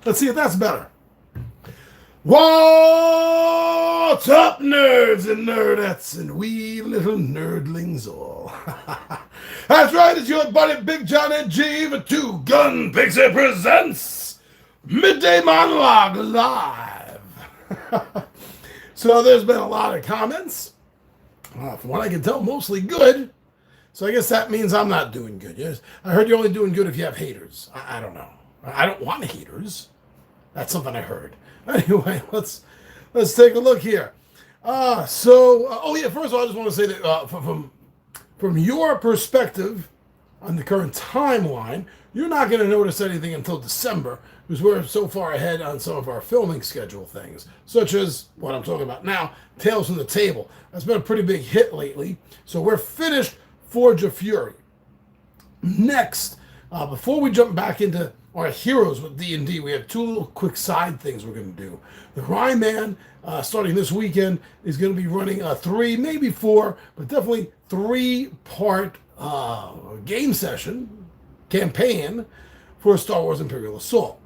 Let's see if that's better. What's up, nerds and nerdettes and wee little nerdlings all? That's right, it's your buddy Big John and G for Two Gun Pixie presents Midday Monologue Live. So there's been a lot of comments. From what I can tell, mostly good. So I guess that means I'm not doing good. Yes, I heard you're only doing good if you have haters. I don't know. I don't want haters. That's something I heard. Anyway, let's take a look here. First of all, I just want to say that from your perspective on the current timeline, you're not going to notice anything until December because we're so far ahead on some of our filming schedule things, such as what I'm talking about now, Tales from the Table. That's been a pretty big hit lately. So we're finished Forge of Fury. Next, before we jump back into our heroes with D&D, we have two little quick side things we're going to do. The Rhyme Man, starting this weekend, is going to be running a 3, maybe 4, but definitely 3-part game session, campaign, for Star Wars Imperial Assault.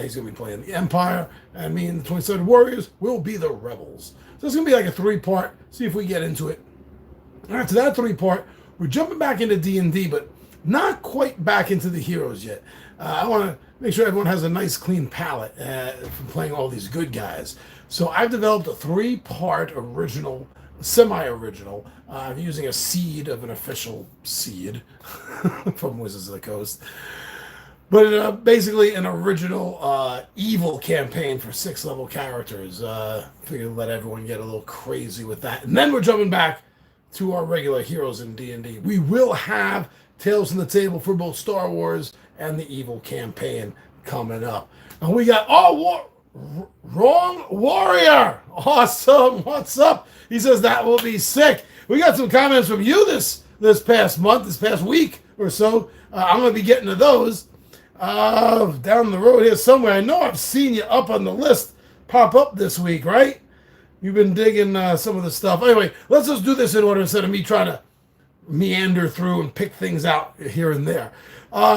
He's going to be playing the Empire, and me and the 27 Warriors will be the Rebels. So it's going to be like a 3-part, see if we get into it. After that 3-part, we're jumping back into D&D, but not quite back into the heroes yet. I want to make sure everyone has a nice clean palette from playing all these good guys. So I've developed a 3-part original, semi-original. I'm using a seed of an official seed from Wizards of the Coast. But basically an original evil campaign for 6-level characters. Figured to let everyone get a little crazy with that. And then we're jumping back to our regular heroes in D&D. We will have Tales from the Table for both Star Wars and the Evil campaign coming up. And we got, Wrong Warrior. Awesome. What's up? He says that will be sick. We got some comments from you this past month, this past week or so. I'm going to be getting to those down the road here somewhere. I know I've seen you up on the list pop up this week, right? You've been digging some of the stuff. Anyway, let's just do this in order instead of me trying to meander through and pick things out here and there.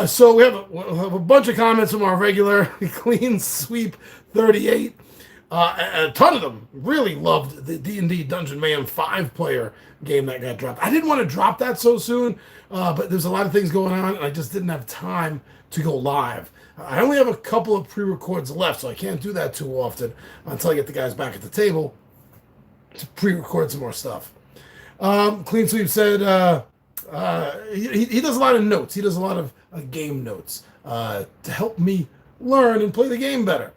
So we have a bunch of comments from our regular Clean Sweep 38. A ton of them really loved the D&D Dungeon Mayhem 5-player game that got dropped. I didn't want to drop that so soon, but there's a lot of things going on, and I just didn't have time to go live. I only have a couple of pre-records left, so I can't do that too often until I get the guys back at the table to pre-record some more stuff. Clean Sweep said he does a lot of notes. He does a lot of game notes to help me learn and play the game better.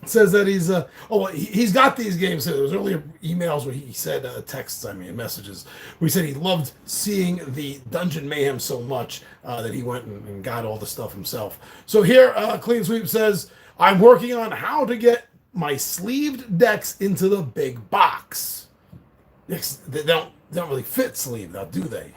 Says that he's got these games. There was earlier emails where he said messages. Where he said he loved seeing the Dungeon Mayhem so much that he went and got all the stuff himself. So here, Clean Sweep says, I'm working on how to get my sleeved decks into the big box. They don't really fit sleeve now, do they?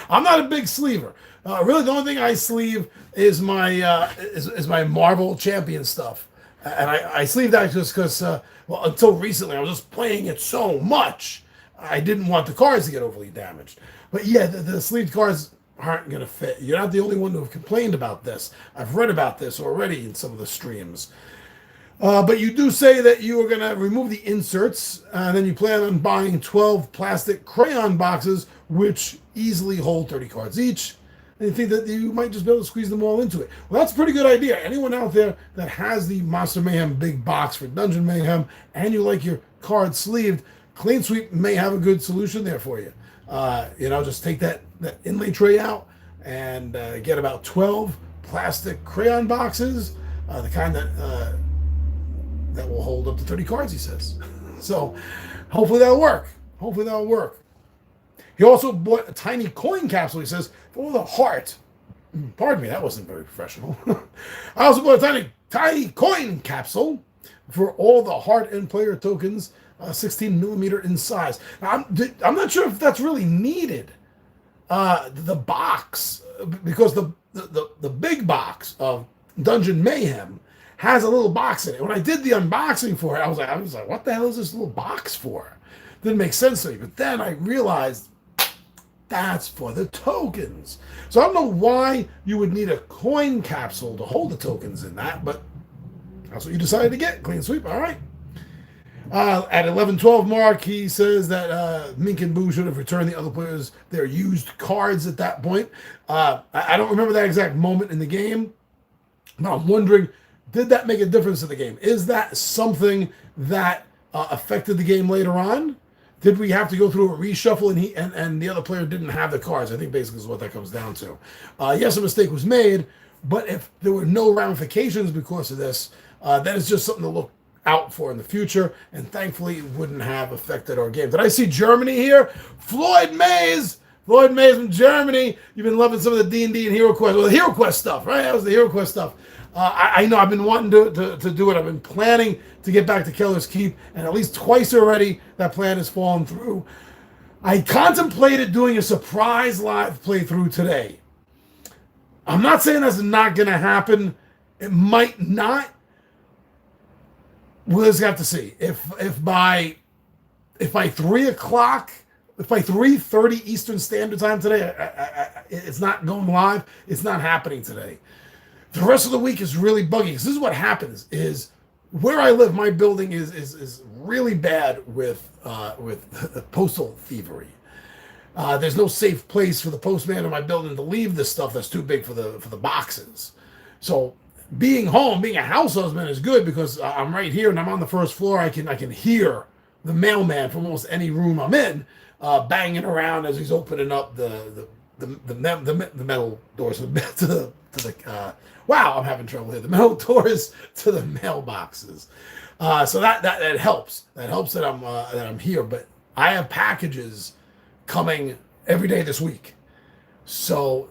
I'm not a big sleever. Really, the only thing I sleeve is my is my Marvel Champion stuff. And I sleeved that just because, until recently, I was just playing it so much, I didn't want the cards to get overly damaged. But yeah, the sleeved cards aren't going to fit. You're not the only one who have complained about this. I've read about this already in some of the streams. But you do say that you are going to remove the inserts, and then you plan on buying 12 plastic crayon boxes, which easily hold 30 cards each. And you think that you might just be able to squeeze them all into it. Well, that's a pretty good idea. Anyone out there that has the Monster Mayhem big box for Dungeon Mayhem and you like your cards sleeved, Clean Sweep may have a good solution there for you. Just take that inlay tray out and get about 12 plastic crayon boxes, the kind that will hold up to 30 cards, he says. So hopefully that'll work. He also bought a tiny coin capsule, he says, for the heart. Pardon me, that wasn't very professional. I also bought a tiny coin capsule for all the heart and player tokens, 16 millimeter in size. Now, I'm not sure if that's really needed. The box, because the big box of Dungeon Mayhem has a little box in it. When I did the unboxing for it, I was like, what the hell is this little box for? Didn't make sense to me. But then I realized that's for the tokens. So I don't know why you would need a coin capsule to hold the tokens in that, but That's what you decided to get. Clean sweep. All right. At 11:12 mark, he says that Mink and Boo should have returned the other players their used cards at that point. I don't remember that exact moment in the game, but I'm wondering, did that make a difference in the game? Is that something that affected the game later on? Did we have to go through a reshuffle and the other player didn't have the cards? I think basically is what that comes down to. Yes, a mistake was made, but if there were no ramifications because of this, that is just something to look out for in the future, and thankfully it wouldn't have affected our game. Did I see Germany here? Floyd Mays from Germany. You've been loving some of the D&D and Hero Quest. Well, the Hero Quest stuff, right? That was the Hero Quest stuff. I know I've been wanting to do it. I've been planning to get back to Keller's Keep, and at least twice already that plan has fallen through. I contemplated doing a surprise live playthrough today. I'm not saying that's not going to happen. It might not. We'll just have to see. If by 3 o'clock, if by 3:30 Eastern Standard Time today, it's not going live. It's not happening today. The rest of the week is really buggy. Because this is what happens: is where I live, my building is really bad with postal thievery. There's no safe place for the postman in my building to leave this stuff that's too big for the boxes. So being home, being a house husband is good because I'm right here and I'm on the first floor. I can hear the mailman from almost any room I'm in banging around as he's opening up the metal doors to the wow, I'm having trouble here. The metal doors to the mailboxes. So that helps. That helps that I'm here. But I have packages coming every day this week. So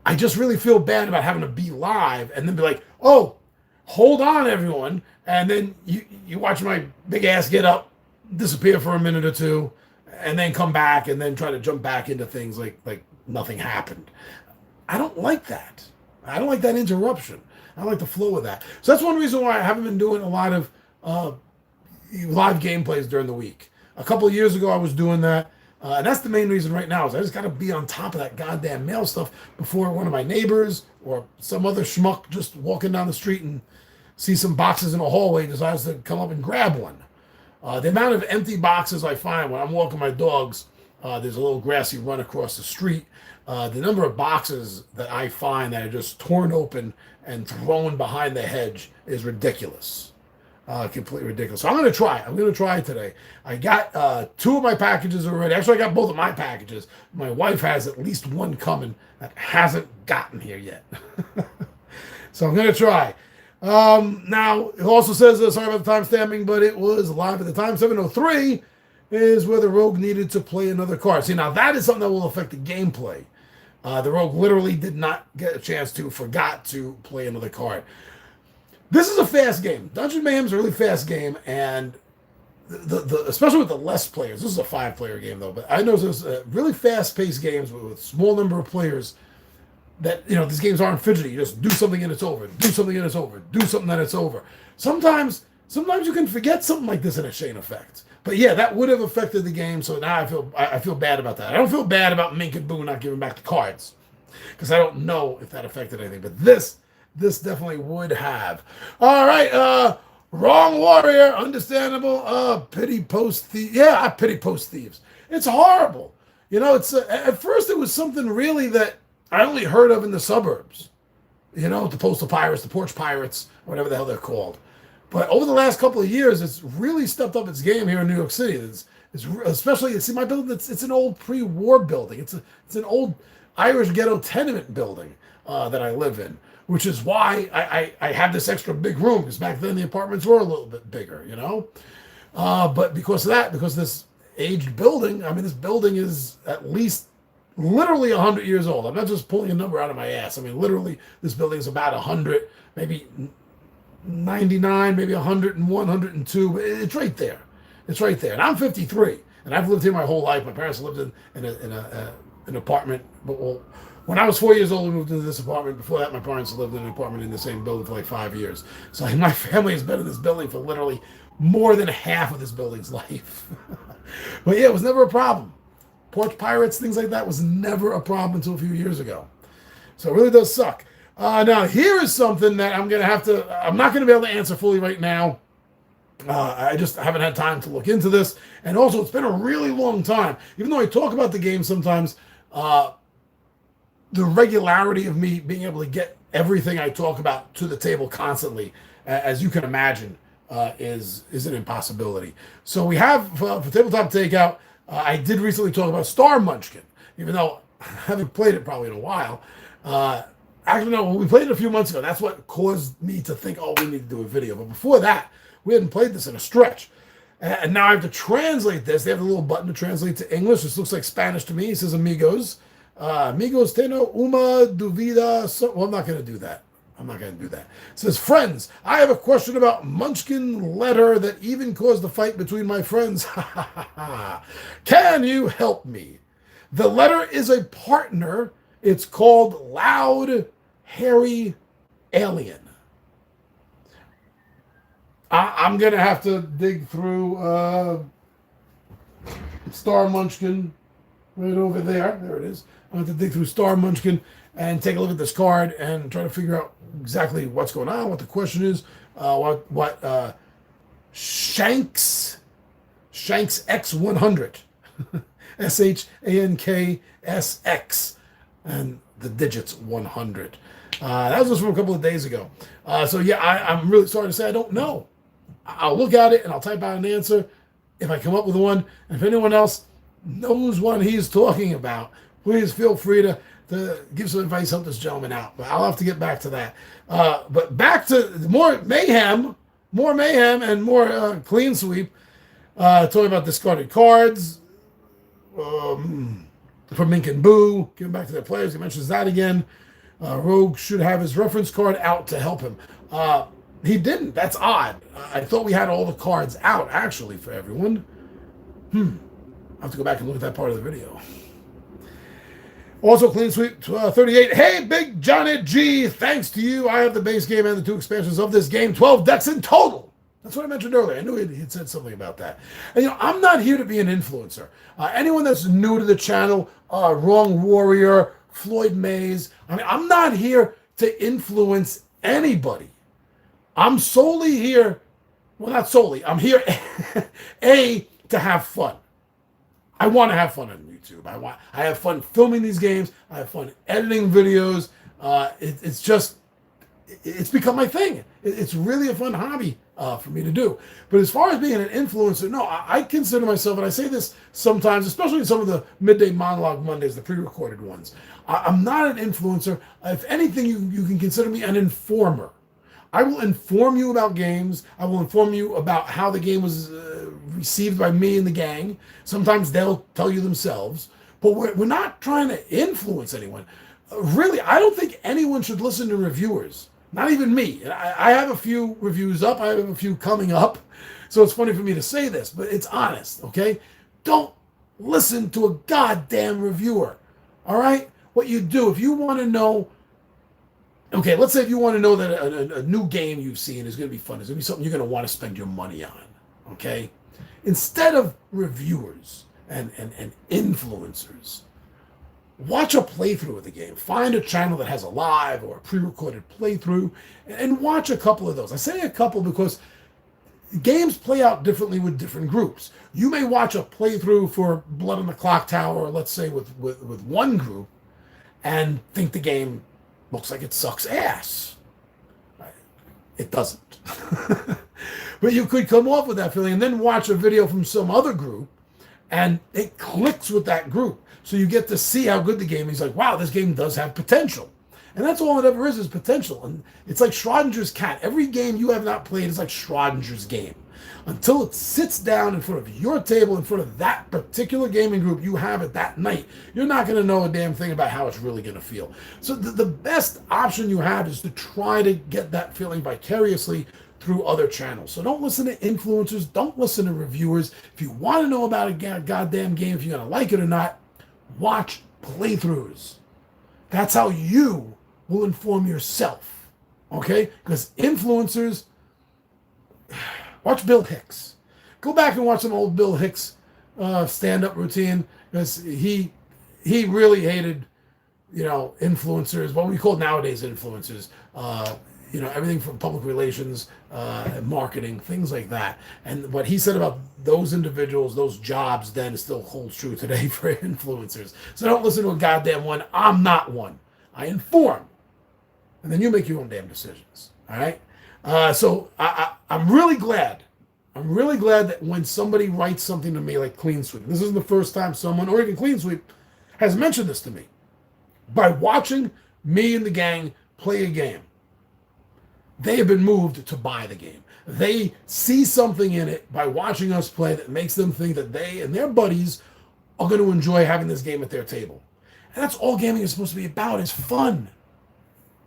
I just really feel bad about having to be live and then be like, oh, hold on, everyone. And then you watch my big ass get up, disappear for a minute or two, and then come back and then try to jump back into things like nothing happened. I don't like that. I don't like that interruption. I don't like the flow of that. So that's one reason why I haven't been doing a lot of live gameplays during the week. A couple of years ago, I was doing that. And that's the main reason right now is I just got to be on top of that goddamn mail stuff before one of my neighbors or some other schmuck just walking down the street and see some boxes in a hallway decides to come up and grab one. The amount of empty boxes I find when I'm walking my dogs, there's a little grassy run across the street. The number of boxes that I find that are just torn open and thrown behind the hedge is ridiculous. Completely ridiculous. So I'm going to try. I'm going to try today. I got 2 of my packages already. Actually, I got both of my packages. My wife has at least one coming that hasn't gotten here yet. So I'm going to try. Now, it also says, sorry about the time stamping, but it was live at the time. 7:03 is where the rogue needed to play another card. See, now that is something that will affect the gameplay. The rogue literally did not get a chance to, forgot to play another card. This is a fast game. Dungeon Mayhem is a really fast game, and the especially with the less players. This is a 5-player game, though, but I know there's really fast-paced games with small number of players that, these games aren't fidgety. You just do something and it's over. Do something and it's over. Do something and it's over. Sometimes you can forget something like this in a chain effect. But yeah, that would have affected the game, so now I feel bad about that. I don't feel bad about Mink and Boo not giving back the cards, because I don't know if that affected anything, but this definitely would have. All right, wrong warrior, understandable. Pity post thieves. Yeah, I pity post thieves. It's horrible. It's at first it was something really that I only heard of in the suburbs. The postal pirates, the porch pirates, whatever the hell they're called. But over the last couple of years, it's really stepped up its game here in New York City. It's especially, see, my building, it's an old pre-war building. It's an old Irish ghetto tenement building that I live in, which is why I have this extra big room, because back then the apartments were a little bit bigger, But because of that, because this aged building, this building is at least literally 100 years old. I'm not just pulling a number out of my ass. Literally, this building is about 100, maybe 99, maybe 101, 102. But it's right there. It's right there. And I'm 53, and I've lived here my whole life. My parents lived in an apartment. But when I was 4 years old, we moved into this apartment. Before that, my parents lived in an apartment in the same building for like 5 years. So my family has been in this building for literally more than half of this building's life. But yeah, it was never a problem. Porch pirates, things like that was never a problem until a few years ago. So it really does suck. Now, here is something that I'm not going to be able to answer fully right now. I just haven't had time to look into this. And also, it's been a really long time. Even though I talk about the game sometimes, the regularity of me being able to get everything I talk about to the table constantly, as you can imagine, is an impossibility. So we have, for Tabletop Takeout, I did recently talk about Star Munchkin, even though I haven't played it probably in a while. Actually, no, we played it a few months ago. That's what caused me to think, oh, we need to do a video. But before that, we hadn't played this in a stretch. And now I have to translate this. They have a little button to translate to English. This looks like Spanish to me. It says amigos. Amigos, tengo una duvida. Well, I'm not going to do that. It says, friends, I have a question about Munchkin letter that even caused the fight between my friends. Can you help me? The letter is a partner. It's called Loud, Hairy Alien. I'm going to have to dig through Star Munchkin right over there. There it is. I'm going to have to dig through Star Munchkin and take a look at this card and try to figure out exactly what's going on, what the question is, what Shanks X100, SHANKSX, and the digits 100. That was just from a couple of days ago. So yeah, I'm really sorry to say I don't know. I'll look at it and I'll type out an answer if I come up with one. And if anyone else knows what he's talking about, please feel free to give some advice, help this gentleman out. But I'll have to get back to that. But back to more mayhem and more clean sweep. Talking about discarded cards from Mink and Boo. Getting back to their players, he mentions that again. Rogue should have his reference card out to help him. He didn't. That's odd. I thought we had all the cards out, actually, for everyone. I'll have to go back and look at that part of the video. Also, Clean Sweep 38. Hey, Big Johnny G, thanks to you, I have the base game and the 2 expansions of this game. 12 decks in total. That's what I mentioned earlier. I knew he'd said something about that. And, I'm not here to be an influencer. Anyone that's new to the channel, Wrong Warrior, Floyd Mays, I'm not here to influence anybody. I'm solely here, well, not solely, I'm here, to have fun. I want to have fun on YouTube. I have fun filming these games. I have fun editing videos. It's become my thing. It's really a fun hobby for me to do. But as far as being an influencer, no, I consider myself, and I say this sometimes, especially in some of the Midday Monologue Mondays, the pre-recorded ones, I'm not an influencer. If anything, you can consider me an informer. I will inform you about games. I will inform you about how the game was received by me and the gang. Sometimes they'll tell you themselves. But we're not trying to influence anyone. Really, I don't think anyone should listen to reviewers. Not even me. I have a few reviews up. I have a few coming up. So it's funny for me to say this, but it's honest, okay? Don't listen to a goddamn reviewer, all right? What you do, if you want to know, okay, let's say if you want to know that a new game you've seen is going to be fun, it's going to be something you're going to want to spend your money on, okay? Instead of reviewers and influencers, watch a playthrough of the game. Find a channel that has a live or a pre-recorded playthrough and watch a couple of those. I say a couple because games play out differently with different groups. You may watch a playthrough for Blood on the Clock Tower, let's say with one group, and think the game looks like it sucks ass. It doesn't. But you could come off with that feeling and then watch a video from some other group and it clicks with that group. So you get to see how good the game is. Like, wow, this game does have potential. And that's all it ever is potential. And it's like Schrodinger's cat. Every game you have not played is like Schrodinger's game. Until it sits down in front of your table, in front of that particular gaming group you have it that night, you're not going to know a damn thing about how it's really going to feel. So the best option you have is to try to get that feeling vicariously through other channels. So don't listen to influencers. Don't listen to reviewers. If you want to know about a goddamn game, if you're going to like it or not, watch playthroughs. That's how you will inform yourself. Okay? Because influencers... Watch Bill Hicks. Go back and watch some old Bill Hicks stand-up routine, because he really hated influencers, what we call nowadays influencers, everything from public relations, marketing, things like that. And what he said about those individuals, those jobs, then still holds true today for influencers. So don't listen to a goddamn one. I'm not one. I inform. And then you make your own damn decisions. All right? So I'm really glad. I'm really glad that when somebody writes something to me like Clean Sweep, this isn't the first time someone, or even Clean Sweep, has mentioned this to me. By watching me and the gang play a game, they have been moved to buy the game. They see something in it by watching us play that makes them think that they and their buddies are going to enjoy having this game at their table. And that's all gaming is supposed to be about, is fun.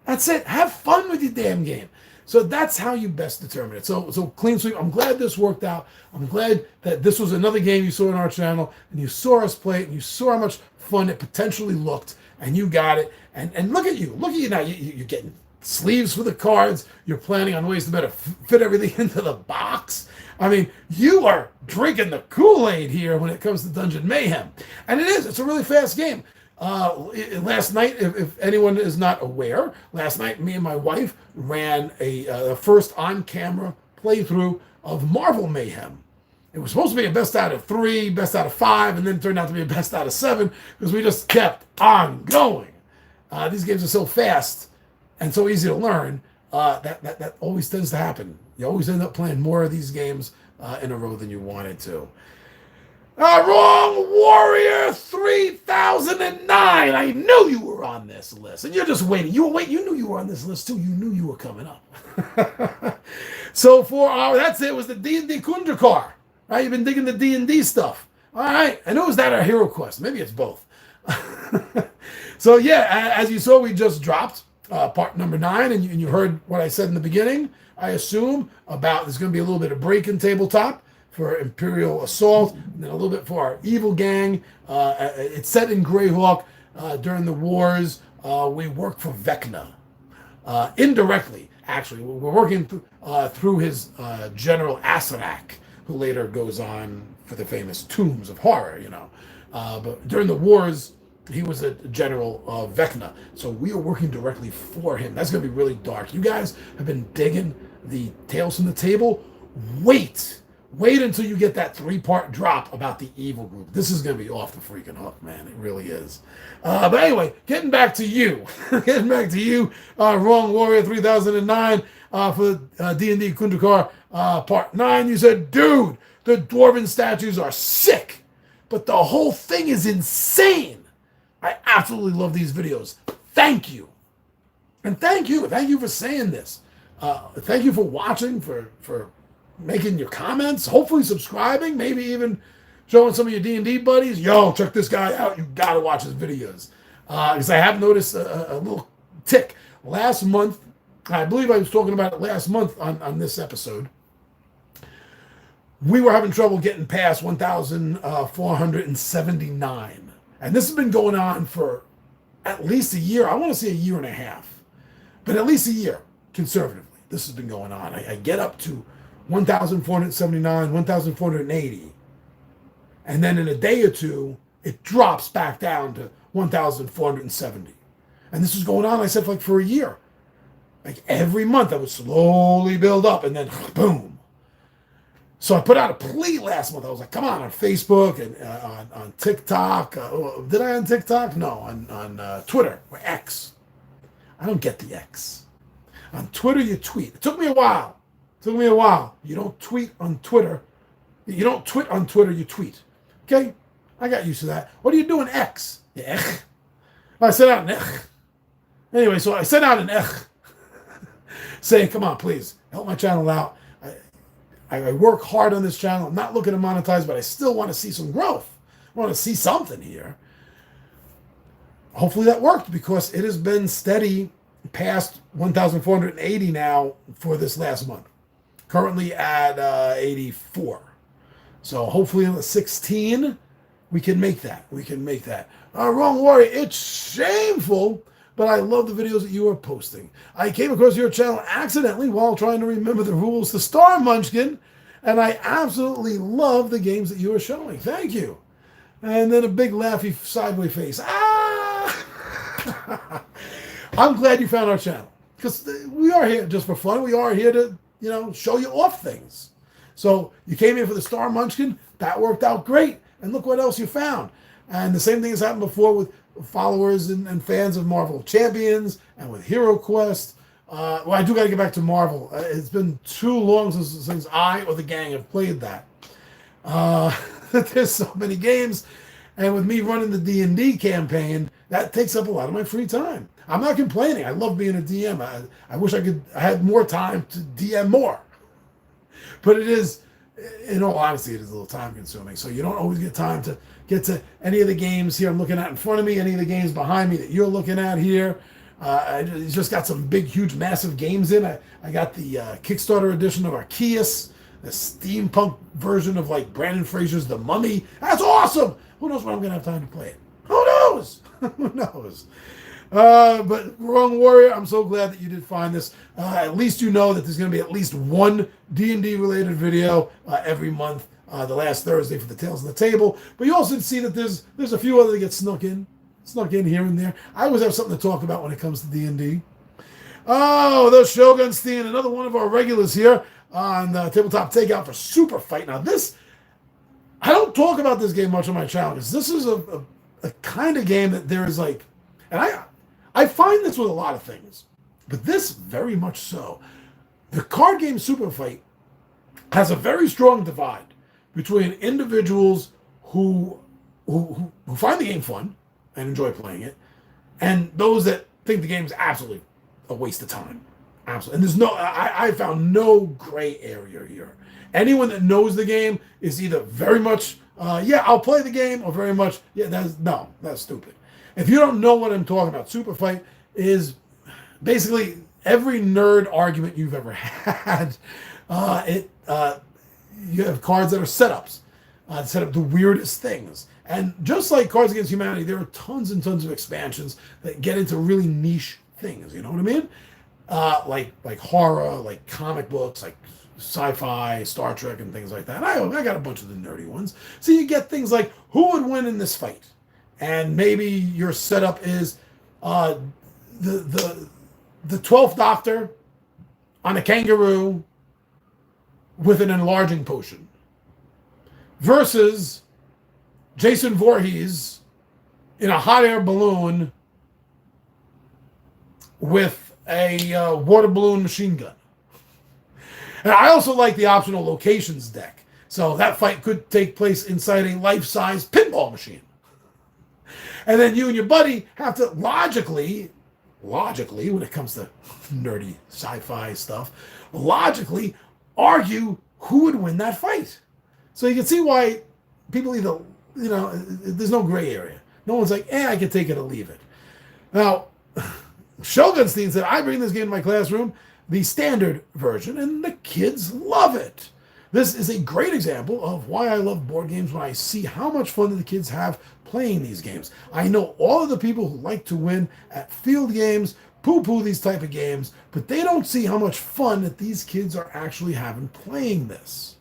That's it. Have fun with your damn game. So that's how you best determine it. So Clean Sweep, I'm glad this worked out. I'm glad that this was another game you saw on our channel, and you saw us play it, and you saw how much fun it potentially looked, and you got it. And look at you. Look at you now. You're getting sleeves for the cards. You're planning on ways to better fit everything into the box. I mean, you are drinking the Kool-Aid here when it comes to Dungeon Mayhem. And it is. It's a really fast game. Last night, if anyone is not aware, last night me and my wife ran a first on-camera playthrough of Marvel Mayhem. It was supposed to be a best out of 3, best out of 5, and then turned out to be a best out of 7 because we just kept on going. These games are so fast and so easy to learn that always tends to happen. You always end up playing more of these games in a row than you wanted to. Wrong Warrior 3009. I knew you were on this list. And you're just waiting. You knew you were on this list too. You knew you were coming up. So that's it. It was the D&D Kundrakar. Right? You've been digging the D&D stuff. All right. I know, is that our Hero Quest? Maybe it's both. So yeah, as you saw, we just dropped part number 9. And you heard what I said in the beginning, I assume, about there's going to be a little bit of break-in tabletop for Imperial Assault, and then a little bit for our Evil Gang. It's set in Greyhawk during the wars. We work for Vecna. Indirectly, actually. We're working through his General Asarak, who later goes on for the famous Tombs of Horror, But during the wars, he was a general of Vecna. So we are working directly for him. That's going to be really dark. You guys have been digging the Tales from the Table. Wait until you get that 3-part drop about the evil group. This is going to be off the freaking hook, man. It really is. But anyway, getting back to you. Wrong Warrior 3009 for D&D Kundrakar Part 9. You said, dude, the Dwarven statues are sick, but the whole thing is insane. I absolutely love these videos. Thank you. And thank you for saying this. Thank you for watching, for making your comments, hopefully subscribing, maybe even showing some of your D&D buddies. Yo, check this guy out. You got to watch his videos. Because I have noticed a little tick. Last month, I believe I was talking about it last month on this episode, we were having trouble getting past 1,479. And this has been going on for at least a year. I want to say a year and a half. But at least a year, conservatively. This has been going on. I get up to 1,479, 1,480. And then in a day or two, it drops back down to 1,470. And this was going on, I said, for a year. Like every month, I would slowly build up and then boom. So I put out a plea last month. I was like, come on Facebook and on TikTok. Did I on TikTok? No, on Twitter or X. I don't get the X. On Twitter, you tweet. It took me a while. You don't tweet on Twitter. You don't tweet on Twitter, you tweet. Okay? I got used to that. What are you doing, X? Yeah. I sent out an X. Anyway, so I sent out an X saying, come on, please, help my channel out. I work hard on this channel. I'm not looking to monetize, but I still want to see some growth. I want to see something here. Hopefully that worked, because it has been steady past 1,480 now for this last month. Currently at 84. So hopefully in the 16, we can make that. Wrong Warrior, it's shameful, but I love the videos that you are posting. I came across your channel accidentally while trying to remember the rules to Star Munchkin, and I absolutely love the games that you are showing. Thank you. And then a big laughy sideways face. Ah! I'm glad you found our channel because we are here just for fun. We are here to, show you off things. So you came here for the Star Munchkin. That worked out great. And look what else you found. And the same thing has happened before with followers and fans of Marvel Champions and with Hero Quest. Well, I do got to get back to Marvel. It's been too long since I or the gang have played that. There's so many games. And with me running the D&D campaign, that takes up a lot of my free time. I'm not complaining. I love being a DM. I wish I had more time to DM more. But it is, in all honesty, it is a little time consuming. So you don't always get time to get to any of the games here I'm looking at in front of me, any of the games behind me that you're looking at here. I just got some big, huge, massive games in. I got the Kickstarter edition of Arceus, the steampunk version of like Brandon Fraser's The Mummy. That's awesome! Who knows when I'm going to have time to play it? Who knows? Who knows? But Wrong Warrior, I'm so glad that you did find this. At least you know that there's going to be at least one D&D related video every month, the last Thursday for the Tales on the Table. But you also see that there's a few other that get snuck in here and there. I always have something to talk about when it comes to D&D. Oh, the Shogunstein, another one of our regulars here on Tabletop Takeout for Super Fight. Now this, I don't talk about this game much on my channel because this is a kind of game that there is like, and I find this with a lot of things, but this very much so. The card game Super Fight has a very strong divide between individuals who find the game fun and enjoy playing it, and those that think the game is absolutely a waste of time. Absolutely. And there's I found no gray area here. Anyone that knows the game is either very much, yeah, I'll play the game, or very much, yeah, that's stupid. If you don't know what I'm talking about, Super Fight is basically every nerd argument you've ever had. You have cards that are setups, set up the weirdest things. And just like Cards Against Humanity, there are tons and tons of expansions that get into really niche things. You know what I mean? Like horror, like comic books, like sci-fi, Star Trek, and things like that. And I got a bunch of the nerdy ones. So you get things like, who would win in this fight? And maybe your setup is the 12th Doctor on a kangaroo with an enlarging potion versus Jason Voorhees in a hot air balloon with a water balloon machine gun. And I also like the optional locations deck. So that fight could take place inside a life-size pinball machine. And then you and your buddy have to logically, when it comes to nerdy sci-fi stuff, logically argue who would win that fight. So you can see why people either, there's no gray area. No one's like, I can take it or leave it. Now, Shogunstein said, I bring this game to my classroom, the standard version, and the kids love it. This is a great example of why I love board games when I see how much fun the kids have playing these games. I know all of the people who like to win at field games poo-poo these type of games, but they don't see how much fun that these kids are actually having playing this.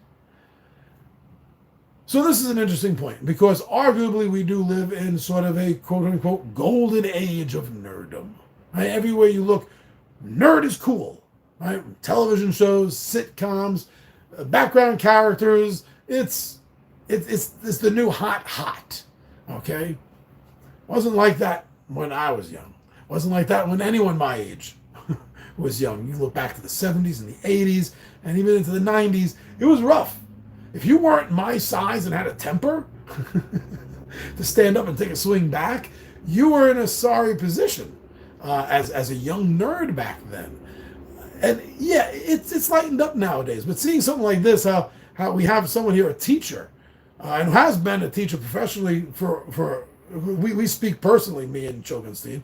So this is an interesting point, because arguably we do live in sort of a quote-unquote golden age of nerddom. Right? Everywhere you look, nerd is cool. Right? Television shows, sitcoms, background characters, it's the new hot. Okay? Wasn't like that when I was young. Wasn't like that when anyone my age was young. You look back to the 70s and the 80s and even into the 90s, it was rough. If you weren't my size and had a temper to stand up and take a swing back, you were in a sorry position as a young nerd back then. And yeah, it's lightened up nowadays. But seeing something like this, how we have someone here, a teacher, and has been a teacher professionally we speak personally, me and Shogunstein,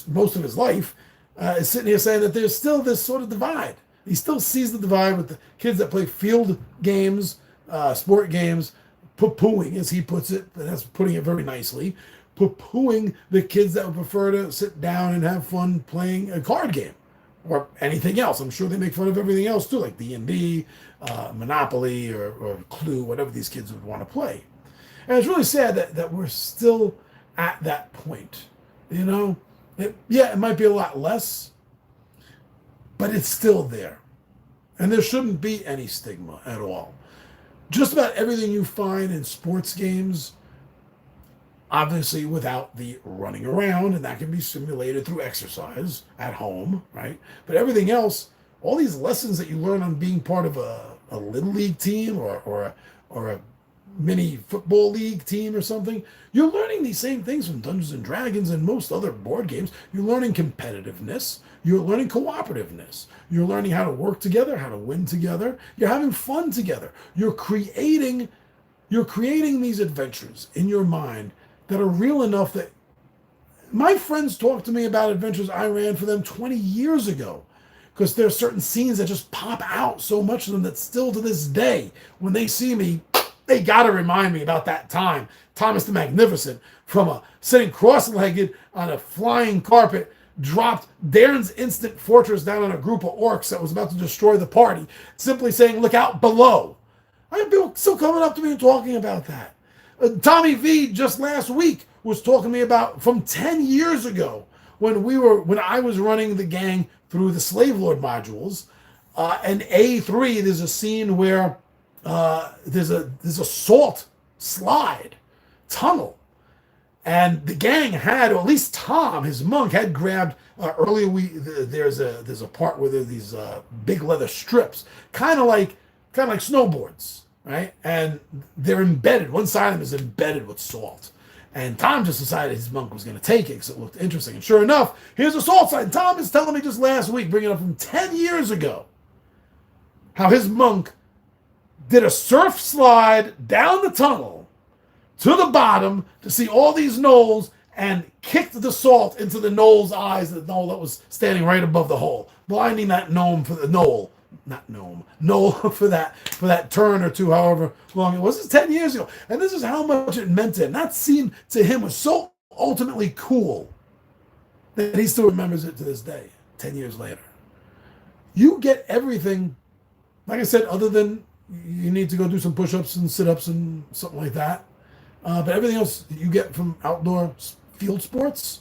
most of his life, is sitting here saying that there's still this sort of divide. He still sees the divide with the kids that play field games, sport games, poo-pooing, as he puts it, and that's putting it very nicely, poo-pooing the kids that would prefer to sit down and have fun playing a card game or anything else. I'm sure they make fun of everything else too, like D&D, Monopoly, or Clue, whatever these kids would want to play. And it's really sad that we're still at that point. You know, it might be a lot less, but it's still there. And there shouldn't be any stigma at all. Just about everything you find in sports games, obviously without the running around, and that can be simulated through exercise at home, right? But everything else, all these lessons that you learn on being part of a little league team or a mini football league team or something, you're learning these same things from Dungeons and Dragons and most other board games. You're learning competitiveness. You're learning cooperativeness. You're learning how to work together, how to win together. You're having fun together. You're creating these adventures in your mind that are real enough that my friends talk to me about adventures I ran for them 20 years ago, because there are certain scenes that just pop out so much of them that still to this day, when they see me, they got to remind me about that time Thomas the Magnificent, from sitting cross-legged on a flying carpet, dropped Darren's instant fortress down on a group of orcs that was about to destroy the party, simply saying, "Look out below." I have people still coming up to me and talking about that. Tommy V just last week was talking to me about from 10 years ago when I was running the gang through the Slave Lord modules. And A3, there's a scene where there's a salt slide tunnel, and the gang had, or at least Tom, his monk, had grabbed earlier. There's a part where there's these big leather strips, kind of like snowboards, right? And they're embedded. One side of them is embedded with salt. And Tom just decided his monk was going to take it because it looked interesting. And sure enough, here's a salt slide. And Tom is telling me just last week, bringing it up from 10 years ago, how his monk did a surf slide down the tunnel to the bottom to see all these gnolls and kicked the salt into the gnoll's eyes, the gnoll that was standing right above the hole, blinding that gnome for the gnoll. Not gnome, gnoll for that turn or two, however long it was. This is 10 years ago. And this is how much it meant to him. That scene to him was so ultimately cool that he still remembers it to this day, 10 years later. You get everything, like I said, other than you need to go do some push-ups and sit-ups and something like that. But everything else you get from outdoor field sports,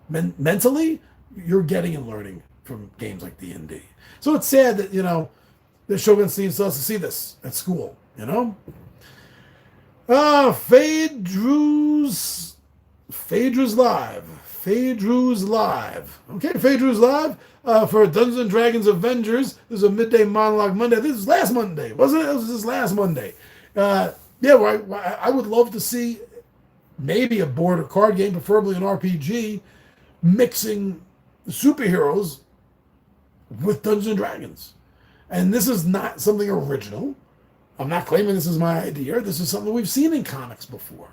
mentally, you're getting and learning from games like D&D. So it's sad that, the Shogun Steam still has to see this at school, Phaedrus Live. Phaedrus Live. Okay, Phaedrus Live for Dungeons and Dragons Avengers. This is a Midday Monologue Monday. This was last Monday, wasn't it? It was this last Monday. I would love to see maybe a board or card game, preferably an RPG, mixing superheroes with Dungeons and Dragons. And this is not something original. I'm not claiming this is my idea. This is something we've seen in comics before.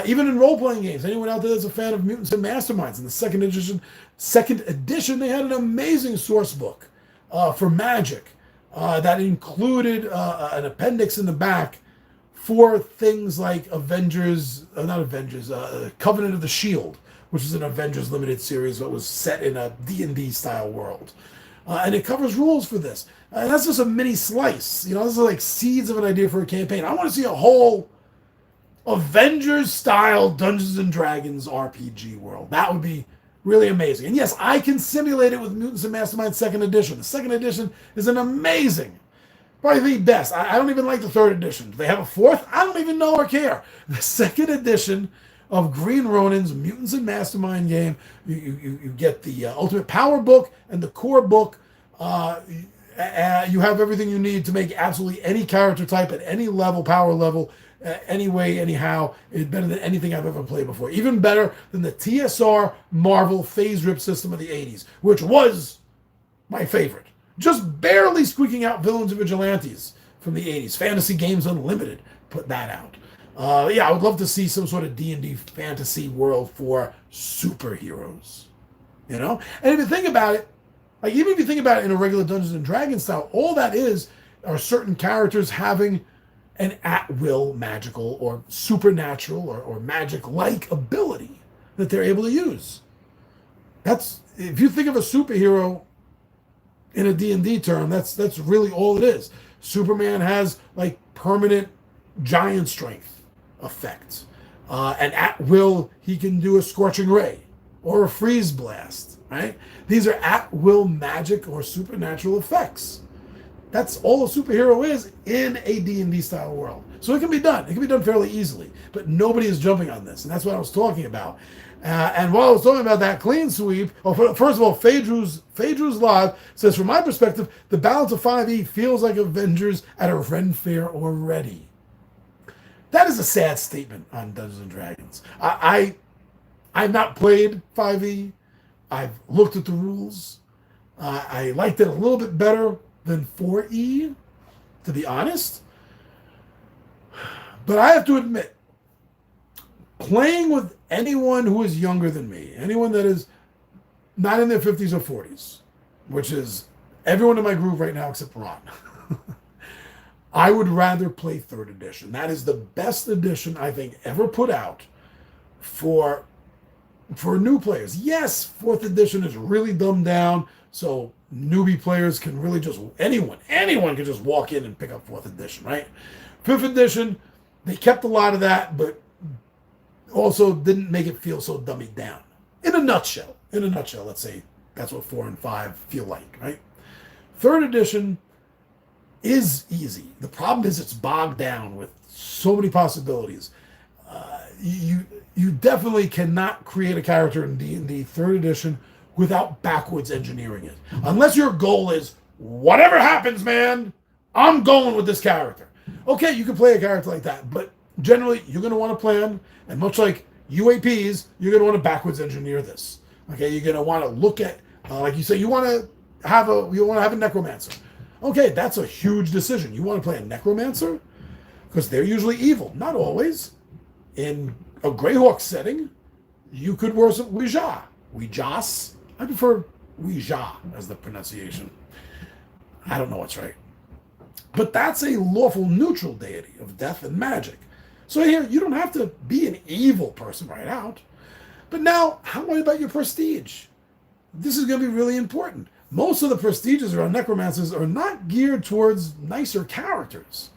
Even in role-playing games. Anyone out there that's a fan of Mutants and Masterminds? In the second edition, they had an amazing source book for Magic that included an appendix in the back for things like Covenant of the Shield, which is an Avengers limited series that was set in a D&D style world. And it covers rules for this. And that's just a mini slice. This is like seeds of an idea for a campaign. I want to see a whole Avengers-style Dungeons and Dragons RPG world. That would be really amazing. And yes, I can simulate it with Mutants and Mastermind 2nd edition. The 2nd edition is an amazing, probably the best. I don't even like the 3rd edition. Do they have a 4th? I don't even know or care. The 2nd edition of Green Ronin's Mutants and Mastermind game, you get the Ultimate Power book and the core book. You have everything you need to make absolutely any character type at any level, power level, any way, anyhow. It's better than anything I've ever played before. Even better than the TSR Marvel phase rip system of the 80s, which was my favorite. Just barely squeaking out Villains and Vigilantes from the 80s. Fantasy Games Unlimited put that out. I would love to see some sort of D&D fantasy world for superheroes. And if you think about it, like even if you think about it in a regular Dungeons and Dragons style, all that are certain characters having an at-will magical or supernatural or magic-like ability that they're able to use. That's, if you think of a superhero in a D&D term, that's really all it is. Superman has like permanent giant strength effects. And at will, he can do a scorching ray. or a freeze blast, right? These are at-will magic or supernatural effects. That's all a superhero is in a D&D style world. So it can be done. It can be done fairly easily. But nobody is jumping on this. And that's what I was talking about. And while I was talking about that clean sweep, first of all, Phaedrus Live says, from my perspective, the balance of 5e feels like Avengers at a Ren Fair already. That is a sad statement on Dungeons and Dragons. I've not played 5e. I've looked at the rules. I liked it a little bit better than 4e, to be honest. But I have to admit, playing with anyone who is younger than me, anyone that is not in their 50s or 40s, which is everyone in my group right now except Ron, I would rather play 3rd edition. That is the best edition I think ever put out for new players. Yes, 4th edition is really dumbed down, so newbie players can really just, anyone can just walk in and pick up 4th edition, right? 5th edition, they kept a lot of that, but also didn't make it feel so dummied down. In a nutshell, let's say that's what 4 and 5 feel like, right? 3rd edition is easy. The problem is it's bogged down with so many possibilities. You definitely cannot create a character in D&D 3rd edition without backwards engineering it. Unless your goal is, whatever happens, man, I'm going with this character. Okay, you can play a character like that, but generally you're going to want to plan, and much like UAPs, you're going to want to backwards engineer this. Okay, you're going to want to look at, like you say, you want to have a necromancer. Okay, that's a huge decision. You want to play a necromancer? Because they're usually evil. Not always. In a Greyhawk setting, you could worship Ouija. Ouijas? I prefer Ouija as the pronunciation. I don't know what's right. But that's a lawful neutral deity of death and magic. So here, you don't have to be an evil person right out. But now, how about your prestige? This is going to be really important. Most of the prestiges around necromancers are not geared towards nicer characters.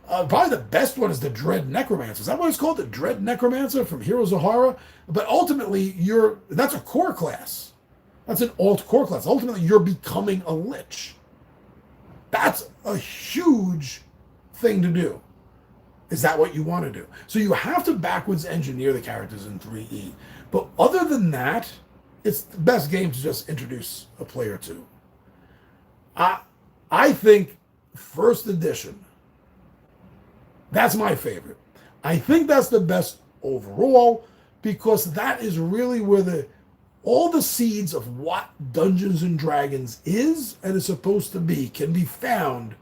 Probably the best one is the Dread Necromancer. Is that what it's called? The Dread Necromancer from Heroes of Horror? But ultimately, that's a core class. That's an alt core class. Ultimately, you're becoming a lich. That's a huge thing to do. Is that what you want to do? So you have to backwards engineer the characters in 3E. But other than that, it's the best game to just introduce a player to. I think 1st edition, that's my favorite. I think that's the best overall because that is really where all the seeds of what Dungeons and Dragons is and is supposed to be can be found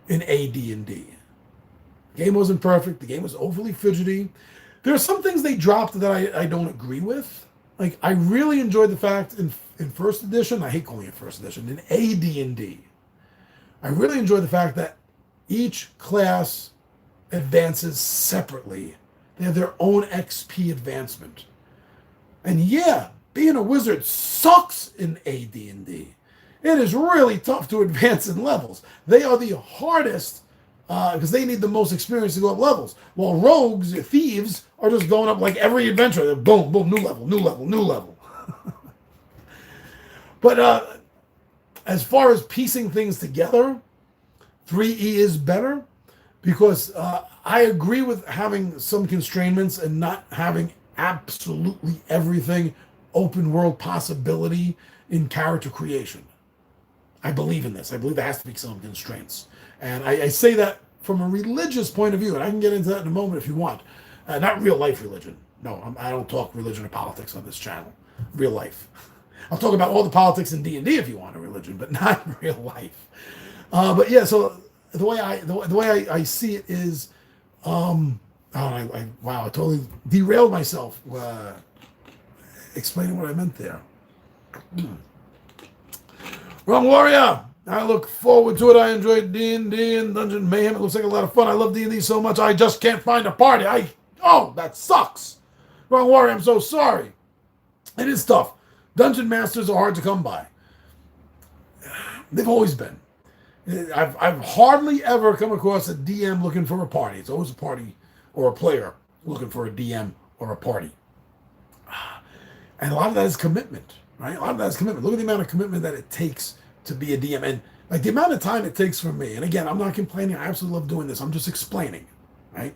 in AD&D. The game wasn't perfect. The game was overly fidgety. There are some things they dropped that I don't agree with. Like, I really enjoyed the fact in 1st edition, I hate calling it 1st edition, in AD&D, I really enjoyed the fact that each class advances separately. They have their own XP advancement. And yeah, being a wizard sucks in AD&D. It is really tough to advance in levels. They are the hardest because they need the most experience to go up levels. While rogues, thieves, are just going up like every adventure. They're boom, boom, new level, new level, new level. But as far as piecing things together, 3E is better because I agree with having some constraints and not having absolutely everything open world possibility in character creation. I believe in this. I believe there has to be some constraints. And I say that from a religious point of view, and I can get into that in a moment if you want. Not real life religion. No, I don't talk religion or politics on this channel. Real life. I'll talk about all the politics in D&D if you want a religion, but not in real life. But yeah, so the way I see it is, wow, I totally derailed myself explaining what I meant there. Wrong Warrior. I look forward to it. I enjoyed D&D and Dungeon Mayhem. It looks like a lot of fun. I love D&D so much. I just can't find a party. Oh, that sucks. Wrong Warrior, I'm so sorry. It is tough. Dungeon Masters are hard to come by. They've always been. I've hardly ever come across a DM looking for a party. It's always a party or a player looking for a DM or a party. And a lot of that is commitment, right? A lot of that is commitment. Look at the amount of commitment that it takes to be a DM. And like the amount of time it takes for me, and again, I'm not complaining. I absolutely love doing this. I'm just explaining, right?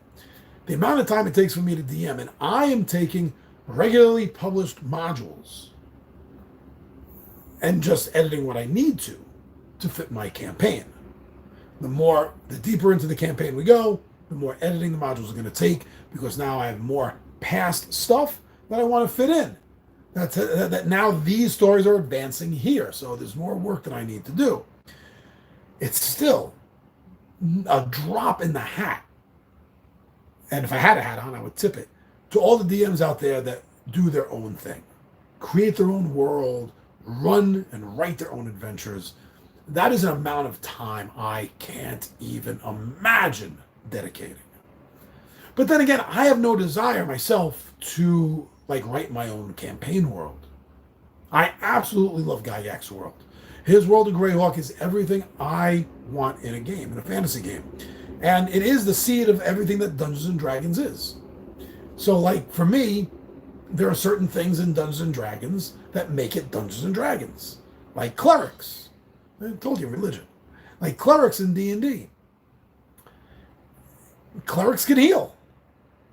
The amount of time it takes for me to DM, and I am taking regularly published modules and just editing what I need to fit my campaign. The deeper into the campaign we go, the more editing the modules are going to take, because now I have more past stuff that I want to fit in. That now these stories are advancing here, so there's more work that I need to do. It's still a drop in the hat, and if I had a hat on, I would tip it to all the DMs out there that do their own thing, create their own world, run and write their own adventures. That is an amount of time I can't even imagine dedicating. But then again, I have no desire myself to write my own campaign world. I absolutely love Guy Yak's world. His world of Greyhawk is everything I want in a game, in a fantasy game. And it is the seed of everything that Dungeons and Dragons is. So for me, there are certain things in Dungeons and Dragons that make it Dungeons and Dragons. Like clerics. I told you, religion. Like clerics in D&D. Clerics can heal.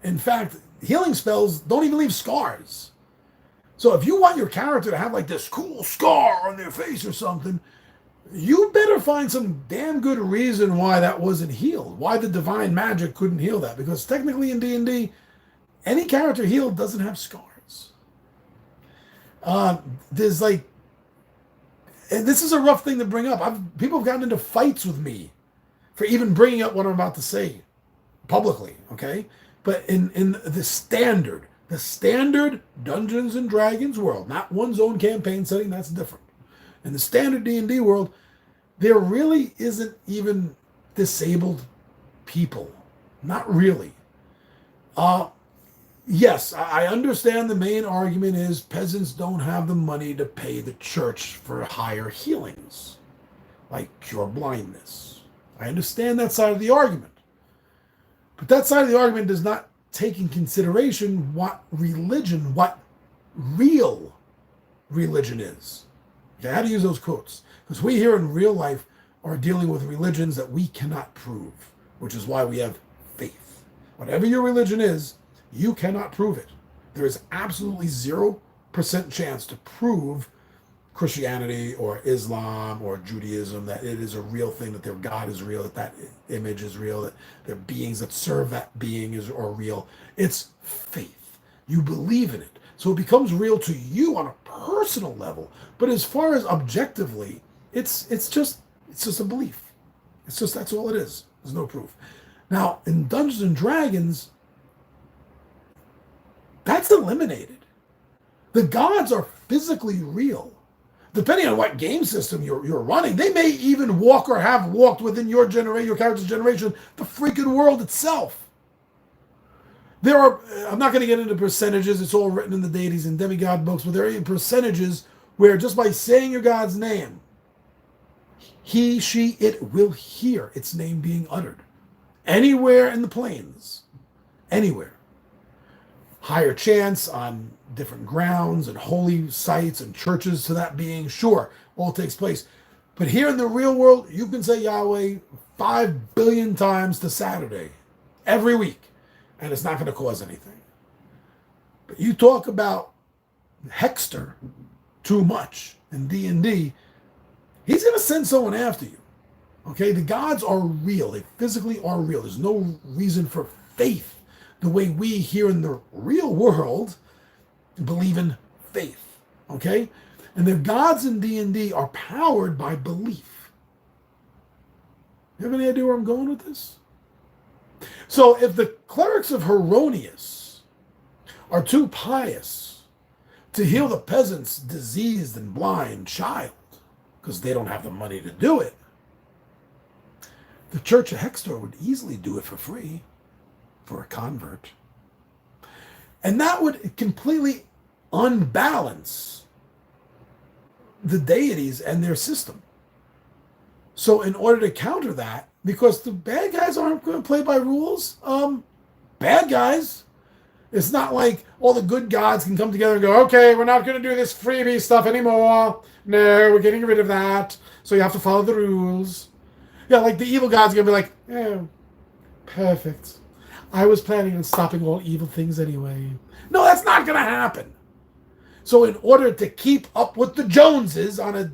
In fact, healing spells don't even leave scars. So if you want your character to have this cool scar on their face or something, you better find some damn good reason why that wasn't healed. Why the divine magic couldn't heal that. Because technically in D&D, any character healed doesn't have scars. There's and this is a rough thing to bring up. People have gotten into fights with me for even bringing up what I'm about to say publicly, okay? But in the standard Dungeons and Dragons world, not one's own campaign setting, that's different. In the standard D&D world, there really isn't even disabled people. Not really. Yes, I understand the main argument is peasants don't have the money to pay the church for higher healings, like cure blindness. I understand that side of the argument. But that side of the argument does not take in consideration what real religion is. Okay, I had to use those quotes. Because we here in real life are dealing with religions that we cannot prove, which is why we have faith. Whatever your religion is, you cannot prove it. There is absolutely 0% chance to prove Christianity or Islam or Judaism that it is a real thing, that their God is real, that image is real, that their beings that serve that being are real. It's faith. You believe in it. So it becomes real to you on a personal level. But as far as objectively, it's just a belief. That's all it is. There's no proof. Now, in Dungeons and Dragons, that's eliminated. The gods are physically real. Depending on what game system you're running, they may even walk or have walked within your character's generation, the freaking world itself. I'm not going to get into percentages, it's all written in the deities and demigod books, but there are percentages where just by saying your god's name, he, she, it will hear its name being uttered. Anywhere in the planes. Anywhere. Higher chance on different grounds and holy sites and churches to that being, sure, all takes place. But here in the real world, you can say Yahweh 5 billion times to Saturday, every week, and it's not going to cause anything. But you talk about Hexter too much in D&D, he's going to send someone after you. Okay, the gods are real. They physically are real. There's no reason for faith the way we here in the real world believe in faith. Okay? And the gods in D&D are powered by belief. You have any idea where I'm going with this? So if the clerics of Heronius are too pious to heal the peasant's diseased and blind child, because they don't have the money to do it, the Church of Hextor would easily do it for free for a convert. And that would completely unbalance the deities and their system. So in order to counter that, because the bad guys aren't going to play by rules, bad guys, It's not like all the good gods can come together and go, okay, we're not going to do this freebie stuff anymore. No, we're getting rid of that. So you have to follow the rules. Yeah, like the evil gods are going to be like, oh, perfect. I was planning on stopping all evil things anyway. No, that's not going to happen. So in order to keep up with the Joneses on a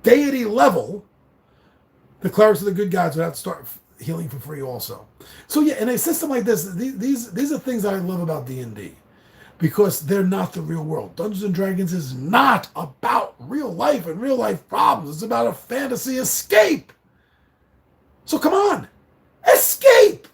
deity level, the clerics of the good gods would have to start healing for free also. So yeah, in a system like this, these are things that I love about D&D, because they're not the real world. Dungeons and Dragons is not about real life and real life problems. It's about a fantasy escape. So come on, escape!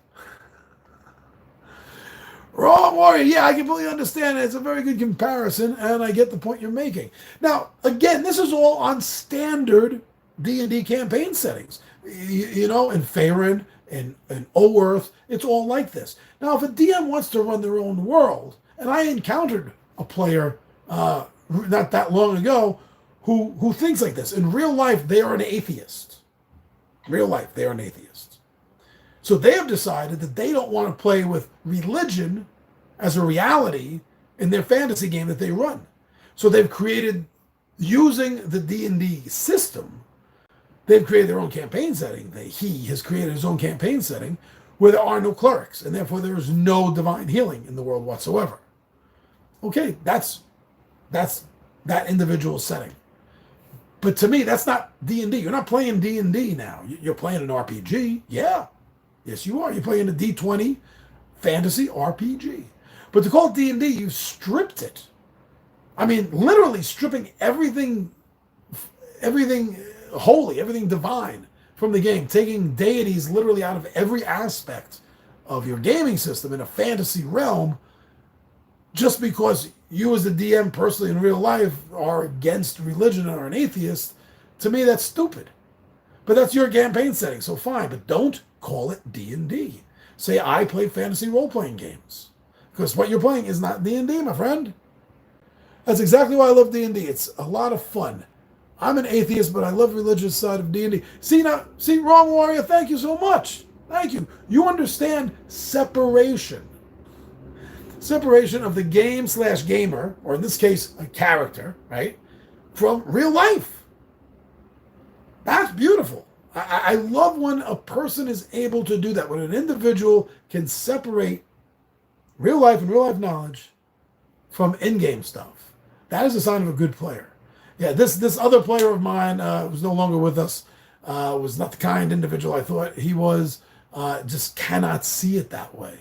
Wrong Warrior, yeah, I completely understand it. It's a very good comparison, and I get the point you're making. Now, again, this is all on standard D&D campaign settings. You know, in Faerun, in Oerth, it's all like this. Now, if a DM wants to run their own world, and I encountered a player not that long ago who thinks like this. In real life, they are an atheist. Real life, they are an atheist. So they have decided that they don't want to play with religion as a reality in their fantasy game that they run. So they've created, using the D&D system, they've created their own campaign setting. He has created his own campaign setting where there are no clerics, and therefore there is no divine healing in the world whatsoever. Okay, that's that individual setting. But to me, that's not D&D. You're not playing D&D now. You're playing an RPG. Yeah. Yes, you are. You're playing a D20 fantasy RPG. But to call it D&D, you've stripped it. I mean, literally stripping everything holy, everything divine from the game, taking deities literally out of every aspect of your gaming system in a fantasy realm, just because you as the DM personally in real life are against religion and are an atheist. To me, that's stupid. But that's your campaign setting, so fine. But don't call it D&D. Say, I play fantasy role-playing games. Because what you're playing is not D&D, my friend. That's exactly why I love D&D. It's a lot of fun. I'm an atheist, but I love the religious side of D&D. See, Wrong Warrior, thank you so much. Thank you. You understand separation. Separation of the game/gamer, or in this case, a character, right, from real life. That's beautiful. I love when a person is able to do that, when an individual can separate real life and real life knowledge from in-game stuff. That is a sign of a good player. Yeah, this other player of mine who's no longer with us was not the kind individual I thought he was, just cannot see it that way.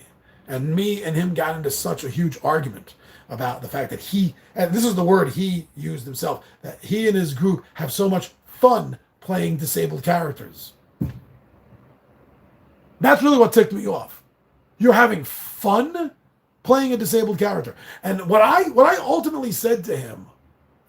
And me and him got into such a huge argument about the fact that he, and this is the word he used himself, that he and his group have so much fun playing disabled characters. That's really what ticked me off. You're having fun playing a disabled character. And what I ultimately said to him,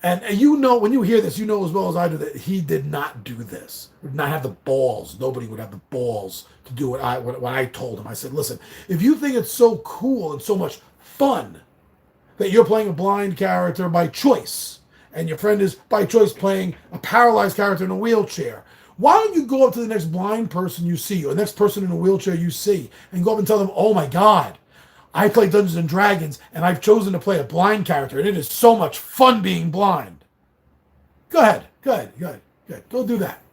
and you know, when you hear this, you know as well as I do that he did not do this. Would not have the balls. Nobody would have the balls to do what I told him. I said, listen, if you think it's so cool and so much fun that you're playing a blind character by choice, and your friend is by choice playing a paralyzed character in a wheelchair, why don't you go up to the next blind person you see, or the next person in a wheelchair you see, and go up and tell them, oh my God, I play Dungeons and Dragons, and I've chosen to play a blind character, and it is so much fun being blind. Go ahead. Go do that.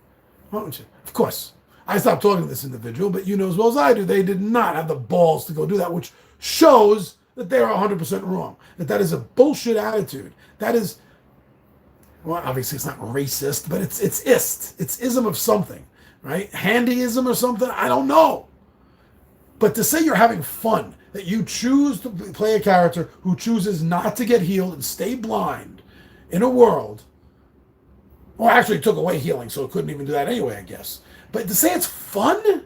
Why don't you? Of course. I stopped talking to this individual, but you know as well as I do, they did not have the balls to go do that, which shows that they are 100% wrong. That is a bullshit attitude. That is, well, obviously it's not racist, but it's ism of something, right? Handyism or something, I don't know. But to say you're having fun, that you choose to play a character who chooses not to get healed and stay blind in a world, well, actually it took away healing, so it couldn't even do that anyway, I guess. But to say it's fun?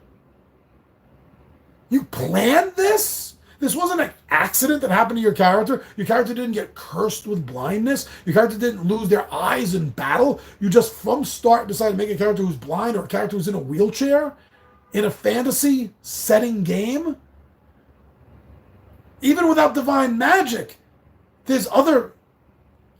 You planned this? This wasn't an accident that happened to your character. Your character didn't get cursed with blindness. Your character didn't lose their eyes in battle. You just from start decided to make a character who's blind or a character who's in a wheelchair in a fantasy setting game. Even without divine magic, there's other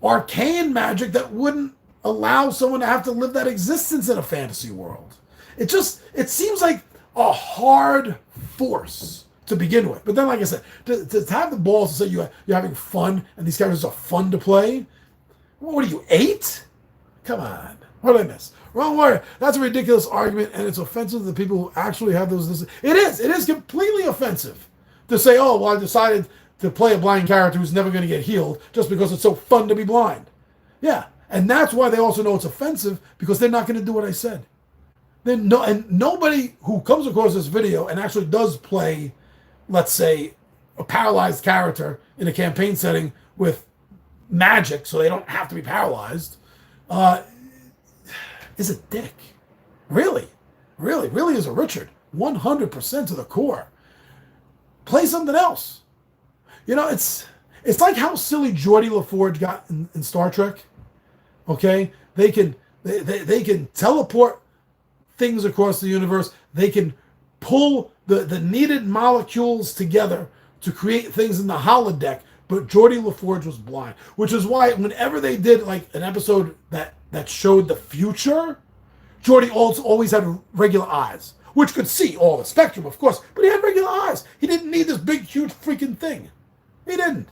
arcane magic that wouldn't allow someone to have to live that existence in a fantasy world. It seems like a hard force to begin with. But then, like I said, to have the balls to say you're having fun and these characters are fun to play. What are you, 8? Come on. What did I miss? Wrong word. That's a ridiculous argument, and it's offensive to the people who actually have those. It is completely offensive to say, oh, well, I decided to play a blind character who's never going to get healed just because it's so fun to be blind. Yeah, and that's why they also know it's offensive, because they're not going to do what I said. And nobody who comes across this video and actually does play, let's say, a paralyzed character in a campaign setting with magic, so they don't have to be paralyzed, is a dick. Really is a Richard. 100% to the core. Play something else. You know, it's like how silly Geordi LaForge got in Star Trek. Okay, they can teleport things across the universe. They can pull the needed molecules together to create things in the holodeck. But Geordi LaForge was blind, which is why whenever they did like an episode that showed the future, Geordi always had regular eyes, which could see all the spectrum, of course, but he had regular eyes. He didn't need this big, huge freaking thing. He didn't.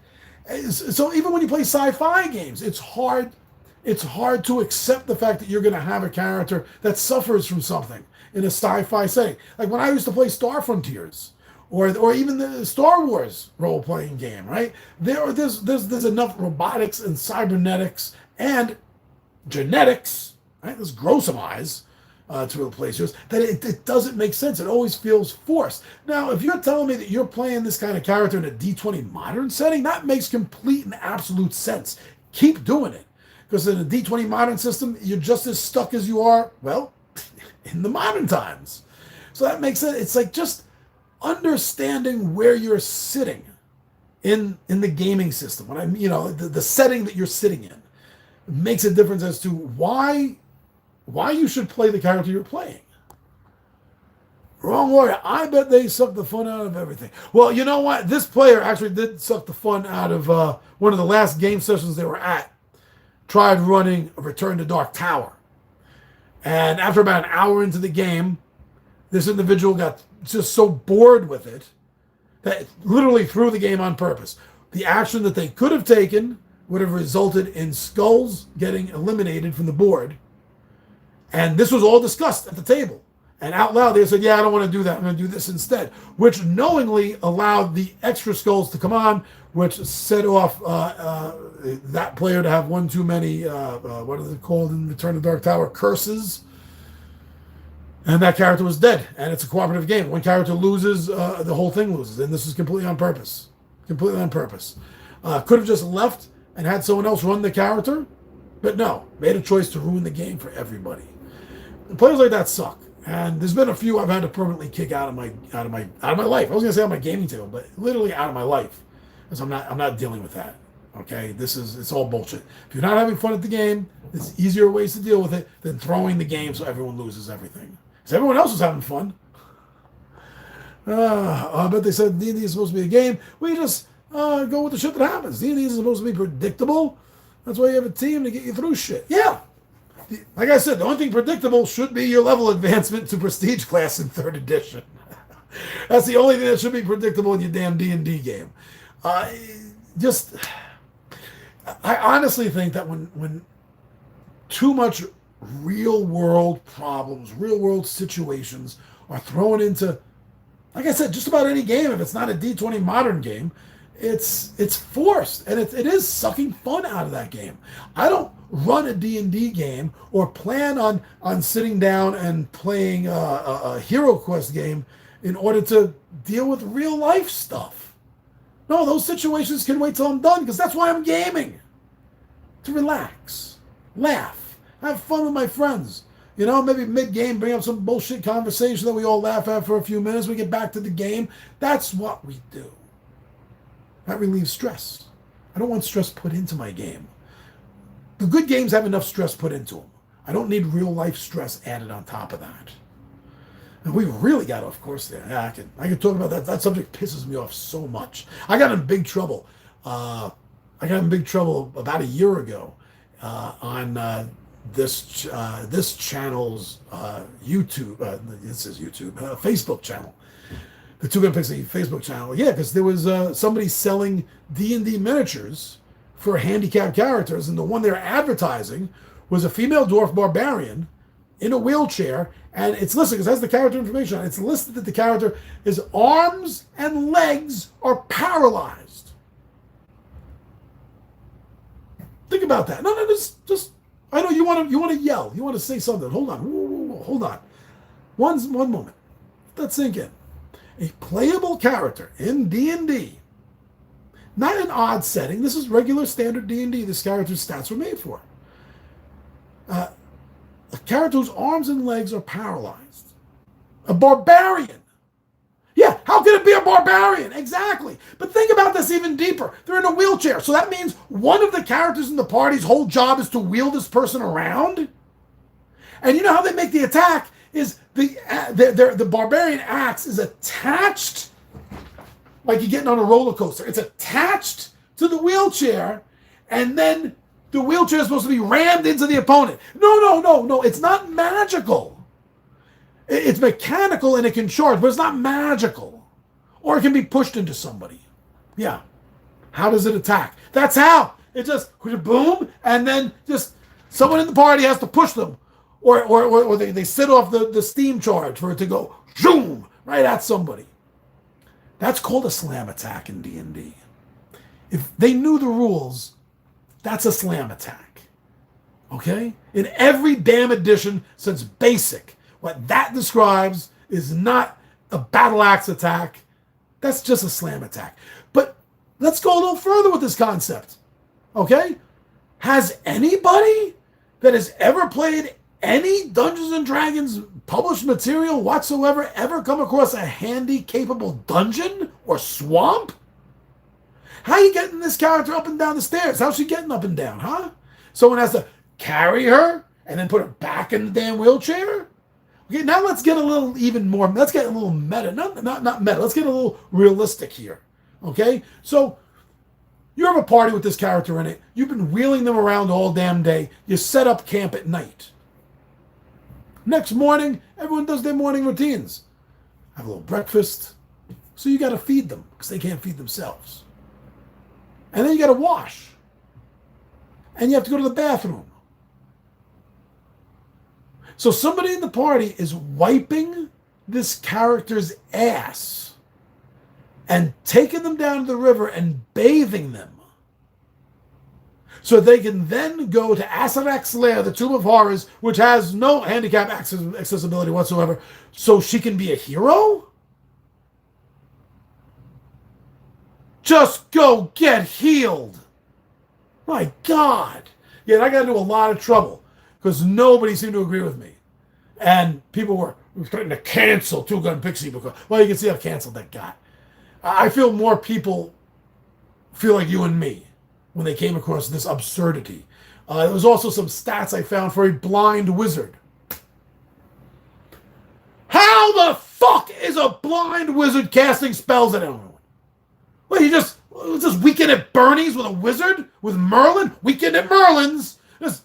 So even when you play sci-fi games, it's hard to accept the fact that you're going to have a character that suffers from something in a sci-fi setting. Like when I used to play Star Frontiers, or even the Star Wars role-playing game, right? There's enough robotics and cybernetics and genetics, right? There's Grossomize to replace yours, that it doesn't make sense. It always feels forced. Now, if you're telling me that you're playing this kind of character in a D20 modern setting, that makes complete and absolute sense. Keep doing it. Because in a D20 modern system, you're just as stuck as you are, well, in the modern times. So that makes sense. It's like just understanding where you're sitting in the gaming system. When I'm, the setting that you're sitting in makes a difference as to why you should play the character you're playing. Wrong warrior. I bet they suck the fun out of everything. Well, you know what? This player actually did suck the fun out of one of the last game sessions they were at. Tried running a Return to Dark Tower. And after about an hour into the game, this individual got just so bored with it that literally threw the game on purpose. The action that they could have taken would have resulted in skulls getting eliminated from the board. And this was all discussed at the table. And out loud, they said, yeah, I don't want to do that. I'm going to do this instead. Which knowingly allowed the extra skulls to come on, which set off that player to have one too many, what are they called in Return to Dark Tower? Curses. And that character was dead. And it's a cooperative game. One character loses, the whole thing loses. And this is completely on purpose. Completely on purpose. Could have just left and had someone else run the character. But no, made a choice to ruin the game for everybody. And players like that suck. And there's been a few I've had to permanently kick out of my life. I was gonna say on my gaming table, but literally out of my life. Because I'm not dealing with that. Okay? It's all bullshit. If you're not having fun at the game, there's easier ways to deal with it than throwing the game so everyone loses everything. Because everyone else was having fun. I bet they said D&D is supposed to be a game. We just go with the shit that happens. D&D is supposed to be predictable. That's why you have a team to get you through shit. Yeah. Like I said, the only thing predictable should be your level advancement to prestige class in 3rd edition. That's the only thing that should be predictable in your damn D&D game. I honestly think that when too much real world problems, real world situations are thrown into, like I said, just about any game, if it's not a D20 modern game, it's forced, and it is sucking fun out of that game. I don't run a D&D game or plan on sitting down and playing a Hero Quest game in order to deal with real life stuff. No, those situations can wait till I'm done, because that's why I'm gaming. To relax, laugh, have fun with my friends. Maybe mid-game bring up some bullshit conversation that we all laugh at for a few minutes. We get back to the game. That's what we do. That relieves stress. I don't want stress put into my game. The good games have enough stress put into them. I don't need real life stress added on top of that. And we really got off course there. Yeah, I can talk about that. That subject pisses me off so much. I got in big trouble. About a year ago on this channel's YouTube. It says YouTube, Facebook channel. The Two Gun Pixie Facebook channel. Yeah, because there was somebody selling D&D miniatures for handicapped characters, and the one they're advertising was a female dwarf barbarian in a wheelchair, and it's listed, because it has the character information on it. It's listed that the character, his arms and legs are paralyzed. Think about that. No, just I know you want to yell, you want to say something. Hold on, hold on. One moment. Let that sink in. A playable character in D&D, not an odd setting. This is regular standard D&D. This character's stats were made for. A character whose arms and legs are paralyzed. A barbarian. Yeah, how can it be a barbarian? Exactly. But think about this even deeper. They're in a wheelchair. So that means one of the characters in the party's whole job is to wheel this person around? And you know how they make the attack? Is the barbarian axe is attached, like you're getting on a roller coaster. It's attached to the wheelchair, and then the wheelchair is supposed to be rammed into the opponent. No. It's not magical. It's mechanical and it can charge, but it's not magical. Or it can be pushed into somebody. Yeah. How does it attack? That's how. It just boom, and then just someone in the party has to push them. Or they set off the steam charge for it to go zoom right at somebody. That's called a slam attack in D&D. If they knew the rules, that's a slam attack. Okay? In every damn edition since Basic, what that describes is not a battle axe attack. That's just a slam attack. But let's go a little further with this concept. Okay? Has anybody that has ever played any Dungeons and Dragons published material whatsoever ever come across a handy, capable dungeon or swamp? How are you getting this character up and down the stairs? How's she getting up and down, huh? Someone has to carry her and then put her back in the damn wheelchair? Okay, now let's get a little even more, let's get a little meta. Not meta, let's get a little realistic here. Okay? So, you have a party with this character in it. You've been wheeling them around all damn day. You set up camp at night. Next morning, everyone does their morning routines. Have a little breakfast. So you got to feed them because they can't feed themselves. And then you got to wash. And you have to go to the bathroom. So somebody in the party is wiping this character's ass and taking them down to the river and bathing them, so they can then go to Asarak's lair, the Tomb of Horrors, which has no handicap accessibility whatsoever, so she can be a hero? Just go get healed. My God. Yeah, I got into a lot of trouble because nobody seemed to agree with me. And people were threatening to cancel Two Gun Pixie because, well, you can see how canceled that got. I feel more people feel like you and me when they came across this absurdity. There was also some stats I found for a blind wizard. How the fuck is a blind wizard casting spells at everyone? Well, you just weekend at Bernie's with a wizard? With Merlin? Weekend at Merlin's? Just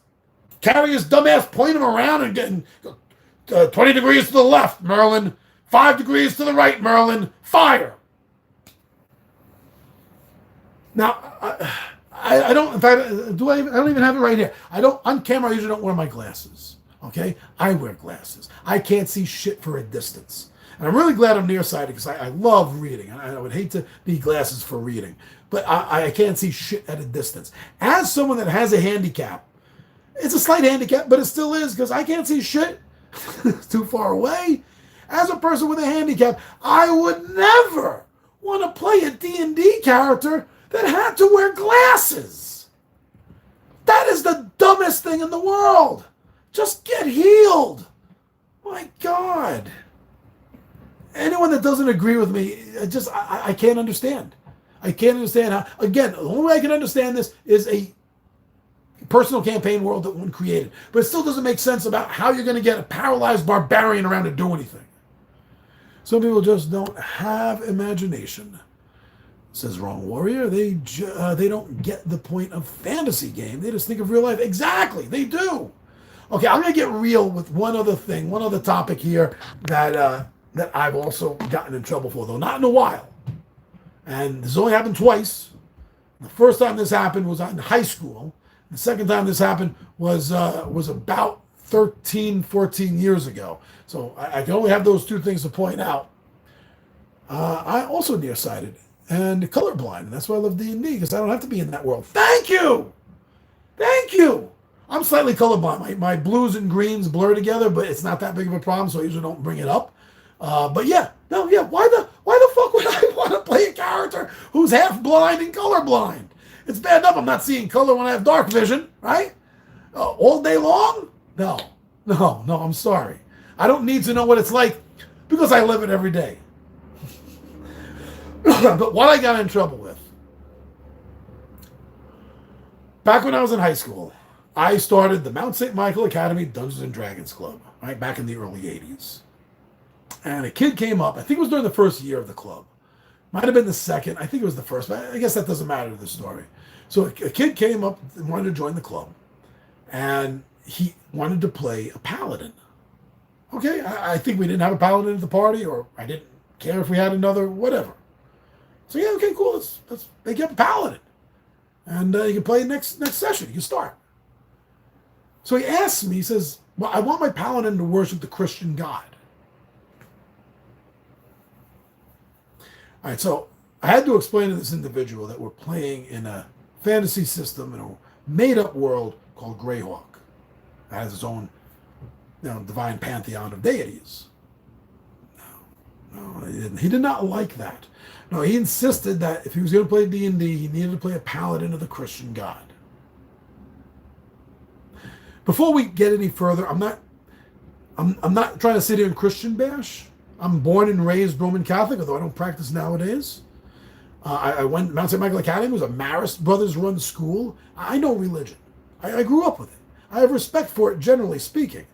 carry his dumbass, point him around and getting 20 degrees to the left, Merlin. 5 degrees to the right, Merlin. Fire! Now, I don't, in fact, I don't even have it right here. On camera, I usually don't wear my glasses. Okay? I wear glasses. I can't see shit for a distance. And I'm really glad I'm nearsighted because I love reading. And I would hate to need glasses for reading. But I can't see shit at a distance. As someone that has a handicap, it's a slight handicap, but it still is because I can't see shit. It's too far away. As a person with a handicap, I would never want to play a D&D character that had to wear glasses. That is the dumbest thing in the world. Just get healed. My God. Anyone that doesn't agree with me, I can't understand. I can't understand how, again, the only way I can understand this is a personal campaign world that one created. But it still doesn't make sense about how you're going to get a paralyzed barbarian around to do anything. Some people just don't have imagination. Says Wrong Warrior. They don't get the point of fantasy game. They just think of real life. Exactly, they do. Okay, I'm going to get real with one other thing, one other topic here that that I've also gotten in trouble for, though not in a while. And this only happened twice. The first time this happened was in high school. The second time this happened was about 13, 14 years ago. So I can only have those two things to point out. I also nearsighted and colorblind, and that's why I love D&D, because I don't have to be in that world. Thank you! Thank you! I'm slightly colorblind. My blues and greens blur together, but it's not that big of a problem, so I usually don't bring it up. But yeah, no, yeah. Why the fuck would I want to play a character who's half blind and colorblind? It's bad enough I'm not seeing color when I have dark vision, right? All day long? No, I'm sorry. I don't need to know what it's like because I live it every day. But what I got in trouble with, back when I was in high school, I started the Mount St. Michael Academy Dungeons and Dragons Club, right, back in the early 80s. And a kid came up, I think it was during the first year of the club. Might have been the second, I think it was the first, but I guess that doesn't matter to the story. So a kid came up and wanted to join the club, and he wanted to play a paladin. Okay, I think we didn't have a paladin at the party, or I didn't care if we had another, whatever. So yeah, okay, cool, let's make up a paladin. And you can play next session, you can start. So he asks me, he says, well, I want my paladin to worship the Christian God. All right, so I had to explain to this individual that we're playing in a fantasy system in a made-up world called Greyhawk. It has its own, divine pantheon of deities. No, he didn't. He did not like that. No, he insisted that if he was going to play D&D, he needed to play a paladin of the Christian God. Before we get any further, I'm not trying to sit here and Christian bash. I'm born and raised Roman Catholic, although I don't practice nowadays. I went Mount St. Michael Academy. It was a Marist Brothers run school. I know religion. I grew up with it. I have respect for it, generally speaking.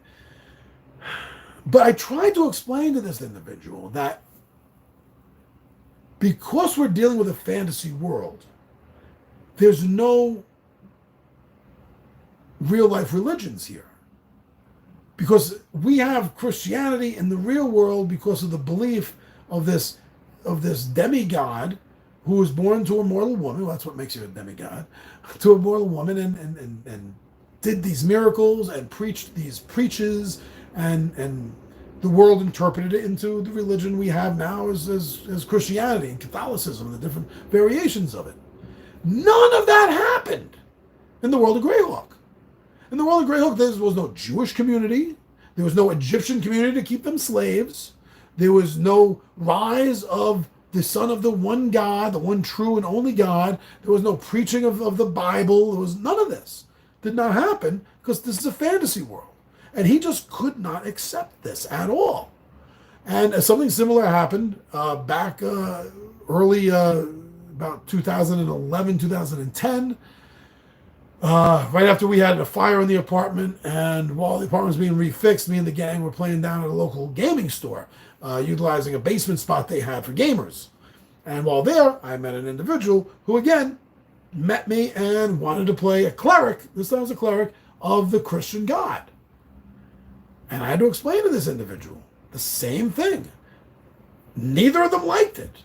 But I tried to explain to this individual that because we're dealing with a fantasy world, there's no real life religions here. Because we have Christianity in the real world because of the belief of this demigod who was born to a mortal woman. Well, that's what makes you a demigod. To a mortal woman and did these miracles and preached these preaches and the world interpreted it into the religion we have now as Christianity and Catholicism and the different variations of it. None of that happened in the world of Greyhawk. In the world of Greyhawk, there was no Jewish community. There was no Egyptian community to keep them slaves. There was no rise of the Son of the one God, the one true and only God. There was no preaching of the Bible. There was none of this. Did not happen because this is a fantasy world. And he just could not accept this at all. And something similar happened back early, about 2011, 2010. Right after we had a fire in the apartment, and while the apartment was being refixed, me and the gang were playing down at a local gaming store, utilizing a basement spot they had for gamers. And while there, I met an individual who, again, met me and wanted to play a cleric, this time was a cleric, of the Christian God. And I had to explain to this individual the same thing. Neither of them liked it.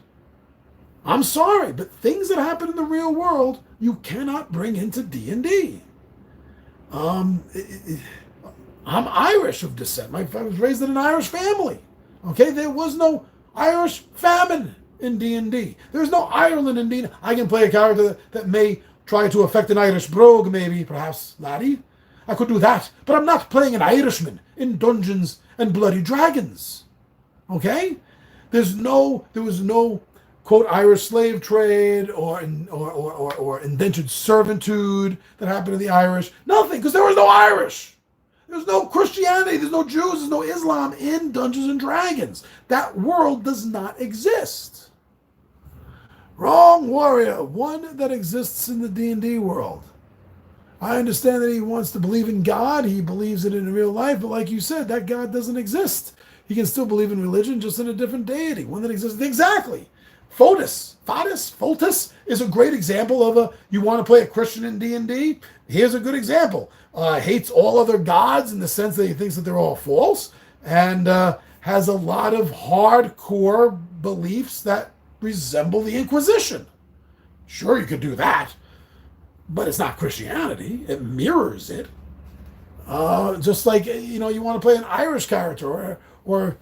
I'm sorry, but things that happen in the real world, you cannot bring into D&D. I'm Irish of descent. I was raised in an Irish family. Okay, there was no Irish famine in D&D. There's no Ireland in D&D. I can play a character that may try to affect an Irish brogue, maybe, perhaps, laddie. I could do that, but I'm not playing an Irishman in Dungeons and Bloody Dragons. Okay? There was no quote Irish slave trade or indentured servitude that happened to the Irish. Nothing, because there was no Irish. There's no Christianity. There's no Jews. There's no Islam in Dungeons and Dragons. That world does not exist. Wrong, warrior. One that exists in the D&D world. I understand that he wants to believe in God. He believes it in real life. But like you said, that God doesn't exist. He can still believe in religion, just in a different deity. One that exists. Exactly. Fotis is a great example of you want to play a Christian in D&D? Here's a good example. Hates all other gods in the sense that he thinks that they're all false. And has a lot of hardcore beliefs that resemble the Inquisition. Sure, you could do that, but it's not Christianity. It mirrors it. Just like, you know, you want to play an Irish character or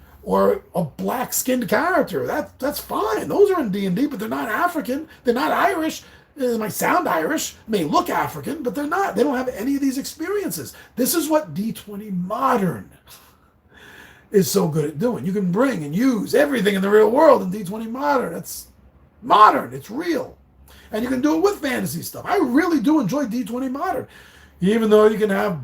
a black-skinned character. That's fine. Those are in D&D, but they're not African. They're not Irish. They might sound Irish, may look African, but they're not. They don't have any of these experiences. This is what D20 Modern is so good at doing. You can bring and use everything in the real world in D20 Modern. It's modern. It's real. And you can do it with fantasy stuff. I really do enjoy D20 Modern. Even though you can have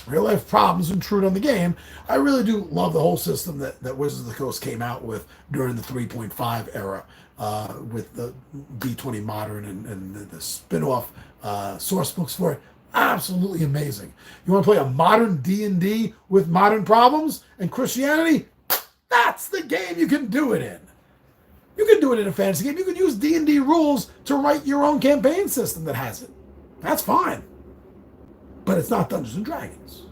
real-life problems intrude on the game, I really do love the whole system that Wizards of the Coast came out with during the 3.5 era. With the D20 Modern and the spin-off source books for it. Absolutely amazing. You want to play a modern D&D with modern problems and Christianity? That's the game you can do it in. You can do it in a fantasy game. You can use D&D rules to write your own campaign system that has it. That's fine. But it's not Dungeons and Dragons.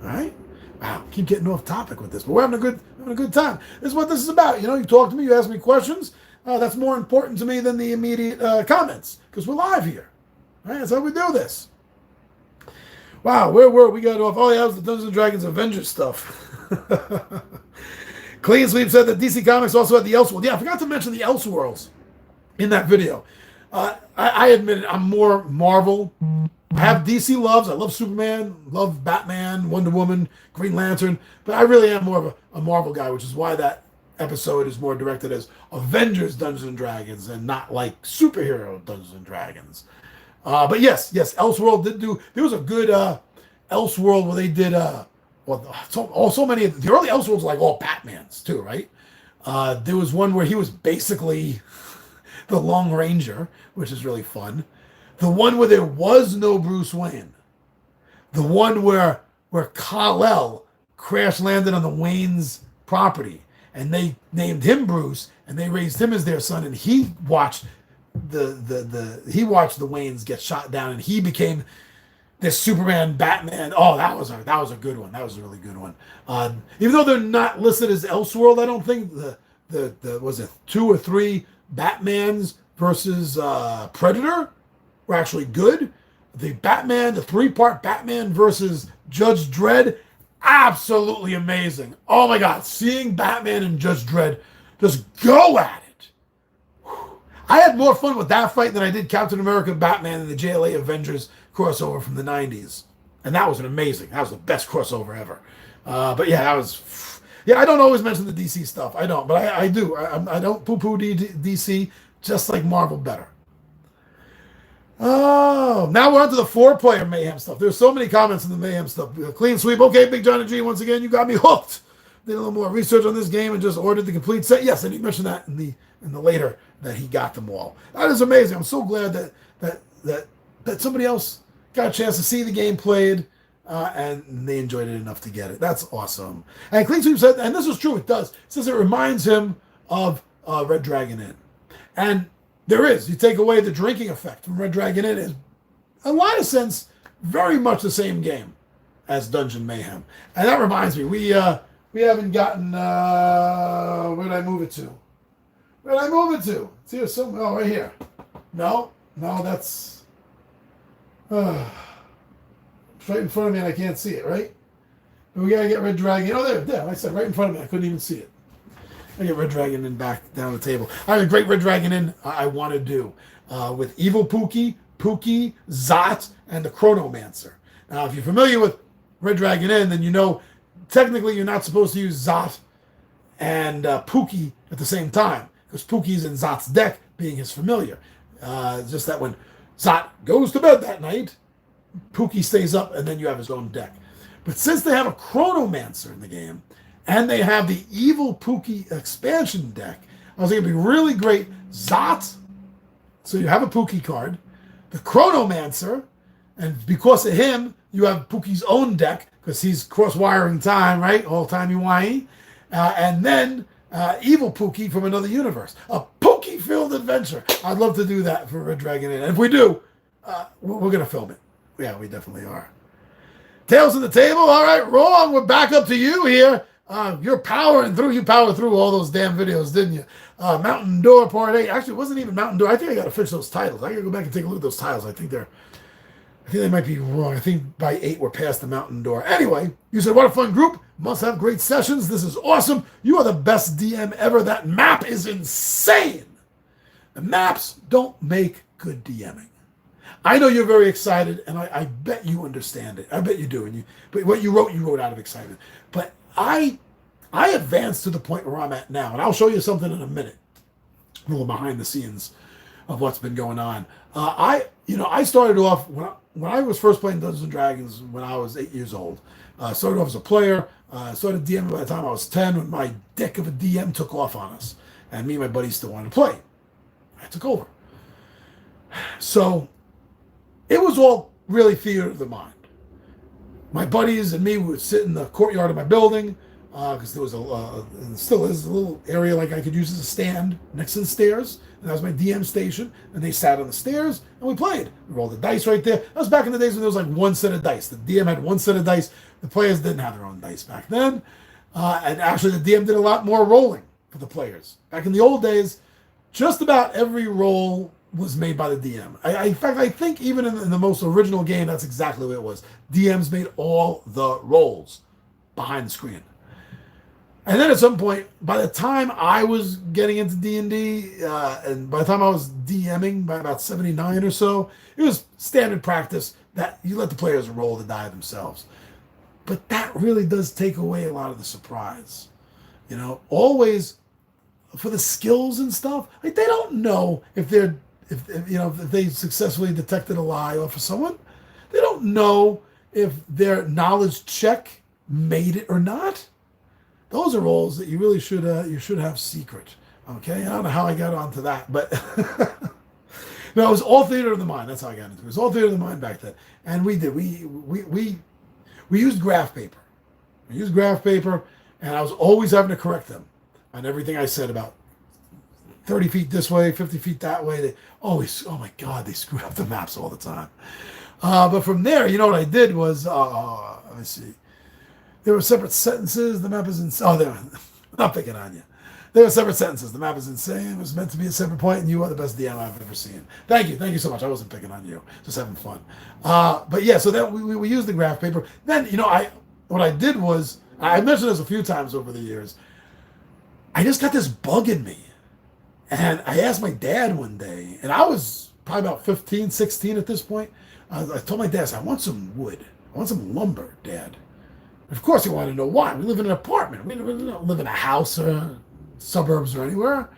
All right? Wow, keep getting off topic with this, but we're having a good time. This is what this is about. You know, you talk to me, you ask me questions. That's more important to me than the immediate comments, because we're live here. All right, that's how we do this. Wow, where were we? Got off. Oh, yeah, that was the Dungeons & Dragons Avengers stuff. Clean Sweep said that DC Comics also had the Elseworlds. Yeah, I forgot to mention the Elseworlds in that video. I admit it, I'm more Marvel. I have DC loves. I love Superman, love Batman, Wonder Woman, Green Lantern, but I really am more of a Marvel guy, which is why that episode is more directed as Avengers Dungeons and Dragons and not like superhero Dungeons and Dragons. But yes, Elseworld did do. There was a good Elseworld where they did. So many of the early Elseworlds were like all Batmans too, right? There was one where he was basically the Lone Ranger, which is really fun. The one where there was no Bruce Wayne. The one where Kal-El crash landed on the Wayne's property. And they named him Bruce, and they raised him as their son, and he watched the Waynes get shot down, and he became this Superman, Batman. Oh, that was a good one. That was a really good one. Even though they're not listed as Elseworld, I don't think the was it 2 or 3 Batmans versus Predator were actually good. The 3-part Batman versus Judge Dredd. Absolutely amazing. Oh my God, seeing Batman and Judge Dredd just go at it. I had more fun with that fight than I did Captain America and Batman and the JLA Avengers crossover from the 90s. And that was that was the best crossover ever. But yeah, I don't always mention the DC stuff. I don't, but I do. I don't poo-poo DC, just like Marvel better. Oh, now we're on to the 4-player Mayhem stuff. There's so many comments in the Mayhem stuff. Clean Sweep. Okay, Big John and G, once again, you got me hooked. Did a little more research on this game and just ordered the complete set. Yes, and he mentioned that in the later that he got them all. That is amazing. I'm so glad that somebody else got a chance to see the game played and they enjoyed it enough to get it. That's awesome. And Clean Sweep said, and this is true, it does. It says it reminds him of Red Dragon Inn. And there is. You take away the drinking effect from Red Dragon Inn. Is, in a lot of sense, very much the same game as Dungeon Mayhem. And that reminds me, we haven't gotten, where did I move it to? It's here somewhere. Oh, right here. No, that's it's right in front of me and I can't see it, right? And we got to get Red Dragon. Oh, there. I said right in front of me. I couldn't even see it. I get Red Dragon Inn back down the table. I have a great Red Dragon Inn I want to do with Evil Pookie, Zot, and the Chronomancer. Now, if you're familiar with Red Dragon Inn, then you know technically you're not supposed to use Zot and Pookie at the same time because Pookie's in Zot's deck being his familiar. Just that when Zot goes to bed that night, Pookie stays up and then you have his own deck. But since they have a Chronomancer in the game, and they have the Evil Pookie expansion deck, I was thinking it'd be really great. Zot, so you have a Pookie card, the Chronomancer, and because of him, you have Pookie's own deck, because he's cross-wiring time, right? All timey-wimey. And then Evil Pookie from another universe. A Pookie-filled adventure. I'd love to do that for Red Dragon Inn. And if we do, we're going to film it. Yeah, we definitely are. Tails on the table. All right, wrong. We're back up to you here. You power through all those damn videos, didn't you? Mountain Door Part 8. Actually, it wasn't even Mountain Door. I think I got to fix those titles. I got to go back and take a look at those titles. I think they might be wrong. I think by 8 we're past the Mountain Door. Anyway, you said, what a fun group. Must have great sessions. This is awesome. You are the best DM ever. That map is insane. The maps don't make good DMing. I know you're very excited, and I bet you understand it. I bet you do. But what you wrote out of excitement. But I advanced to the point where I'm at now, and I'll show you something in a minute. A little behind the scenes of what's been going on. I started off when I was first playing Dungeons and Dragons when I was 8 years old. Started off as a player. Started DMing by the time I was 10 when my dick of a DM took off on us, and me and my buddies still wanted to play. I took over. So it was all really theater of the mind. My buddies and me would sit in the courtyard of my building because there was and still is a little area like I could use as a stand next to the stairs. And that was my DM station. And they sat on the stairs and we played. We rolled the dice right there. That was back in the days when there was like one set of dice. The DM had one set of dice. The players didn't have their own dice back then. And actually the DM did a lot more rolling for the players. Back in the old days, just about every roll was made by the DM. In fact, I think even in the most original game, that's exactly what it was. DMs made all the rolls behind the screen. And then at some point, by the time I was getting into D&D, and by the time I was DMing by about 79 or so, it was standard practice that you let the players roll the die themselves. But that really does take away a lot of the surprise. Always for the skills and stuff, like they don't know if they successfully detected a lie off of someone. They don't know if their knowledge check made it or not. Those are roles that you really should have secret. Okay, I don't know how I got onto that, but no, it was all theater of the mind. That's how I got into it. It was all theater of the mind back then, and we used graph paper. We used graph paper, and I was always having to correct them on everything I said about 30 feet this way, 50 feet that way. They always, oh my God, they screwed up the maps all the time. But from there, what I did was, let me see. There were separate sentences. The map is insane. I'm not picking on you. There were separate sentences. The map is insane. It was meant to be a separate point, and you are the best DM I've ever seen. Thank you so much. I wasn't picking on you. Just having fun. But yeah, so then we used the graph paper. Then, what I did was, I mentioned this a few times over the years. I just got this bug in me. And I asked my dad one day, and I was probably about 15, 16 at this point. I told my dad, I said, I want some wood. I want some lumber, Dad. Of course, he wanted to know why. We live in an apartment. We don't live in a house or suburbs or anywhere.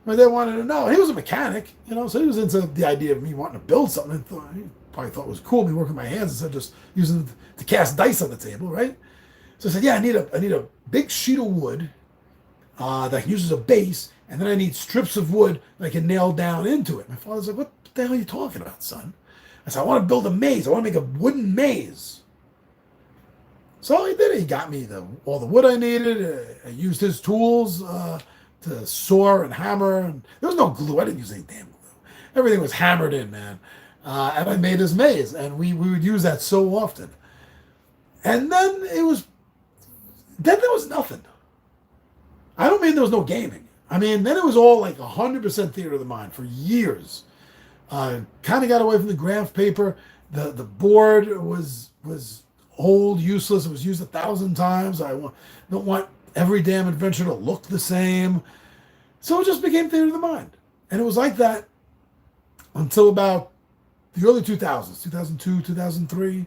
My dad wanted to know. He was a mechanic, so he was into the idea of me wanting to build something. He probably thought it was cool, me working my hands instead of just using it to cast dice on the table, right? So I said, yeah, I need a big sheet of wood that I can use as a base, and then I need strips of wood that I can nail down into it. My father's like, what the hell are you talking about, son? I said, I want to build a maze. I want to make a wooden maze. So he did it. He got me all the wood I needed. I used his tools to saw and hammer. And there was no glue. I didn't use any damn glue. Everything was hammered in, man. And I made his maze. And we would use that so often. And then there was nothing. I don't mean there was no gaming. I mean, then it was all like 100% theater of the mind for years. Kind of got away from the graph paper. The board was old, useless. It was used 1,000 times. I don't want every damn adventure to look the same. So it just became theater of the mind. And it was like that until about the early 2000s, 2002, 2003.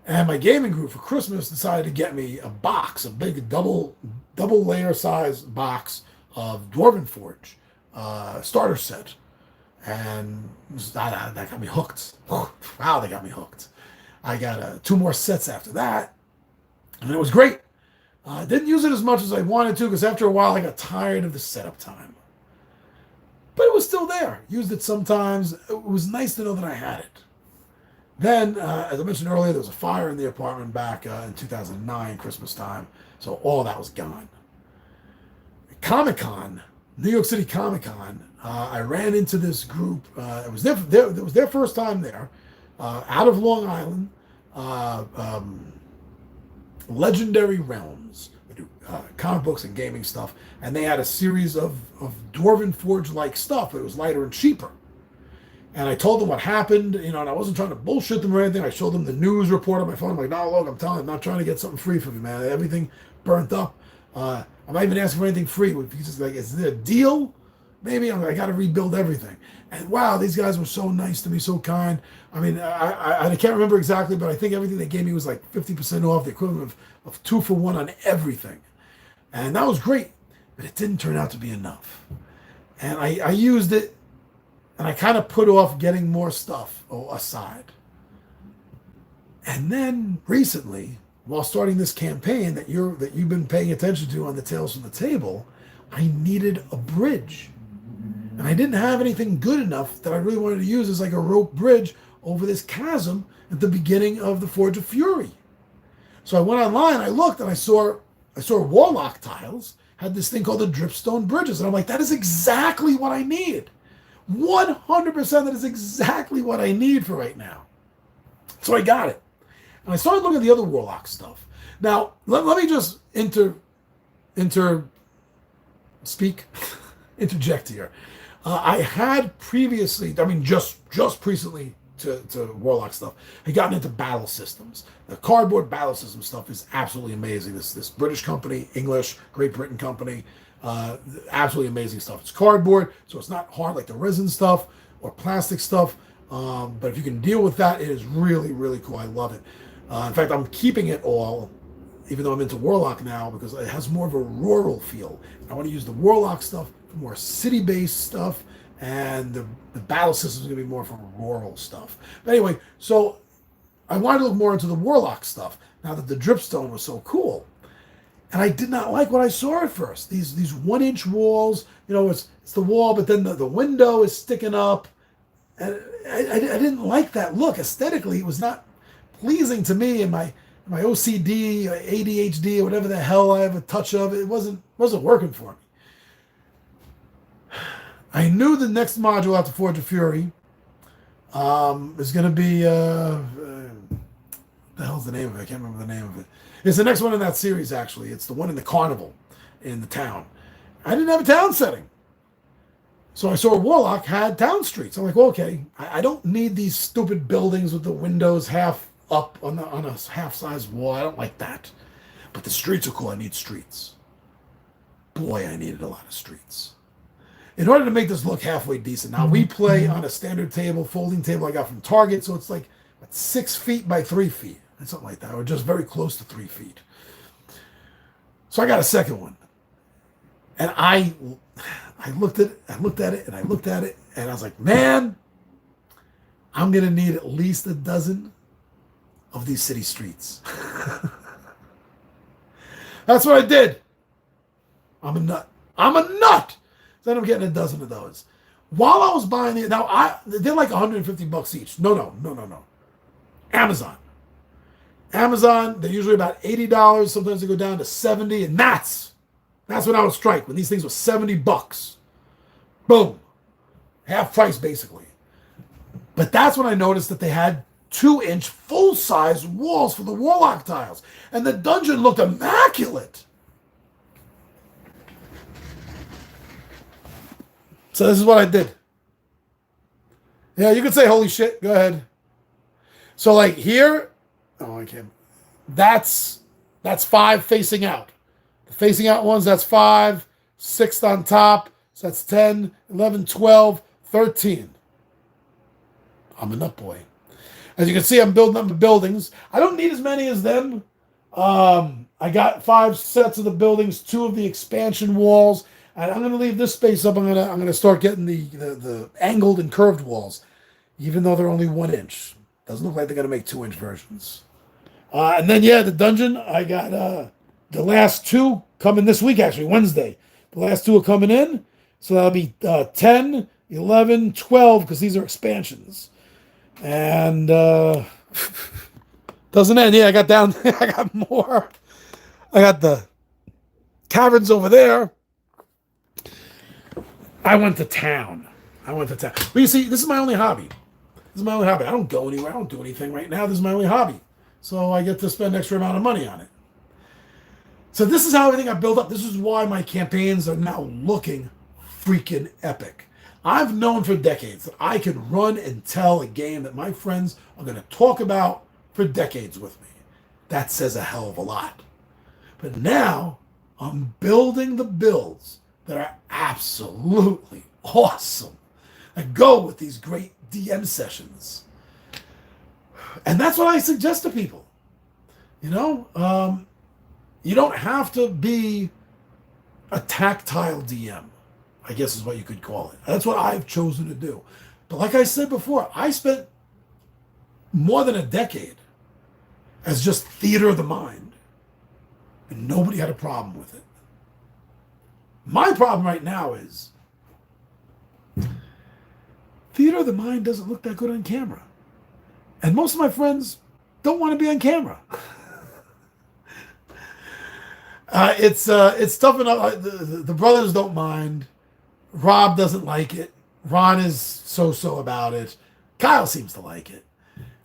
And my gaming group for Christmas decided to get me a box, a big double layer size box of Dwarven Forge starter set. And that got me hooked. Wow, they got me hooked. I got 2 more sets after that, and it was great. I didn't use it as much as I wanted to because after a while I got tired of the setup time. But it was still there. Used it sometimes. It was nice to know that I had it. Then, as I mentioned earlier, there was a fire in the apartment back in 2009, Christmas time, so all that was gone. Comic-Con, New York City Comic-Con, I ran into this group. It was their first time there. Out of Long Island, Legendary Realms. comic books and gaming stuff, and they had a series of Dwarven Forge-like stuff, but it was lighter and cheaper. And I told them what happened, and I wasn't trying to bullshit them or anything. I showed them the news report on my phone. I'm like, no, look, I'm telling you, I'm not trying to get something free from you, man. Everything burnt up. I'm not even asking for anything free. He's just like, is there a deal? Maybe I got to rebuild everything. And wow, these guys were so nice to me, so kind. I mean, I can't remember exactly, but I think everything they gave me was like 50% off, the equivalent of 2 for 1 on everything. And that was great, but it didn't turn out to be enough. And I used it, and I kind of put off getting more stuff aside. And then recently, while starting this campaign that you've been paying attention to on the Tales from the Table, I needed a bridge. And I didn't have anything good enough that I really wanted to use as like a rope bridge over this chasm at the beginning of the Forge of Fury. So I went online, I looked, and I saw Warlock tiles had this thing called the Dripstone Bridges. And I'm like, that is exactly what I need. 100% that is exactly what I need for right now. So I got it. And I started looking at the other Warlock stuff. Now, let me just interject here. I had previously, just recently to Warlock stuff, I gotten into battle systems. The cardboard battle system stuff is absolutely amazing. This British company, English, Great Britain company, absolutely amazing stuff. It's cardboard, so it's not hard like the resin stuff or plastic stuff. But if you can deal with that, it is really, really cool. I love it. In fact, I'm keeping it all, even though I'm into Warlock now, because it has more of a rural feel. I want to use the Warlock stuff for more city-based stuff, and the battle system is going to be more for rural stuff. But anyway, so I wanted to look more into the Warlock stuff now that the dripstone was so cool. And I did not like what I saw at first. These 1-inch walls, it's the wall, but then the window is sticking up. And I didn't like that look. Aesthetically, it was not pleasing to me, and my OCD, ADHD, or whatever the hell I have a touch of, it wasn't working for me. I knew the next module after Forge of Fury is going to be, the hell's the name of it? I can't remember the name of it. It's the next one in that series, actually. It's the one in the carnival in the town. I didn't have a town setting. So I saw Warlock had town streets. I'm like, well, okay, I don't need these stupid buildings with the windows half up on a half-size wall. I don't like that. But the streets are cool. I need streets. Boy, I needed a lot of streets. In order to make this look halfway decent, now we play on a standard table, folding table I got from Target, so it's like 6 feet by 3 feet, and something like that, or just very close to 3 feet. So I got a second one. And I looked at it, and I looked at it, and I was like, man, I'm going to need at least a dozen of these city streets. That's what I did. I'm a nut. So I'm getting a dozen of those. While I was buying it, they're like $150 each. No. Amazon, they're usually about $80. Sometimes they go down to $70, and that's when I would strike, when these things were $70. Boom. Half price, basically. But that's when I noticed that they had 2-inch full-size walls for the Warlock tiles. And the dungeon looked immaculate. So this is what I did. Yeah, you could say holy shit. Go ahead. So like here, I can't. That's 5 facing out. The facing out ones, that's 5, 6 on top. So that's 10, 11, 12, 13. I'm a nut boy. As you can see, I'm building up the buildings. I don't need as many as them. I got 5 sets of the buildings, 2 of the expansion walls. And I'm going to leave this space up. I'm going to start getting the angled and curved walls, even though they're only 1 inch. Doesn't look like they're going to make 2-inch versions. And then, the dungeon, I got the last 2 coming this week, actually, Wednesday. The last 2 are coming in. So that'll be 10, 11, 12, because these are expansions. And doesn't end. Yeah, I got more. I got the caverns over there. I went to town. But you see, this is my only hobby. I don't go anywhere. I don't do anything right now. This is my only hobby. So I get to spend an extra amount of money on it. So this is how everything got built up. This is why my campaigns are now looking freaking epic. I've known for decades that I can run and tell a game that my friends are going to talk about for decades with me. That says a hell of a lot. But now I'm building the builds that are absolutely awesome, that go with these great DM sessions. And that's what I suggest to people. You don't have to be a tactile DM, I guess is what you could call it. That's what I've chosen to do. But like I said before, I spent more than a decade as just theater of the mind, and nobody had a problem with it. My problem right now is theater of the mind doesn't look that good on camera. And most of my friends don't want to be on camera. It's tough enough. The brothers don't mind. Rob doesn't like it. Ron is so-so about it. Kyle seems to like it.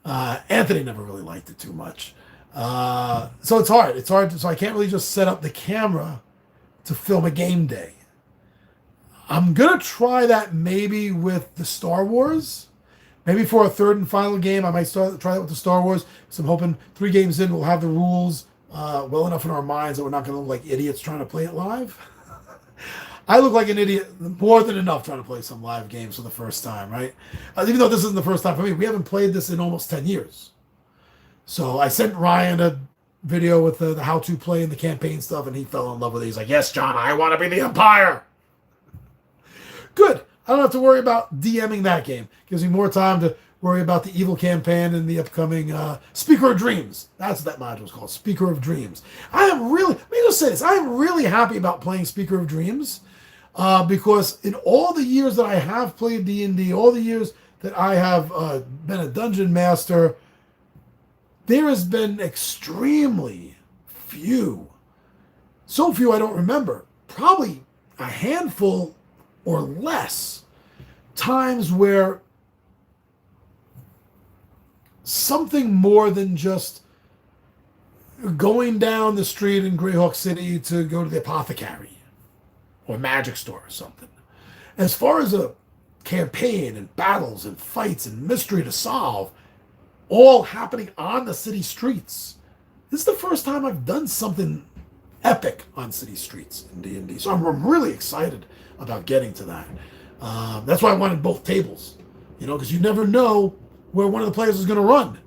Anthony never really liked it too much. So it's hard. So I can't really just set up the camera to film a game day. I'm going to try that maybe with the Star Wars. Maybe for a third and final game, I might try that with the Star Wars. So I'm hoping 3 games in, we'll have the rules well enough in our minds that we're not going to look like idiots trying to play it live. I look like an idiot more than enough trying to play some live games for the first time, right? Even though this isn't the first time for me, we haven't played this in almost 10 years. So I sent Ryan a video with the how-to play and the campaign stuff, and he fell in love with it. He's like, yes, John, I want to be the Empire. Good. I don't have to worry about DMing that game. Gives me more time to worry about the evil campaign and the upcoming Speaker of Dreams. That's what that module is called, Speaker of Dreams. Let me just say this. I am really happy about playing Speaker of Dreams because in all the years that I have played D&D, all the years that I have been a dungeon master, there has been extremely few, so few I don't remember, probably a handful or less times where something more than just going down the street in Greyhawk City to go to the apothecary or magic store or something. As far as a campaign and battles and fights and mystery to solve, all happening on the city streets. This is the first time I've done something epic on city streets in D&D. So I'm really excited about getting to that. That's why I wanted both tables, because you never know where one of the players is going to run.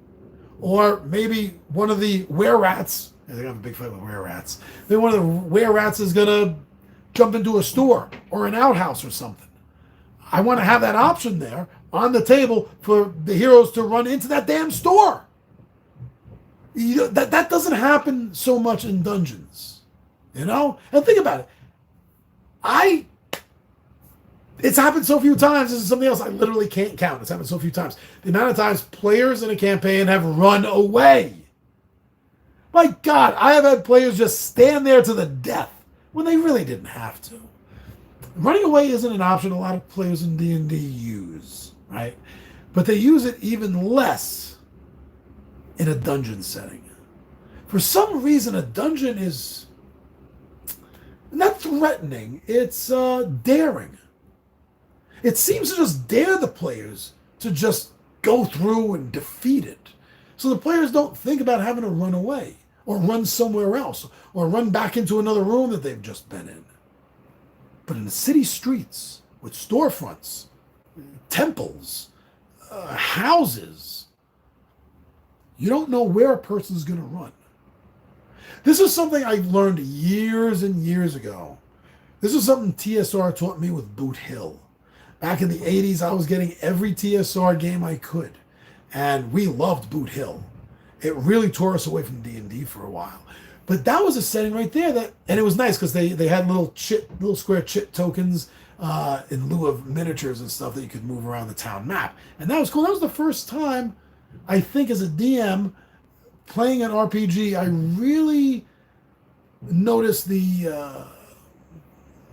Or maybe one of the were-rats, I think I have a big fight with were-rats, maybe one of the were-rats is going to jump into a store or an outhouse or something. I want to have that option there on the table for the heroes to run into that damn store. That doesn't happen so much in dungeons, And think about it. It's happened so few times. This is something else I literally can't count. It's happened so few times. The amount of times players in a campaign have run away. My God, I have had players just stand there to the death when they really didn't have to. Running away isn't an option a lot of players in D&D use, right? But they use it even less in a dungeon setting. For some reason, a dungeon is not threatening, it's daring. It seems to just dare the players to just go through and defeat it. So the players don't think about having to run away or run somewhere else or run back into another room that they've just been in. But in the city streets with storefronts, temples, houses, you don't know where a person's going to run. This is something I learned years and years ago. This is something TSR taught me with Boot Hill. Back in the 80s, I was getting every TSR game I could. And we loved Boot Hill. It really tore us away from D&D for a while. But that was a setting right there and it was nice because they had little square chit tokens in lieu of miniatures and stuff that you could move around the town map. And that was cool. That was the first time, I think, as a DM playing an RPG, I really noticed the,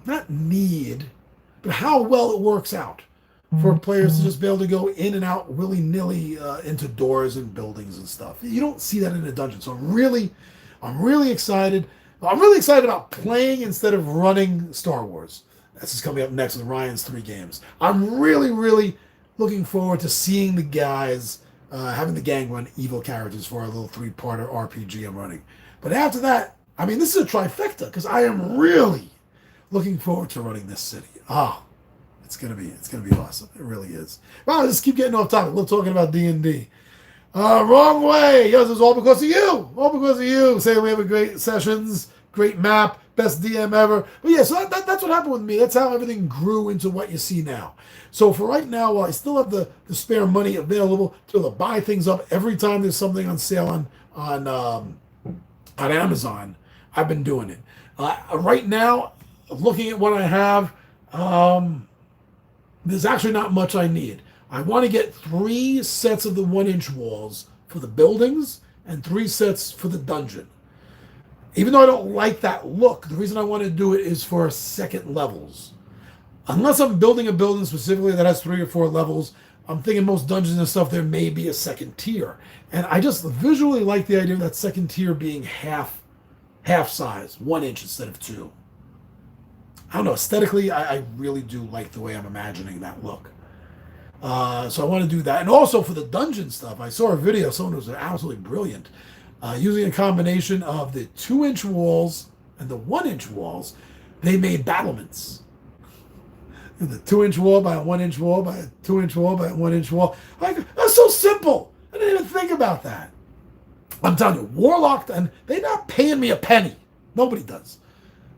not need, but how well it works out for players to just be able to go in and out willy-nilly into doors and buildings and stuff. You don't see that in a dungeon. So I'm really excited. I'm really excited about playing instead of running Star Wars. This is coming up next with Ryan's 3 games. I'm really, really looking forward to seeing the guys having the gang run evil characters for our little 3-parter RPG I'm running. But after that, I mean, this is a trifecta because I am really looking forward to running this city. It's gonna be awesome. It really is. Wow, let's keep getting off topic. We're talking about D&D. Wrong way. Yes, it's all because of you. All because of you. Saying we have a great sessions, great map, best DM ever. But yeah, so that's what happened with me. That's how everything grew into what you see now. So for right now, while I still have the spare money available to buy things up every time there's something on sale on Amazon, I've been doing it. Right now, looking at what I have, there's actually not much I need. I want to get 3 sets of the 1-inch walls for the buildings and 3 sets for the dungeon. Even though I don't like that look, the reason I want to do it is for second levels. Unless I'm building a building specifically that has 3 or 4 levels, I'm thinking most dungeons and stuff, there may be a second tier. And I just visually like the idea of that second tier being half size, 1 inch instead of 2. I don't know, aesthetically, I really do like the way I'm imagining that look. So I want to do that. And also for the dungeon stuff, I saw a video, someone was absolutely brilliant, using a combination of the 2-inch walls and the 1-inch walls, they made battlements. And the 2-inch wall by a 1-inch wall by a 2-inch wall by a 1-inch wall. That's so simple. I didn't even think about that. I'm telling you, Warlock, and they're not paying me a penny. Nobody does.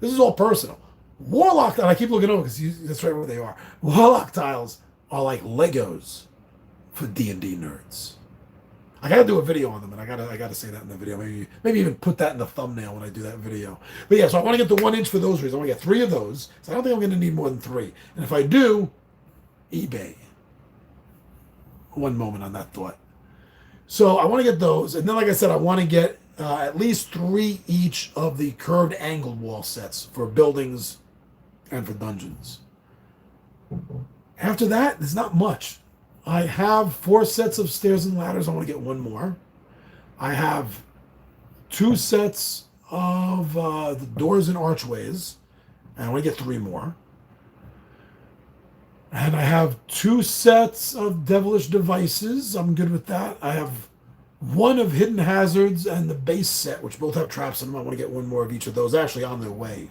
This is all personal. Warlock, and I keep looking over because that's right where they are. Warlock tiles are like Legos for D&D nerds. I gotta do a video on them, and I gotta say that in the video. Maybe even put that in the thumbnail when I do that video. But yeah, so I want to get the 1-inch for those reasons. I want to get 3 of those. So I don't think I'm going to need more than 3. And if I do, eBay. One moment on that thought. So I want to get those, and then like I said, I want to get at least 3 each of the curved angled wall sets for buildings and for dungeons. After that, there's not much. I have 4 sets of stairs and ladders. I want to get 1 more. I have 2 sets of the doors and archways, and I want to get 3 more. And I have 2 sets of devilish devices. I'm good with that. I have 1 of hidden hazards and the base set, which both have traps in them. I want to get 1 more of each of those, actually on their way.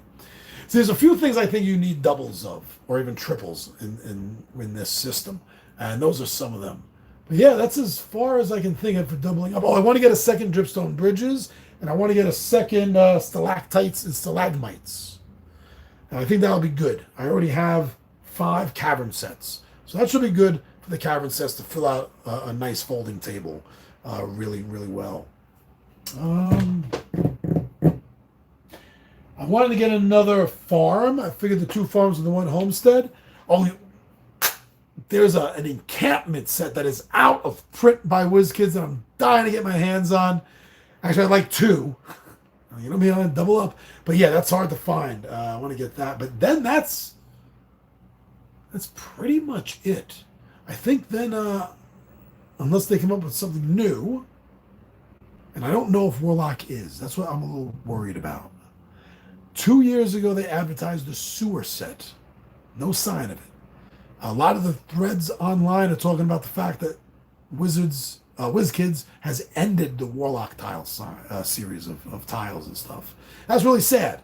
So there's a few things I think you need doubles of, or even triples in this system. And those are some of them. But yeah, that's as far as I can think of for doubling up. Oh, I want to get a second dripstone bridges, and I want to get a second stalactites and stalagmites. And I think that'll be good. I already have 5 cavern sets. So that should be good for the cavern sets to fill out a nice folding table really, really well. I wanted to get another farm. I figured the 2 farms and the 1 homestead. Only there's an encampment set that is out of print by WizKids that I'm dying to get my hands on. Actually, I'd like 2. You know me, I'm gonna double up. But yeah, that's hard to find. I want to get that. But then that's pretty much it. I think then, unless they come up with something new, and I don't know if Warlock is. That's what I'm a little worried about. 2 years ago, they advertised the sewer set. No sign of it. A lot of the threads online are talking about the fact that WizKids has ended the Warlock tile series of tiles and stuff. That's really sad.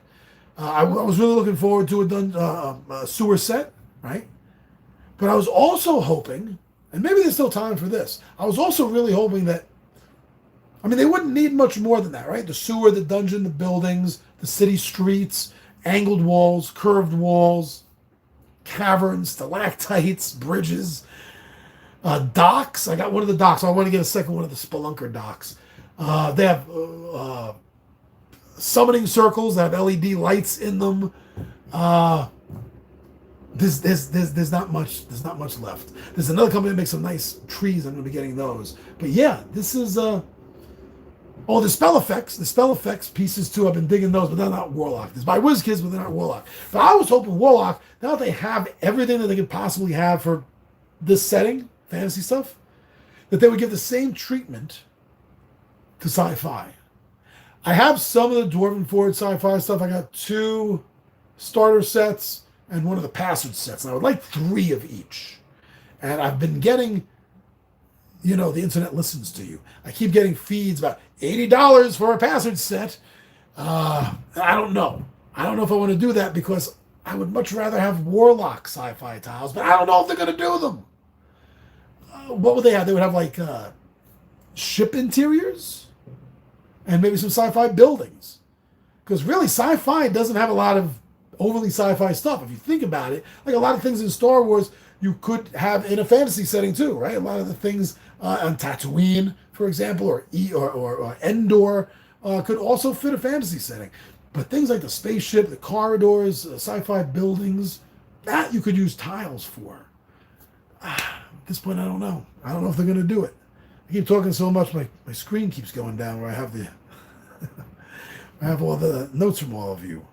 I was really looking forward to a sewer set, right? But I was also hoping, and maybe there's still time for this, I was also really hoping that, I mean, they wouldn't need much more than that, right? The sewer, the dungeon, the buildings, the city streets, angled walls, curved walls, caverns, stalactites, bridges, docks. I got 1 of the docks. I want to get a second one of the Spelunker docks. They have summoning circles that have LED lights in them. There's not much. There's not much left. There's another company that makes some nice trees. I'm going to be getting those. But yeah, this is. Oh, the spell effects pieces too. I've been digging those, but they're not Warlock. It's by WizKids, but they're not Warlock. But I was hoping Warlock, now that they have everything that they could possibly have for this setting, fantasy stuff, that they would give the same treatment to sci-fi. I have some of the Dwarven Forge sci-fi stuff. I got 2 starter sets and one of the passage sets, and I would like 3 of each. And I've been getting, the internet listens to you. I keep getting feeds about $80 for a passage set. I don't know. I don't know if I want to do that because I would much rather have Warlock sci-fi tiles, but I don't know if they're going to do them. What would they have? They would have like ship interiors and maybe some sci-fi buildings. Because really, sci-fi doesn't have a lot of overly sci-fi stuff. If you think about it, like a lot of things in Star Wars, you could have in a fantasy setting too, right? A lot of the things on Tatooine, for example, or Endor could also fit a fantasy setting. But things like the spaceship, the corridors, sci-fi buildings, that you could use tiles for. At this point, I don't know. I don't know if they're going to do it. I keep talking so much, my screen keeps going down where I have I have all the notes from all of you.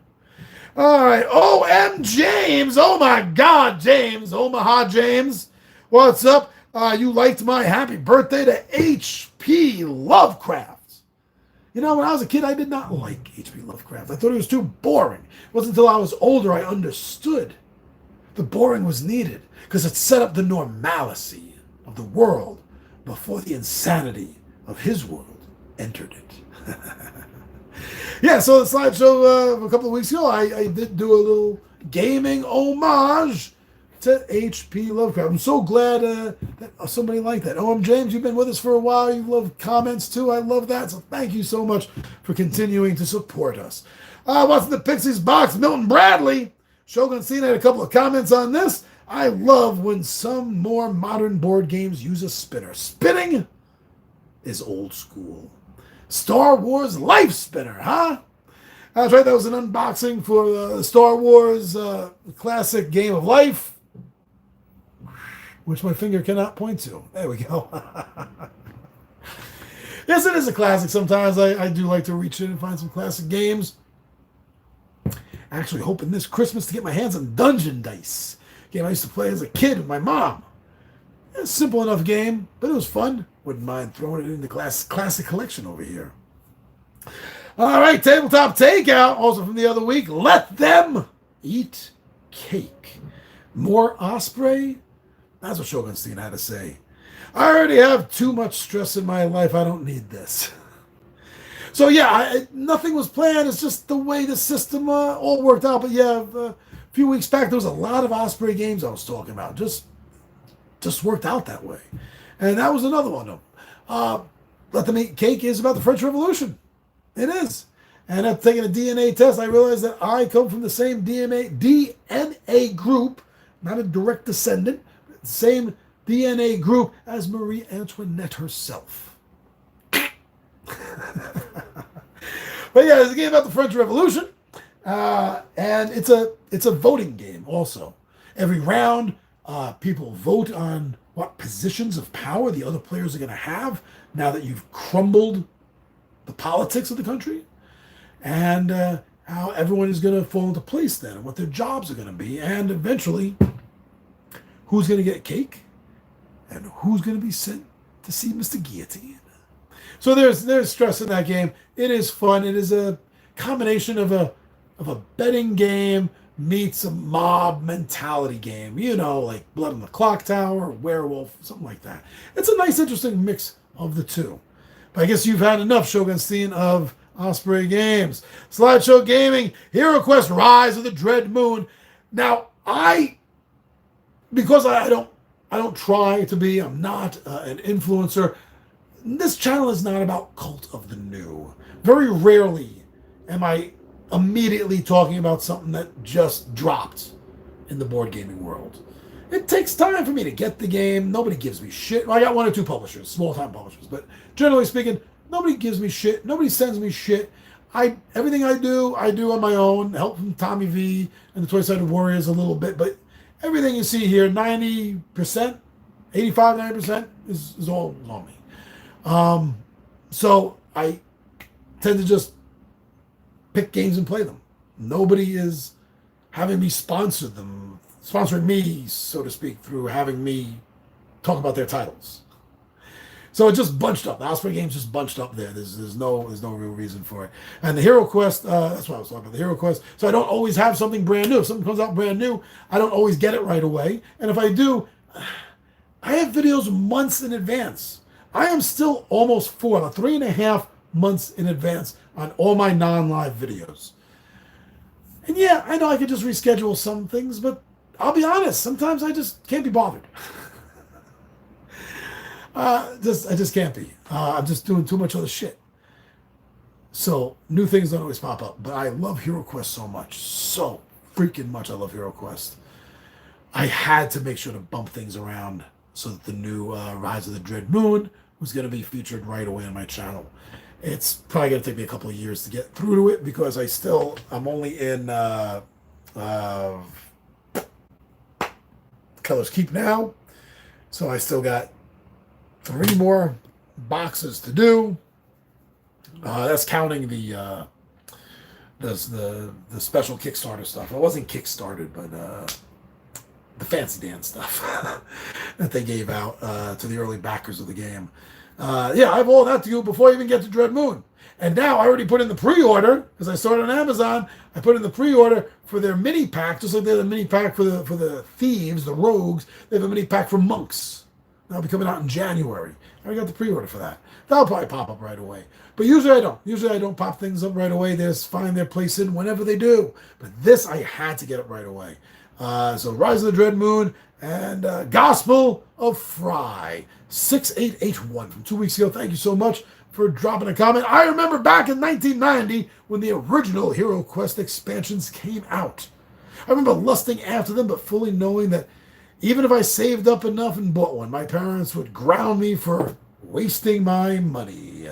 All right. O.M. James. Oh, my God, James. Omaha James. What's up? You liked my happy birthday to H.P. Lovecraft. When I was a kid, I did not like H.P. Lovecraft. I thought he was too boring. It wasn't until I was older I understood. The boring was needed because it set up the normalcy of the world before the insanity of his world entered it. Yeah, so the slideshow a couple of weeks ago, I did do a little gaming homage to H.P. Lovecraft. I'm so glad that somebody liked that. O.M. James, you've been with us for a while. You love comments too. I love that. So thank you so much for continuing to support us. What's in the Pixies box? Milton Bradley. Shogun Cena had a couple of comments on this. I love when some more modern board games use a spinner. Spinning is old school. Star Wars Life Spinner, huh? That's right. That was an unboxing for the Star Wars classic Game of Life, which my finger cannot point to. There we go. Yes, it is a classic. Sometimes I do like to reach in and find some classic games. Actually hoping this Christmas to get my hands on Dungeon Dice. Game I used to play as a kid with my mom. A simple enough game, but it was fun. Wouldn't mind throwing it in the classic collection over here. All right, Tabletop Takeout, also from the other week. Let them eat cake. More Osprey? That's what Shogun Stein had to say. I already have too much stress in my life. I don't need this. So yeah, nothing was planned. It's just the way the system all worked out. But yeah, a few weeks back, there was a lot of Osprey games I was talking about. Just worked out that way. And that was another one of them. Let Them Eat Cake is about the French Revolution. It is. And after taking a DNA test, I realized that I come from the same DNA group, not a direct descendant, but same DNA group as Marie Antoinette herself. But yeah, it's a game about the French Revolution. And it's a voting game also. Every round, people vote on what positions of power the other players are going to have now that you've crumbled the politics of the country, and how everyone is going to fall into place then, and what their jobs are going to be, and eventually who's going to get cake and who's going to be sent to see Mr. Guillotine. So there's stress in that game. It is fun. It is a combination of a betting game meets a mob mentality game, like Blood on the Clock Tower, Werewolf, something like that. It's a nice, interesting mix of the two. But I guess you've had enough, Shogun Stein, of Osprey games. Slideshow Gaming, Hero Quest Rise of the Dread Moon. Now, because I don't try to be, I'm not an influencer, this channel is not about Cult of the New. Very rarely am I immediately talking about something that just dropped in the board gaming world. It takes time for me to get the game. Nobody gives me shit. Well, I got 1 or 2 publishers, small-time publishers, but generally speaking, nobody gives me shit. Nobody sends me shit. Everything I do on my own. Help from Tommy V and the Toy-Sided Warriors a little bit, but everything you see here, 90%, 85, 90% is all on me. So I tend to just pick games and play them. Nobody is having me sponsoring me, so to speak, through having me talk about their titles. So it just bunched up. The Osprey games just bunched up there. There's no real reason for it. And the Hero Quest, that's what I was talking about. The Hero Quest. So I don't always have something brand new. If something comes out brand new, I don't always get it right away. And if I do, I have videos months in advance. I am still almost 3.5 months in advance on all my non-live videos. And yeah, I know I could just reschedule some things, but I'll be honest, sometimes I just can't be bothered. I just can't be. I'm just doing too much other shit. So new things don't always pop up. But I love Hero Quest so much. So freaking much I love Hero Quest. I had to make sure to bump things around so that the new Rise of the Dread Moon was going to be featured right away on my channel. It's probably going to take me a couple of years to get through to it because I'm only in Keller's Keep now. So I still got 3 more boxes to do. That's counting the special Kickstarter stuff. It wasn't Kickstarted, but the Fancy Dan stuff that they gave out to the early backers of the game. Yeah, I have all that to do before I even get to Dread Moon. And now I already put in the pre-order, because I saw it on Amazon. I put in the pre-order for their mini pack, just like they have a mini pack for the thieves, the rogues. They have a mini pack for monks. That'll be coming out in January. I already got the pre-order for that. That'll probably pop up right away. But usually I don't. Usually I don't pop things up right away. They just find their place in whenever they do. But this, I had to get it right away. So Rise of the Dread Moon and Gospel of Fry. 6881 from 2 weeks ago. Thank you so much for dropping a comment. I remember back in 1990 when the original Hero Quest expansions came out. I remember lusting after them, but fully knowing that even if I saved up enough and bought one, my parents would ground me for wasting my money.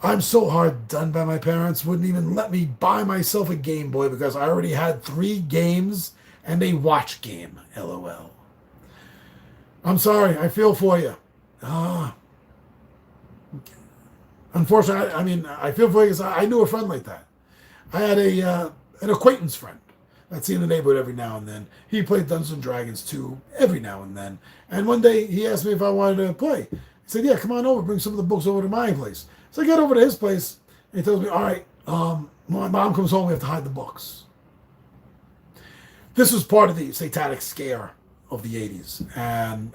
I'm so hard done by my parents, wouldn't even let me buy myself a Game Boy because I already had 3 games and a watch game. LOL. I'm sorry. I feel for you. Unfortunately, I feel for you because I knew a friend like that. I had an acquaintance friend I'd see in the neighborhood every now and then. He played Dungeons and Dragons too, every now and then. And one day he asked me if I wanted to play. He said, "Yeah, come on over, bring some of the books over to my place." So I get over to his place, and he tells me, "All right, my mom comes home, we have to hide the books." This was part of the satanic scare of the 80s, and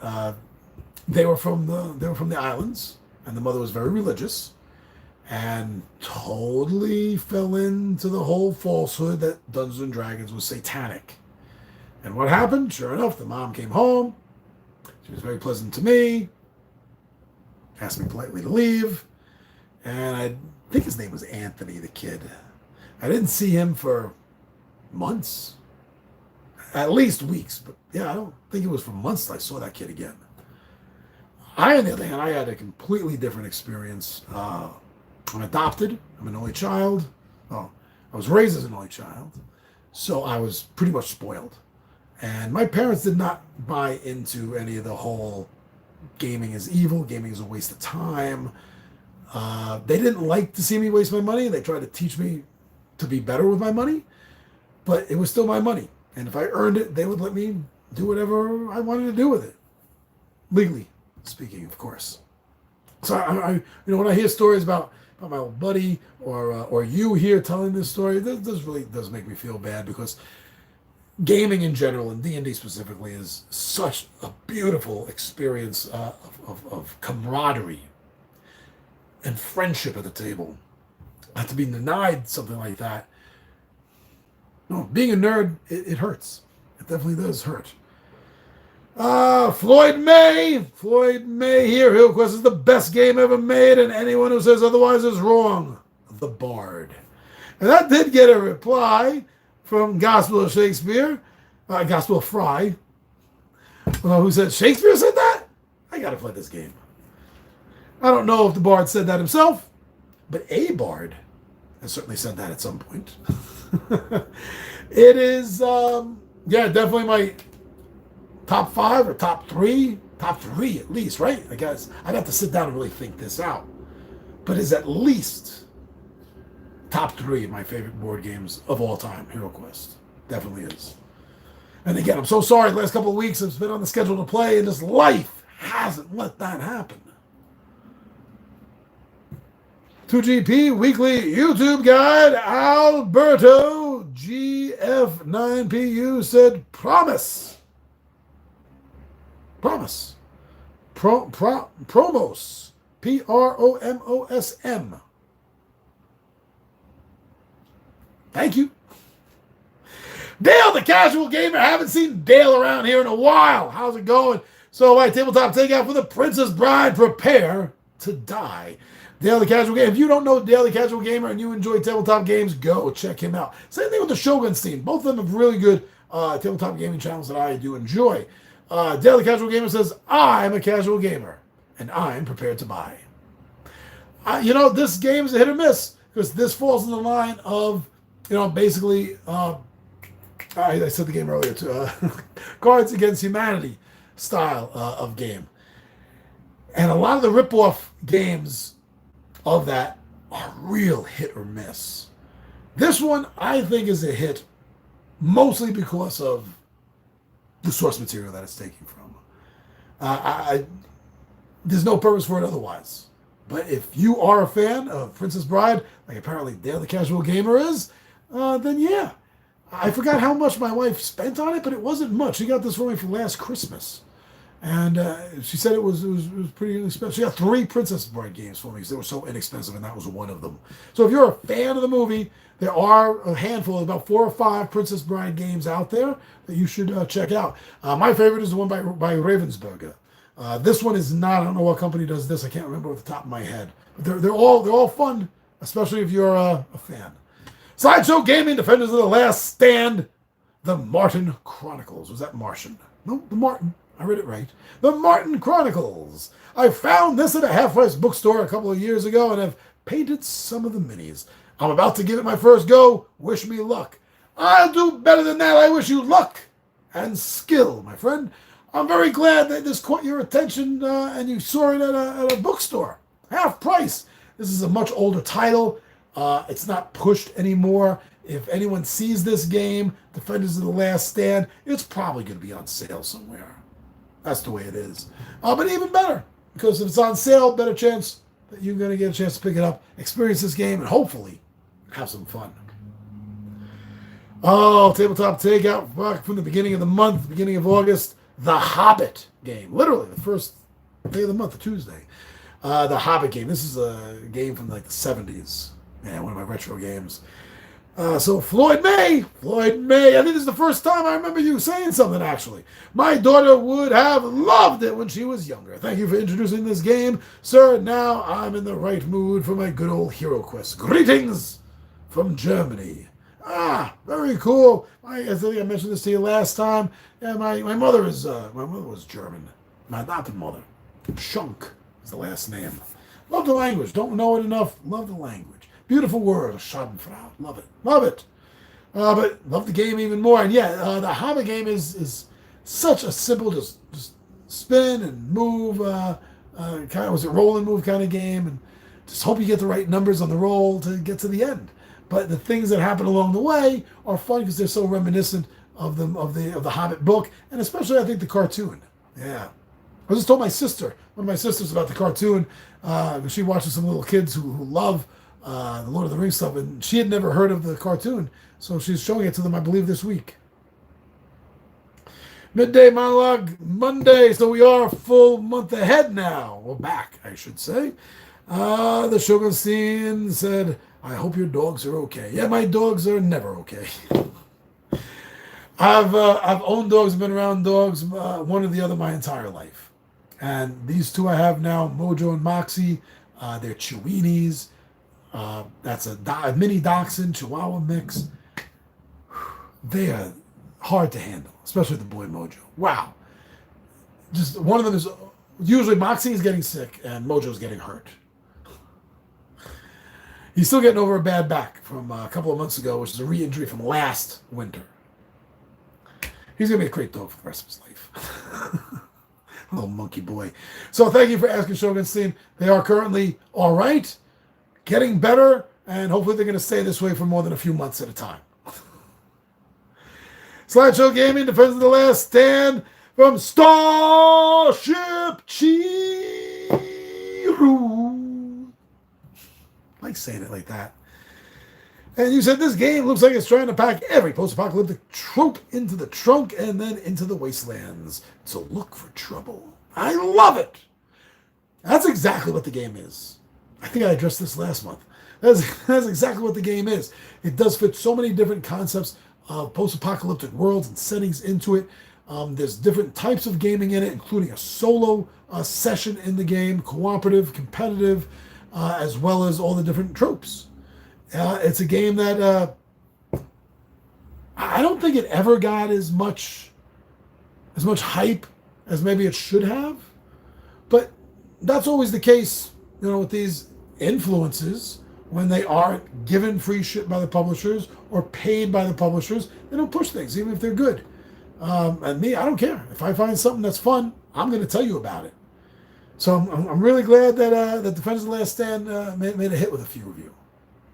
they were from the islands, and the mother was very religious, and totally fell into the whole falsehood that Dungeons and Dragons was satanic. And what happened? Sure enough, the mom came home. She was very pleasant to me, asked me politely to leave, and I think his name was Anthony, the kid. I didn't see him for months, at least weeks, but yeah, I don't think it was for months that I saw that kid again. On the other hand, I had a completely different experience. I'm adopted. I'm an only child. Well, I was raised as an only child, so I was pretty much spoiled. And my parents did not buy into any of the whole gaming is evil, gaming is a waste of time. They didn't like to see me waste my money. They tried to teach me to be better with my money, but it was still my money. And if I earned it, they would let me do whatever I wanted to do with it. Legally speaking, of course. So I when I hear stories about my old buddy or you here telling this story, this really does make me feel bad, because gaming in general and D&D specifically is such a beautiful experience of camaraderie and friendship at the table. To be denied something like that, no, being a nerd, it hurts. It definitely does hurt. Floyd May here. Hero Quest is the best game ever made, and anyone who says otherwise is wrong. The Bard. And that did get a reply from Gospel of Shakespeare, Gospel of Fry, who said, "Shakespeare said that? I gotta play this game." I don't know if the Bard said that himself, but a Bard has certainly said that at some point. It is, definitely my top 5 or top 3 at least, right? I guess I'd have to sit down and really think this out, but it's at least top 3 of my favorite board games of all time. Hero Quest definitely is. And again, I'm so sorry. The last couple of weeks I've been on the schedule to play, and this life hasn't let that happen. 2GP Weekly YouTube Guide, Alberto GF9PU said, promise. Promise. Promos. PROMOSM. Thank you. Dale, the casual gamer. Haven't seen Dale around here in a while. How's it going? So, tabletop takeout for the Princess Bride. Prepare to die. Dale, the casual gamer. If you don't know Dale, the casual gamer, and you enjoy tabletop games, go check him out. Same thing with the Shogun Scene. Both of them have really good tabletop gaming channels that I do enjoy. Dale, the casual gamer says, I'm a casual gamer, and I'm prepared to buy. This game is a hit or miss, because this falls in the line of, basically, I said the game earlier too, Cards Against Humanity style of game. And a lot of the rip-off games of that are real hit or miss. This one, I think, is a hit mostly because of the source material that it's taking from. There's no purpose for it otherwise. But if you are a fan of Princess Bride, like apparently Dale the Casual Gamer is, then yeah. I forgot how much my wife spent on it, but it wasn't much. She got this for me for last Christmas. And she said it was pretty inexpensive. She got 3 Princess Bride games for me because they were so inexpensive, and that was one of them. So if you're a fan of the movie, there are a handful, about 4 or 5 Princess Bride games out there that you should check out. My favorite is the one by Ravensburger. This one is not. I don't know what company does this. I can't remember off the top of my head. But they're all fun, especially if you're a fan. Sideshow Gaming, Defenders of the Last Stand, The Martin Chronicles. Was that Martian? No, The Martin. I read it right. The Martin Chronicles. I found this at a half-price bookstore a couple of years ago and have painted some of the minis. I'm about to give it my first go. Wish me luck. I'll do better than that. I wish you luck and skill, my friend. I'm very glad that this caught your attention and you saw it at a bookstore. Half price. This is a much older title. It's not pushed anymore. If anyone sees this game, Defenders of the Last Stand, it's probably going to be on sale somewhere. That's the way it is. But even better, because if it's on sale, better chance that you're going to get a chance to pick it up, experience this game, and hopefully have some fun. Oh, tabletop takeout from the beginning of the month, beginning of August, The Hobbit game. Literally, the first day of the month, Tuesday. The Hobbit game. This is a game from like the 70s. Yeah, one of my retro games. So Floyd May, I think this is the first time I remember you saying something, actually. My daughter would have loved it when she was younger. Thank you for introducing this game, sir. Now I'm in the right mood for my good old Hero Quest. Greetings from Germany. Very cool. I think I mentioned this to you last time. Yeah, my mother was German. My adopted mother. Schunk is the last name. Love the language. Don't know it enough. Love the language. Beautiful word, Schadenfreude. Love it. Love it. But love the game even more. And yeah, the Hobbit game is such a simple, just spin and move, kind of was a roll and move kind of game, and just hope you get the right numbers on the roll to get to the end. But the things that happen along the way are fun because they're so reminiscent of the Hobbit book, and especially I think the cartoon. Yeah. I just told my sister, one of my sisters, about the cartoon. She watches some little kids who love the Lord of the Rings stuff, and she had never heard of the cartoon, so she's showing it to them, I believe, this week. Midday Monologue Monday, so we are a full month ahead now. We're back, I should say. The Shogun Scene said, I hope your dogs are okay. Yeah, my dogs are never okay. I've owned dogs, been around dogs, one or the other my entire life. And these two I have now, Mojo and Moxie, they're Chihuahuas. That's a mini dachshund Chihuahua mix. They are hard to handle, especially the boy Mojo. Wow. Just one of them is, usually Moxie is getting sick and Mojo's getting hurt. He's still getting over a bad back from a couple of months ago, which is a re-injury from last winter. He's going to be a great dog for the rest of his life. Little monkey boy. So thank you for asking, Shogunstein. They are currently all right, getting better, and hopefully they're going to stay this way for more than a few months at a time. Slideshow Gaming, Defense of the Last Stand from Starship Chiru. I like saying it like that. And you said this game looks like it's trying to pack every post-apocalyptic trope into the trunk and then into the wastelands. So look for trouble. I love it. That's exactly what the game is. I think I addressed this last month. That's exactly what the game is. It does fit so many different concepts of post-apocalyptic worlds and settings into it. There's different types of gaming in it, including a solo session in the game, cooperative, competitive, as well as all the different tropes. It's a game that I don't think it ever got as much hype as maybe it should have. But that's always the case, with these influences. When they aren't given free shit by the publishers or paid by the publishers, they don't push things, even if they're good. And me, I don't care. If I find something that's fun, I'm going to tell you about it. So I'm really glad that Defenders of the Last Stand made a hit with a few of you.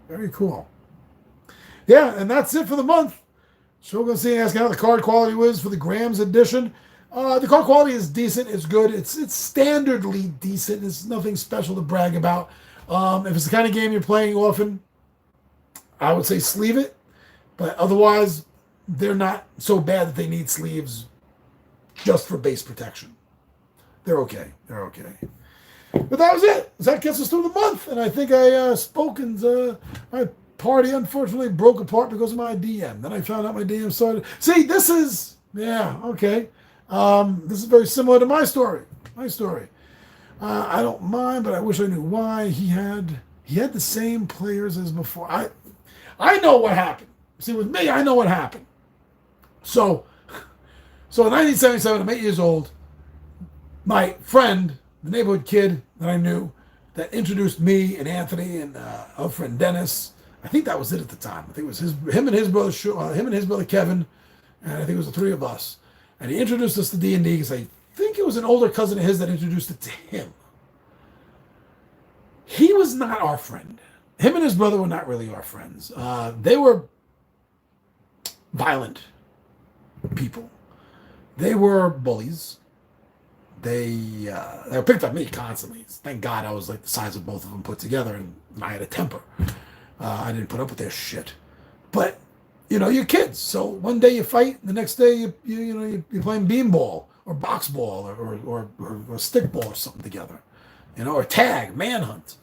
Very cool. Yeah, and that's it for the month. So we're going to see asking how the card quality was for the Grams edition. The card quality is decent. It's good. It's standardly decent. It's nothing special to brag about. If it's the kind of game you're playing often, I would say sleeve it. But otherwise, they're not so bad that they need sleeves just for base protection. They're okay. They're okay. But that was it. That gets us through the month. And I think I spoke, and my party unfortunately broke apart because of my DM. Then I found out my DM started. See, this is, yeah, okay. This is very similar to my story. I don't mind, but I wish I knew why. He had the same players as before. I know what happened. See, with me, I know what happened. So in 1977, I'm 8 years old. My friend, the neighborhood kid that I knew, that introduced me and Anthony and our friend Dennis. I think that was it at the time. I think it was him and his brother Kevin, and I think it was the three of us. And he introduced us to D&D because I think it was an older cousin of his that introduced it to him. He was not our friend. Him and his brother were not really our friends. They were violent people. They were bullies. They picked on me constantly. Thank God I was like the size of both of them put together, and I had a temper. I didn't put up with their shit. But you're kids. So one day you fight, the next day you're playing beanball or box ball or stickball or something together, or tag, manhunt.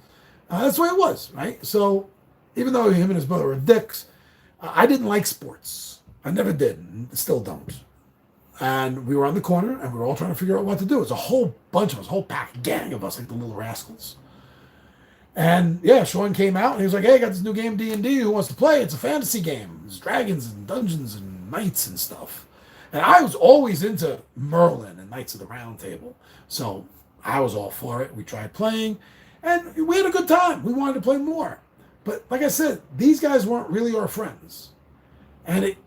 That's the way it was, right? So even though him and his brother were dicks, I didn't like sports. I never did, and still don't. And we were on the corner, and we were all trying to figure out what to do. It was a whole bunch of us, a whole gang of us, like the Little Rascals. And yeah, Sean came out, and he was like, "Hey, I got this new game, D&D. Who wants to play? It's a fantasy game. There's dragons and dungeons and knights and stuff." And I was always into Merlin and Knights of the Round Table. So I was all for it. We tried playing, and we had a good time. We wanted to play more. But like I said, these guys weren't really our friends. And it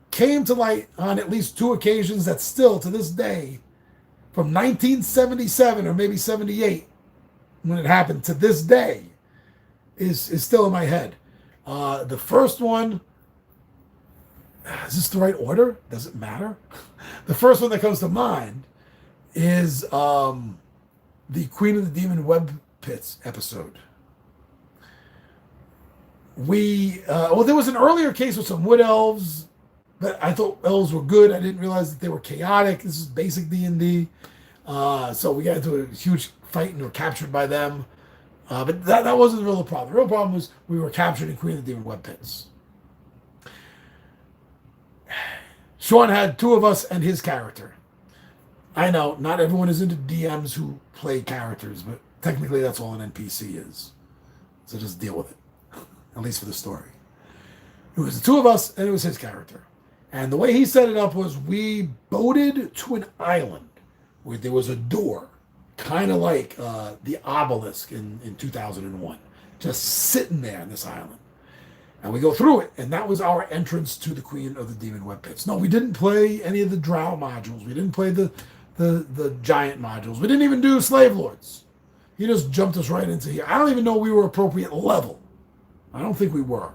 came to light on at least two occasions that still, to this day, from 1977 or maybe 78, when it happened, to this day, is still in my head. The first one, is this the right order? Does it matter? The first one that comes to mind is the Queen of the Demon Web Pits episode. There was an earlier case with some wood elves, but I thought elves were good. I didn't realize that they were chaotic. This is basic D&D. So we got into a huge fight and were captured by them. But that wasn't the real problem. The real problem was we were captured in Queen of the Demon Web Pits. Sean had two of us and his character. I know, not everyone is into DMs who play characters, but technically that's all an NPC is. So just deal with it, at least for the story. It was the two of us, and it was his character. And the way he set it up was we boated to an island where there was a door, kind of like the obelisk in 2001, just sitting there on this island. And we go through it, and that was our entrance to the Queen of the Demon Web Pits. No, we didn't play any of the drow modules. We didn't play the giant modules. We didn't even do slave lords. He just jumped us right into here. I don't even know we were appropriate level. I don't think we were.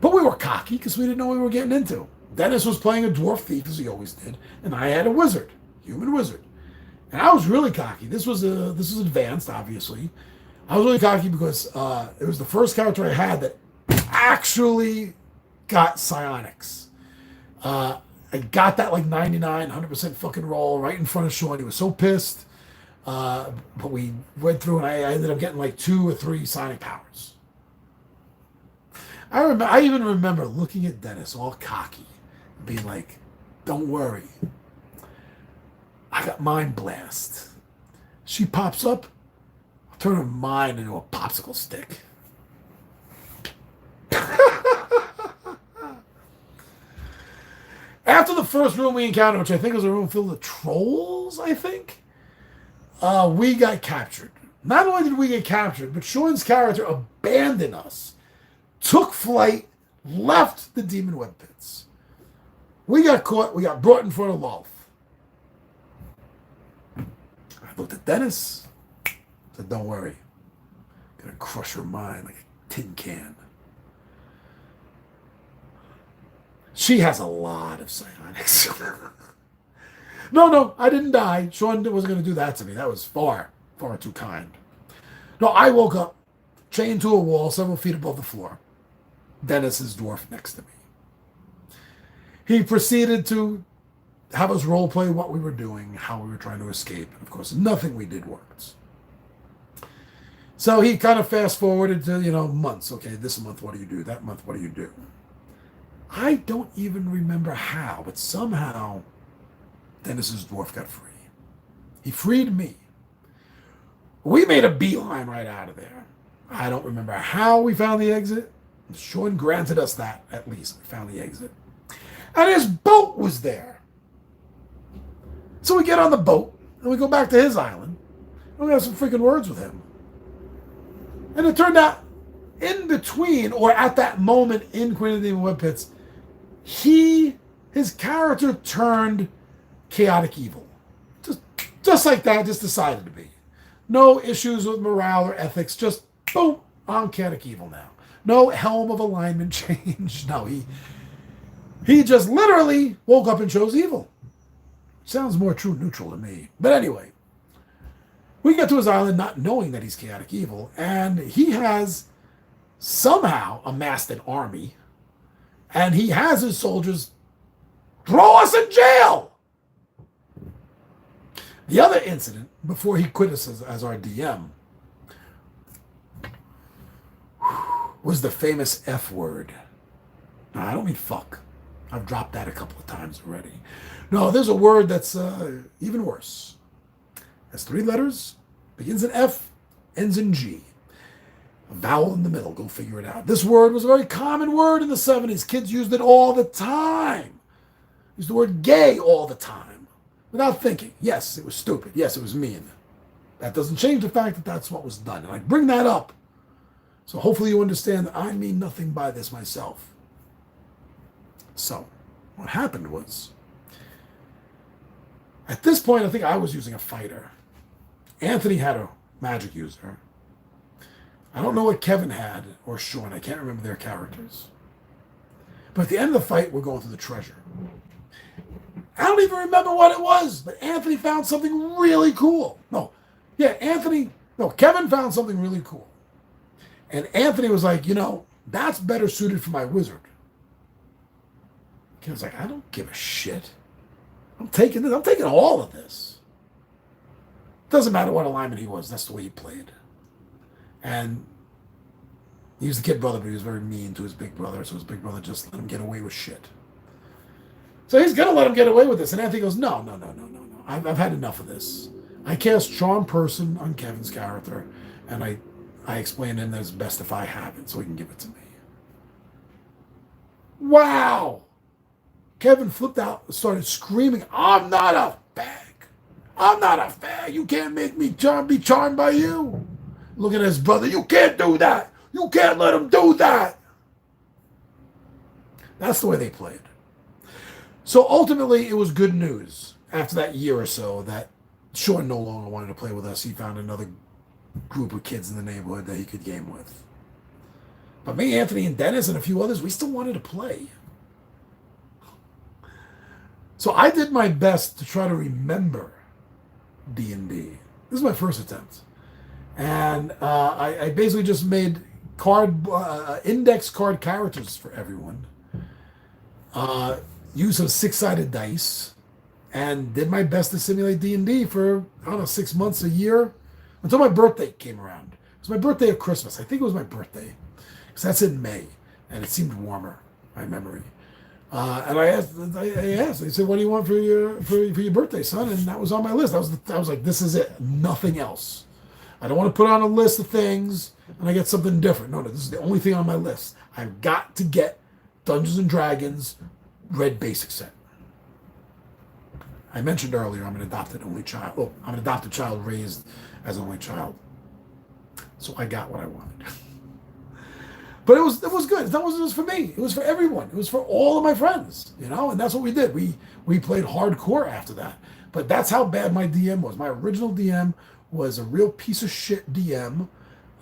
But we were cocky because we didn't know what we were getting into. Dennis was playing a dwarf thief, as he always did, and I had a human wizard. And I was really cocky. This was advanced, obviously. I was really cocky because it was the first character I had that actually got psionics. I got that like 99, 100% fucking roll right in front of Sean. He was so pissed. But we went through and I ended up getting like 2 or 3 psionic powers. I even remember looking at Dennis all cocky and being like, don't worry. I got Mind Blast. She pops up, I'll turn her mind into a popsicle stick. After the first room we encountered, which I think was a room filled with trolls, I think, we got captured. Not only did we get captured, but Sean's character abandoned us, took flight, left the demon web pits. We got caught. We got brought in front of Lolth. I looked at Dennis, said, don't worry. I'm going to crush her mind like a tin can. She has a lot of psionics. No, I didn't die. Sean wasn't going to do that to me. That was far, far too kind. No, I woke up, chained to a wall several feet above the floor. Dennis's dwarf next to me. He proceeded to have us role play what we were doing, how we were trying to escape. And of course, nothing we did worked. So he kind of fast forwarded to, months. Okay, this month, what do you do? That month, what do you do? I don't even remember how, but somehow Dennis's dwarf got free. He freed me. We made a beeline right out of there. I don't remember how we found the exit. Sean granted us that, at least. We found the exit. And his boat was there. So we get on the boat, and we go back to his island, and we have some freaking words with him. And it turned out, in between, or at that moment in Queen of the Demon Web Pits, his character turned chaotic evil. Just like that, just decided to be. No issues with morale or ethics, just boom, I'm chaotic evil now. No helm of alignment change. No, he just literally woke up and chose evil. Sounds more true neutral to me. But anyway, we get to his island not knowing that he's chaotic evil, and he has somehow amassed an army, and he has his soldiers throw us in jail. The other incident, before he quit us as our DM, was the famous F word. No, I don't mean fuck. I've dropped that a couple of times already. No, there's a word that's even worse. Has 3 letters, begins in F, ends in G. A vowel in the middle, go figure it out. This word was a very common word in the 70s. Kids used it all the time. Used the word gay all the time. Without thinking. Yes, it was stupid. Yes, it was mean. That doesn't change the fact that that's what was done. And I bring that up. So hopefully you understand that I mean nothing by this myself. So, what happened was, at this point, I think I was using a fighter. Anthony had a magic user. I don't know what Kevin had, or Sean. I can't remember their characters. But at the end of the fight, we're going through the treasure. I don't even remember what it was, but Anthony found something really cool. Kevin found something really cool. And Anthony was like, that's better suited for my wizard. Kevin's like, I don't give a shit. I'm taking this. I'm taking all of this. Doesn't matter what alignment he was. That's the way he played. And he was the kid brother, but he was very mean to his big brother. So his big brother just let him get away with shit. So he's going to let him get away with this. And Anthony goes, no. I've had enough of this. I cast Charm Person on Kevin's character. And I explained to him that it's best if I have it so he can give it to me. Wow. Kevin flipped out and started screaming, I'm not a fag. I'm not a fag. You can't make me be charmed by you. Looking at his brother, you can't do that. You can't let him do that. That's the way they played. So ultimately, it was good news after that year or so that Sean no longer wanted to play with us. He found another group of kids in the neighborhood that he could game with. But me, Anthony, and Dennis, and a few others, we still wanted to play. So I did my best to try to remember D&D. This is my first attempt. And I basically just made index card characters for everyone. Uh, Use of six-sided dice, and did my best to simulate D&D for, I don't know, 6 months, a year, until my birthday came around. It was my birthday or Christmas. I think it was my birthday, because that's in May, and it seemed warmer, my memory. And I said, "What do you want for your birthday, son?" And that was on my list. I was like, "This is it. Nothing else. I don't want to put on a list of things and I get something different. No, this is the only thing on my list. I've got to get Dungeons and Dragons Red Basic Set." I mentioned earlier I'm an adopted only child. Oh, I'm an adopted child raised as an only child, so I got what I wanted. But it was good. That wasn't just for me. It was for everyone. It was for all of my friends, and that's what we did. We played hardcore after that. But that's how bad my DM was. My original DM was a real piece of shit DM.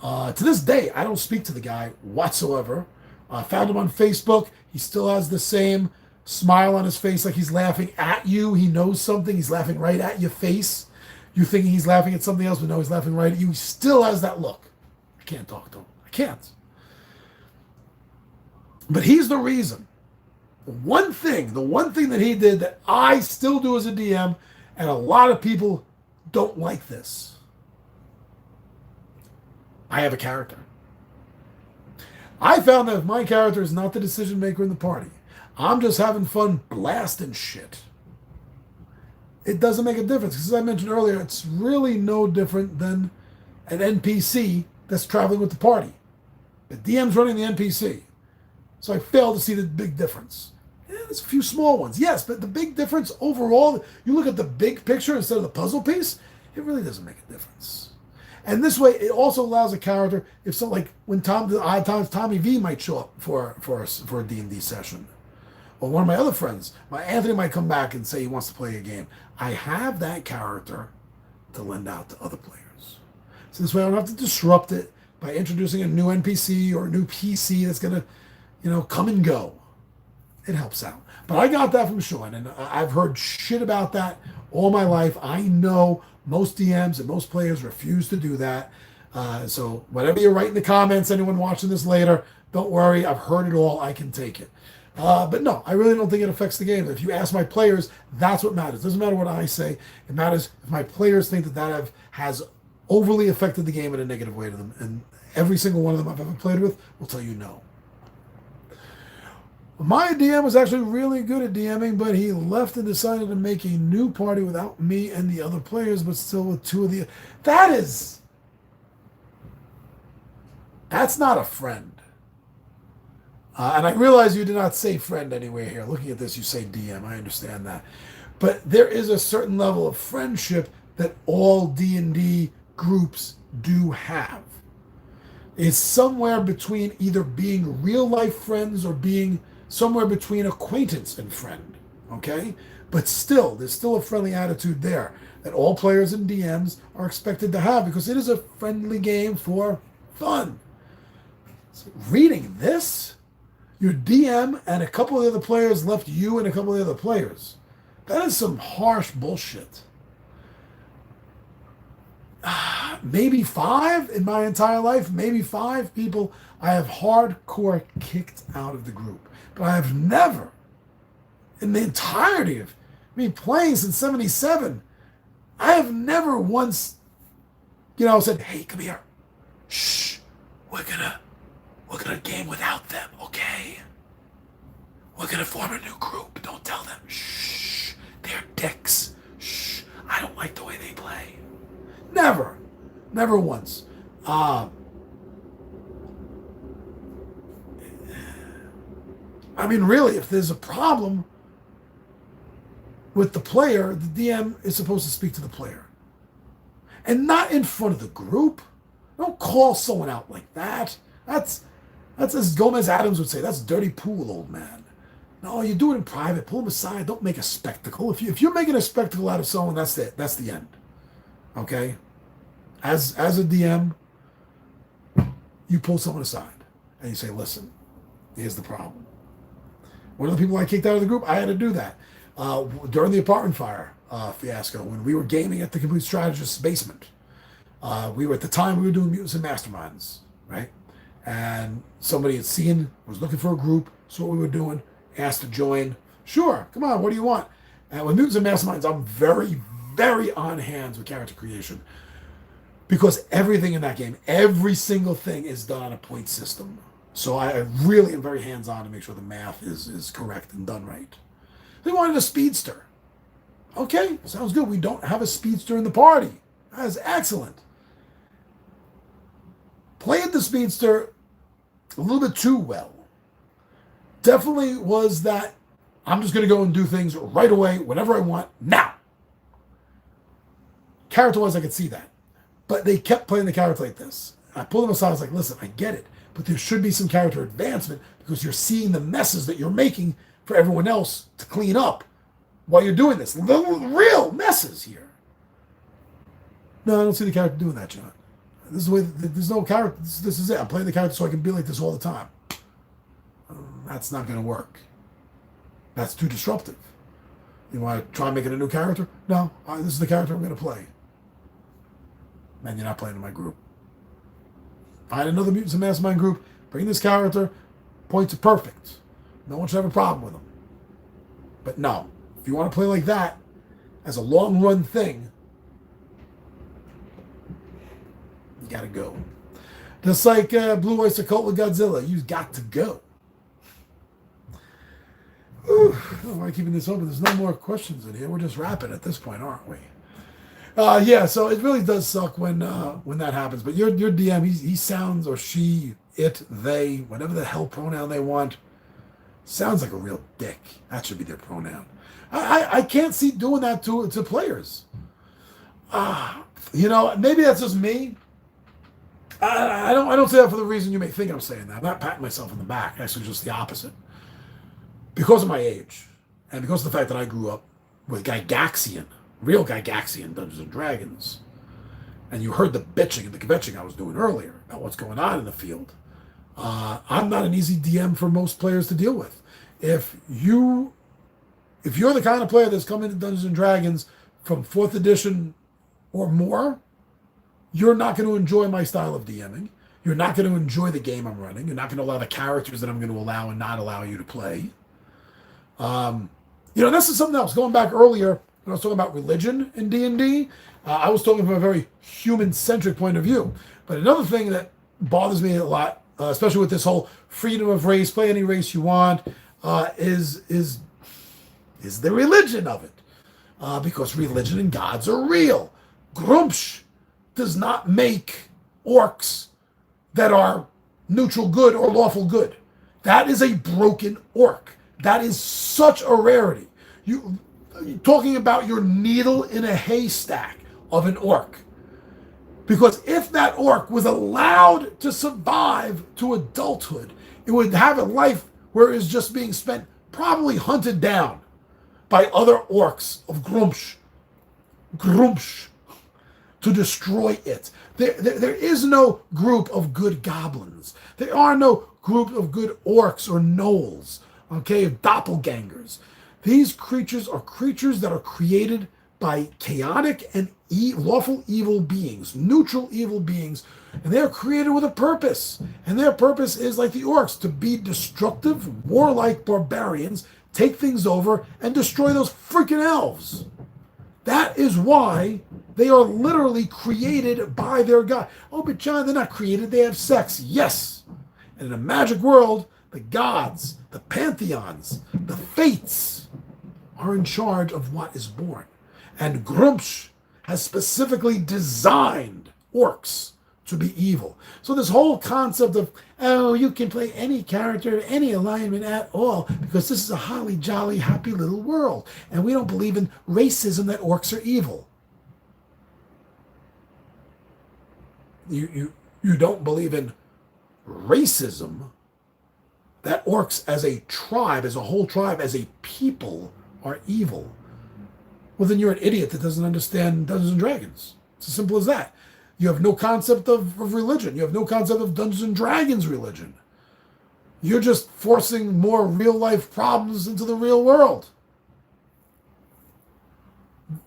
To this day, I don't speak to the guy whatsoever. Found him on Facebook. He still has the same smile on his face, like he's laughing at you. He knows something. He's laughing right at your face. You thinking he's laughing at something else, but no, he's laughing right at you. He still has that look. I can't talk to him. I can't. But he's the reason. The one thing that he did that I still do as a DM, and a lot of people don't like this. I have a character. I found that if my character is not the decision maker in the party, I'm just having fun blasting shit, it doesn't make a difference. Because as I mentioned earlier, it's really no different than an NPC that's traveling with the party. The DM's running the NPC. So I fail to see the big difference. Yeah, there's a few small ones, yes, but the big difference overall, you look at the big picture instead of the puzzle piece, it really doesn't make a difference. And this way, it also allows a character, if so, like when Tommy V might show up for a D&D session, or one of my other friends, my Anthony might come back and say he wants to play a game. I have that character to lend out to other players. So this way, I don't have to disrupt it by introducing a new NPC or a new PC that's gonna, come and go. It helps out. But I got that from Sean, and I've heard shit about that all my life. I know most DMs and most players refuse to do that. So whatever you write in the comments, anyone watching this later, don't worry. I've heard it all. I can take it. But no, I really don't think it affects the game. If you ask my players, that's what matters. It doesn't matter what I say. It matters if my players think that has overly affected the game in a negative way to them. And every single one of them I've ever played with will tell you no. My DM was actually really good at DMing, but he left and decided to make a new party without me and the other players, but still with two of the... That's not a friend. And I realize you did not say friend anywhere here. Looking at this, you say DM. I understand that. But there is a certain level of friendship that all D&D groups do have. It's somewhere between either being real-life friends or being somewhere between acquaintance and friend, okay? But still, there's still a friendly attitude there that all players and DMs are expected to have because it is a friendly game for fun. So reading this, your DM and a couple of the other players left you and a couple of the other players. That is some harsh bullshit. Maybe 5 in my entire life, maybe 5 people I have hardcore kicked out of the group. But I have never, in the entirety of me playing since 77, I have never once, said, "Hey, come here. Shh, we're gonna game without them, okay? We're gonna form a new group. Don't tell them. Shh, they're dicks. Shh, I don't like the way they play." Never once. Really, if there's a problem with the player, the DM is supposed to speak to the player. And not in front of the group. Don't call someone out like that. That's as Gomez Adams would say, that's dirty pool, old man. No, you do it in private. Pull them aside. Don't make a spectacle. If you're making a spectacle out of someone, that's it. That's the end. Okay? As a DM, you pull someone aside and you say, "Listen, here's the problem." One of the people I kicked out of the group, I had to do that. During the apartment fire fiasco, when we were gaming at the Complete Strategist's basement, We were at the time we were doing Mutants and Masterminds, right? And somebody had seen, was looking for a group, saw what we were doing, asked to join. Sure, come on, what do you want? And with Mutants and Masterminds, I'm very, very on hands with character creation because everything in that game, every single thing is done on a point system. So I really am very hands-on to make sure the math is correct and done right. They wanted a speedster. Okay, sounds good. We don't have a speedster in the party. That is excellent. Played the speedster a little bit too well. Definitely was that I'm just going to go and do things right away, whenever I want, now. Character-wise, I could see that. But they kept playing the character like this. I pulled them aside. I was like, listen, I get it. But there should be some character advancement because you're seeing the messes that you're making for everyone else to clean up while you're doing this. The real messes here. No, I don't see the character doing that, John. This is the way, there's no character. This is it. I'm playing the character so I can be like this all the time. That's not going to work. That's too disruptive. You want to try making a new character? No, this is the character I'm going to play. Man, you're not playing in my group. Find another Mutants and Mastermind group. Bring this character. Points are perfect. No one should have a problem with them. But no, if you want to play like that as a long run thing, you got to go. Just like Blue Oyster Cult with Godzilla, you've got to go. Why keeping this open? There's no more questions in here. We're just wrapping at this point, aren't we? Yeah, so it really does suck when that happens. But your DM, he sounds, or she, it, they, whatever the hell pronoun they want, sounds like a real dick. That should be their pronoun. I can't see doing that to players. Maybe that's just me. I don't say that for the reason you may think I'm saying that. I'm not patting myself on the back. Actually, just the opposite. Because of my age, and because of the fact that I grew up with Gygaxian, real Gygaxian Dungeons and Dragons, and you heard the bitching and the kvetching I was doing earlier about what's going on in the field, I'm not an easy DM for most players to deal with. If you're the kind of player that's come into Dungeons and Dragons from 4th edition or more, you're not going to enjoy my style of DMing. You're not going to enjoy the game I'm running. You're not going to allow the characters that I'm going to allow and not allow you to play. This is something else. Going back earlier, when I was talking about religion in D&D, I was talking from a very human-centric point of view. But another thing that bothers me a lot, especially with this whole freedom of race, play any race you want, is the religion of it. Because religion and gods are real. Grumpsh does not make orcs that are neutral good or lawful good. That is a broken orc. That is such a rarity. You're talking about your needle in a haystack of an orc. Because if that orc was allowed to survive to adulthood, it would have a life where it is just being spent, probably hunted down by other orcs of Grumpsh, to destroy it. There is no group of good goblins. There are no group of good orcs or gnolls. Okay, doppelgangers. These creatures are creatures that are created by chaotic and lawful evil beings, neutral evil beings, and they're created with a purpose. And their purpose is, like the orcs, to be destructive, warlike barbarians, take things over, and destroy those freaking elves. That is why they are literally created by their god. Oh, but John, they're not created, they have sex. Yes. And in a magic world, the gods, the pantheons, the fates are in charge of what is born. And Grumpsh has specifically designed orcs to be evil. So this whole concept of, you can play any character, any alignment at all, because this is a holly jolly happy little world. And we don't believe in racism that orcs are evil. You don't believe in racism that orcs as a tribe, as a whole tribe, as a people are evil. Well, then you're an idiot that doesn't understand Dungeons and Dragons. It's as simple as that. You have no concept of religion. You have no concept of Dungeons and Dragons religion. You're just forcing more real-life problems into the real world.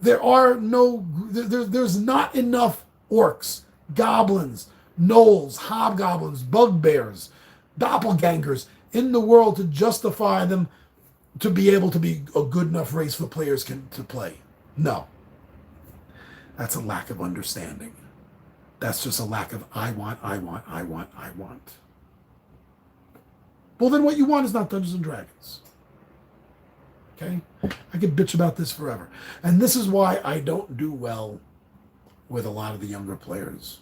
There's not enough orcs goblins, gnolls, hobgoblins, bugbears, doppelgangers in the world to justify them to be able to be a good enough race for players to play. No. That's a lack of understanding. That's just a lack of I want. Well, then what you want is not Dungeons and Dragons. Okay? I could bitch about this forever. And this is why I don't do well with a lot of the younger players.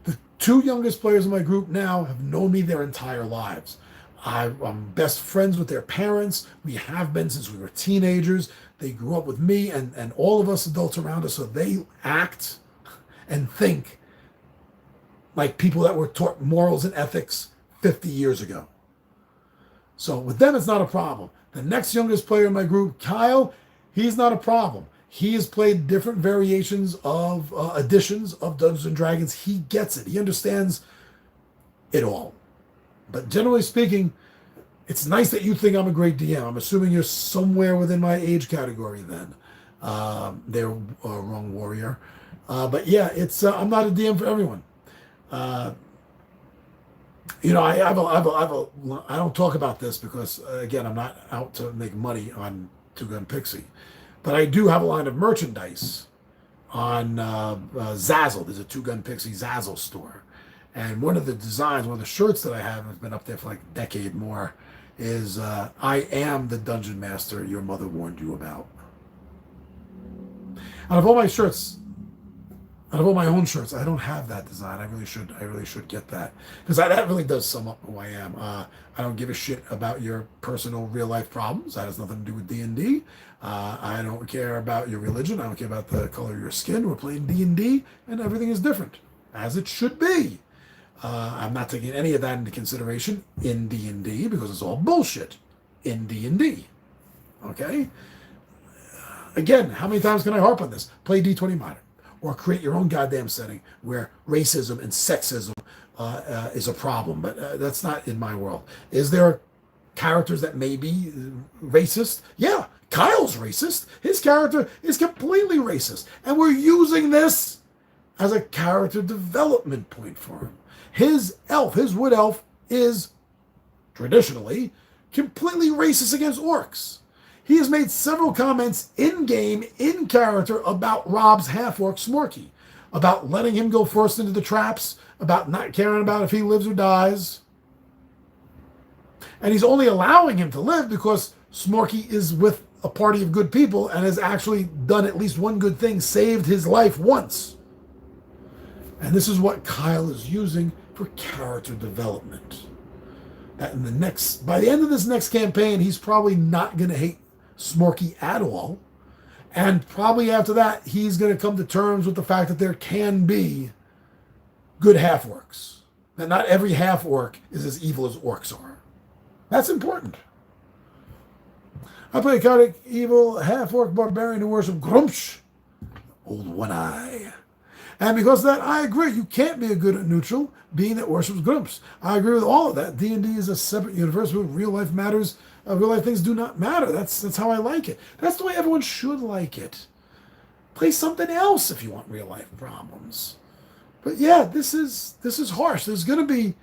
The two youngest players in my group now have known me their entire lives. I'm best friends with their parents. We have been since we were teenagers. They grew up with me and all of us adults around us, so they act and think like people that were taught morals and ethics 50 years ago. So with them, it's not a problem. The next youngest player in my group, Kyle, he's not a problem. He has played different variations of editions of Dungeons and Dragons. He gets it. He understands it all. But generally speaking, it's nice that you think I'm a great DM. I'm assuming you're somewhere within my age category then. They're wrong warrior. But yeah, it's I'm not a DM for everyone. You know, I don't talk about this because, again, I'm not out to make money on Two Gun Pixie. But I do have a line of merchandise on Zazzle. There's a Two Gun Pixie Zazzle store. And one of the designs, one of the shirts that I have has been up there for like a decade more, is I am the dungeon master your mother warned you about. Out of all my shirts, out of all my own shirts, I don't have that design. I really should get that. Because that really does sum up who I am. I don't give a shit about your personal real life problems. That has nothing to do with D&D. I don't care about your religion. I don't care about the color of your skin. We're playing D&D and everything is different, as it should be. I'm not taking any of that into consideration in D&D because it's all bullshit in D&D. Okay? Again, how many times can I harp on this? Play D20 Modern. Or create your own goddamn setting where racism and sexism is a problem. But that's not in my world. Is there characters that may be racist? Yeah, Kyle's racist. His character is completely racist. And we're using this as a character development point for him. His elf, his wood elf, is traditionally completely racist against orcs. He has made several comments in-game, in character, about Rob's half-orc Smorky, about letting him go first into the traps, about not caring about if he lives or dies. And he's only allowing him to live because Smorky is with a party of good people and has actually done at least one good thing, saved his life once. And this is what Kyle is using for character development. That by the end of this next campaign, he's probably not going to hate Smorky at all. And probably after that, he's going to come to terms with the fact that there can be good half-orcs. That not every half-orc is as evil as orcs are. That's important. I play a chaotic, evil, half-orc barbarian who worships Grumsh, Old One Eye. And because of that, I agree. You can't be a good neutral being that worships Grumps. I agree with all of that. D&D is a separate universe where real life matters. Real life things do not matter. That's how I like it. That's the way everyone should like it. Play something else if you want real life problems. But yeah, this is harsh. There's going to be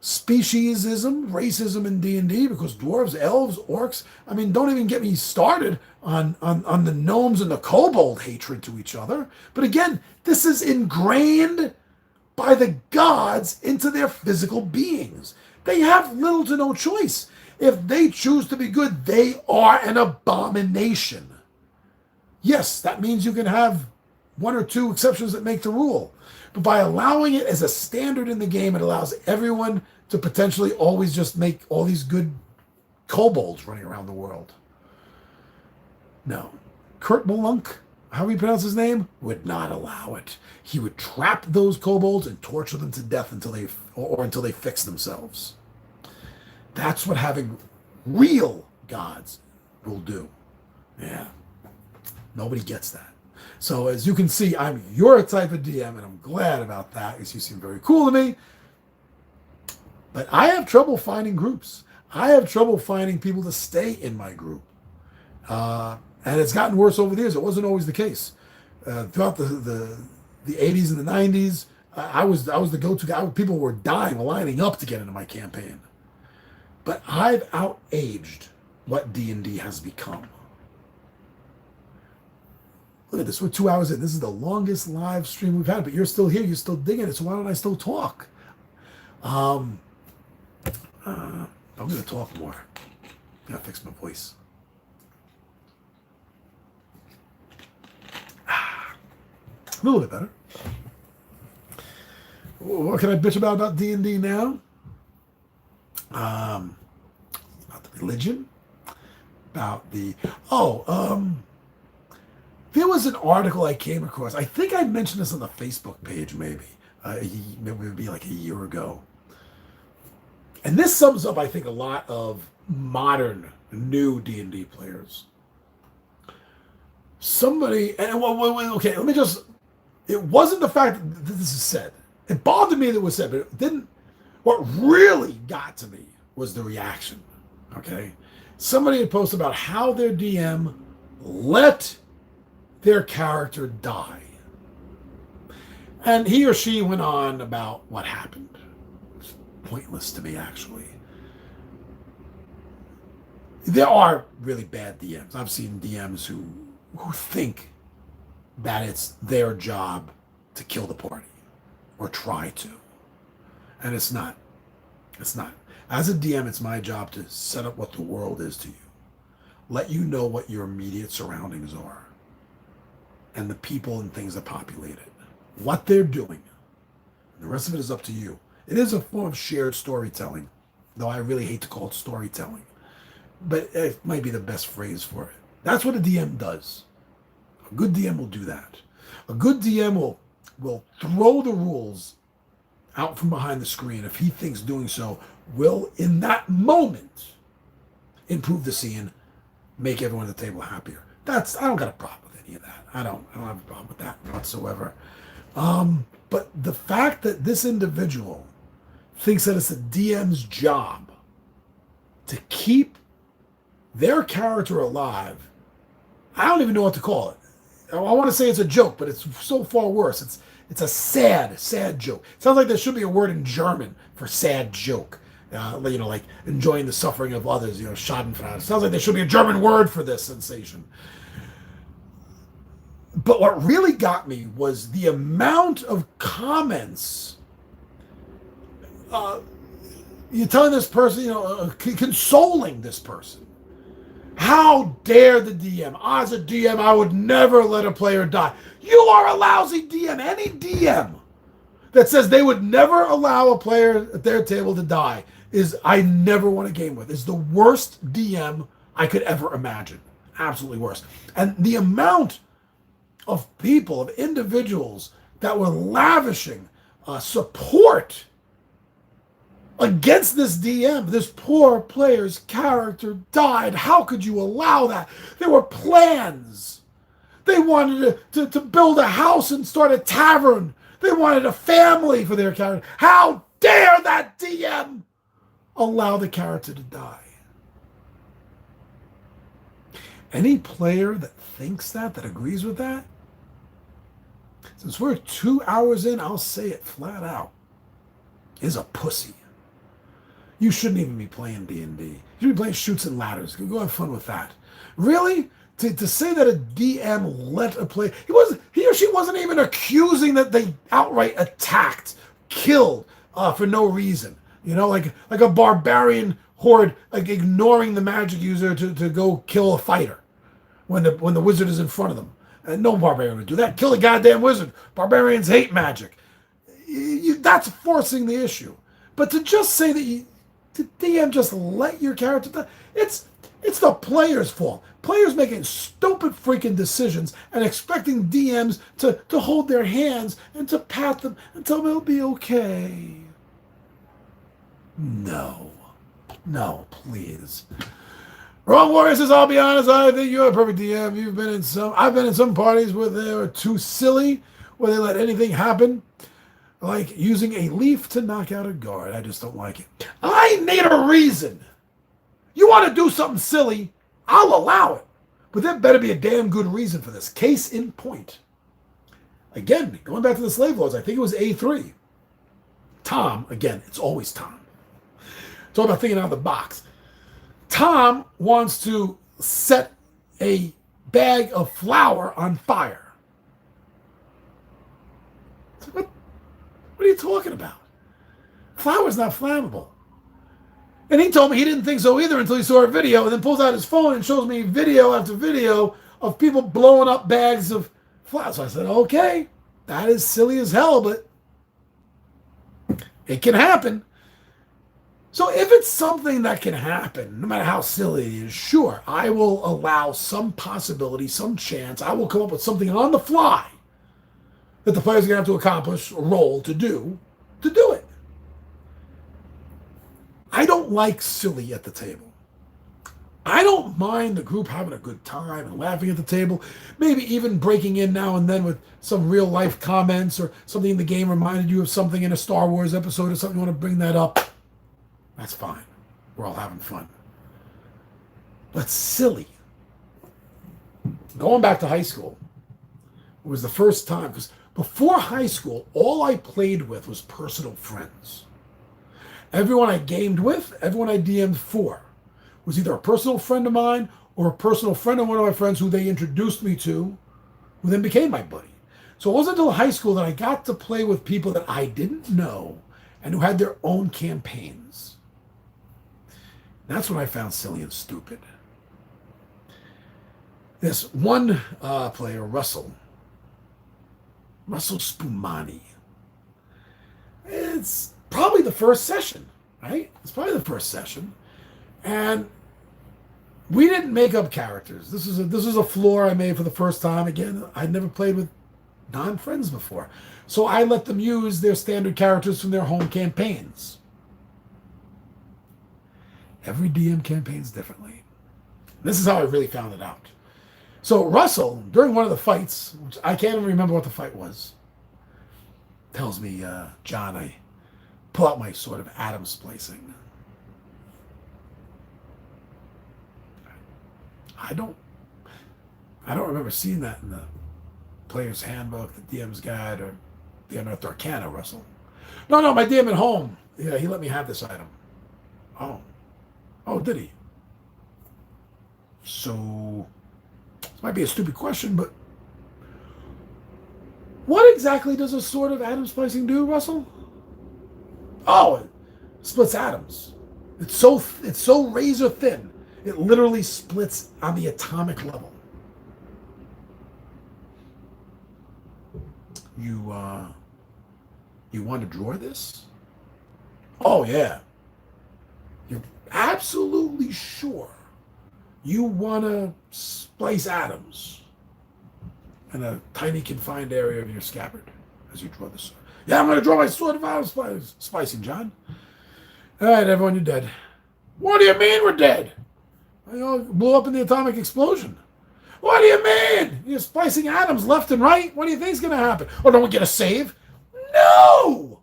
speciesism, racism in D&D because dwarves, elves, orcs. I mean, don't even get me started on the gnomes and the kobold hatred to each other. But again, this is ingrained by the gods into their physical beings. They have little to no choice. If they choose to be good, they are an abomination. Yes, that means you can have one or two exceptions that make the rule. But by allowing it as a standard in the game, it allows everyone to potentially always just make all these good kobolds running around the world. No. Kurt Malunk, how do you pronounce his name? Would not allow it. He would trap those kobolds and torture them to death until they fix themselves. That's what having real gods will do. Yeah. Nobody gets that. So as you can see, I'm your type of DM, and I'm glad about that because you seem very cool to me. But I have trouble finding groups. I have trouble finding people to stay in my group. And it's gotten worse over the years. It wasn't always the case. Throughout the the 80s and the 90s, I was the go-to guy. People were dying, lining up to get into my campaign. But I've out-aged what D&D has become. Look at this. We're 2 hours in. This is the longest live stream we've had, but you're still here. You're still digging it. So why don't I still talk? I'm going to talk more. I gotta fix my voice. A little bit better. What can I bitch about D&D now? About the religion. About the... there was an article I came across. I think I mentioned this on the Facebook page, maybe. Maybe like a year ago. And this sums up, I think, a lot of modern, new D&D players. Okay, let me just... It wasn't the fact that this is said. It bothered me that it was said, but it didn't... What really got to me was the reaction, okay? Somebody had posted about how their DM let their character die. And he or she went on about what happened. It's pointless to me, actually. There are really bad DMs. I've seen DMs who think that it's their job to kill the party or try to. And it's not. It's not. As a DM, it's my job to set up what the world is to you. Let you know what your immediate surroundings are and the people and things that populate it. What they're doing. The rest of it is up to you. It is a form of shared storytelling, though I really hate to call it storytelling. But it might be the best phrase for it. That's what a DM does. A good DM will do that. A good DM will throw the rules out from behind the screen if he thinks doing so will, in that moment, improve the scene, make everyone at the table happier. I don't got a problem with any of that. I don't have a problem with that whatsoever. But the fact that this individual thinks that it's a DM's job to keep their character alive, I don't even know what to call it. I want to say it's a joke, but it's so far worse. It's a sad, sad joke. It sounds like there should be a word in German for sad joke. Like enjoying the suffering of others, Schadenfreude. It sounds like there should be a German word for this sensation. But what really got me was the amount of comments. You're telling this person, consoling this person. How dare the DM? As a DM, I would never let a player die. You are a lousy DM. Any DM that says they would never allow a player at their table to die I never want a game with. Is the worst DM I could ever imagine. Absolutely worst. And the amount of people, of individuals that were lavishing support against this DM. This poor player's character died. How could you allow that? There were plans. They wanted to build a house and start a tavern. They wanted a family for their character. How dare that DM allow the character to die? Any player that thinks that agrees with that, since we're 2 hours in, I'll say it flat out, is a pussy. You shouldn't even be playing D&D. You should be playing Chutes and Ladders. Go have fun with that. Really? To say that a DM let a player... He or she wasn't even accusing that they outright attacked, killed for no reason. Like a barbarian horde ignoring the magic user to go kill a fighter when the wizard is in front of them. And no barbarian would do that. Kill the goddamn wizard. Barbarians hate magic. That's forcing the issue. But to just say that the DM just let your character die, it's the player's fault. Players making stupid freaking decisions and expecting DMs to hold their hands and to pat them and tell them it'll be okay. No, please. Wrong Warrior says, I'll be honest, I think you're a perfect DM. I've been in some parties where they were too silly, where they let anything happen. Like using a leaf to knock out a guard. I just don't like it. I need a reason. You want to do something silly, I'll allow it. But there better be a damn good reason for this. Case in point. Again, going back to the slave lords, I think it was A3. Tom, again, it's always Tom. It's all about thinking out of the box. Tom wants to set a bag of flour on fire. What are you talking about? Flour's not flammable. And he told me he didn't think so either until he saw a video, and then pulls out his phone and shows me video after video of people blowing up bags of flour. So I said, okay, that is silly as hell, but it can happen. So if it's something that can happen, no matter how silly it is, sure, I will allow some possibility, some chance. I will come up with something on the fly that the players are going to have to accomplish, or roll to do it. I don't like silly at the table. I don't mind the group having a good time and laughing at the table, maybe even breaking in now and then with some real life comments or something in the game reminded you of something in a Star Wars episode or something, you want to bring that up. That's fine. We're all having fun. But silly. Going back to high school, it was the first time, because before high school, all I played with was personal friends. Everyone I gamed with, everyone I DM'd for, was either a personal friend of mine or a personal friend of one of my friends who they introduced me to, who then became my buddy. So it wasn't until high school that I got to play with people that I didn't know and who had their own campaigns. That's when I found silly and stupid. This one player, Russell Spumani. It's probably the first session, right? It's probably the first session. And we didn't make up characters. This is a floor I made for the first time. Again, I'd never played with non-friends before. So I let them use their standard characters from their home campaigns. Every DM campaigns differently. This is how I really found it out. So Russell, during one of the fights, which I can't even remember what the fight was, tells me, John, I pull out my sword of atom splicing. I don't remember seeing that in the player's handbook, the DM's guide, or the Unearthed Arcana, Russell. No, my DM at home. Yeah, he let me have this item. Oh, did he? So, this might be a stupid question, but what exactly does a sword of atom splicing do, Russell? Oh, it splits atoms. It's so razor thin. It literally splits on the atomic level. You want to draw this? Oh, yeah. You're absolutely sure you want to splice atoms in a tiny confined area of your scabbard as you draw the sword. Yeah, I'm going to draw my sword of atom splicing, John. All right, everyone, you're dead. What do you mean we're dead? You all blew up in the atomic explosion. What do you mean? You're splicing atoms left and right? What do you think's going to happen? Oh, don't we get a save? No!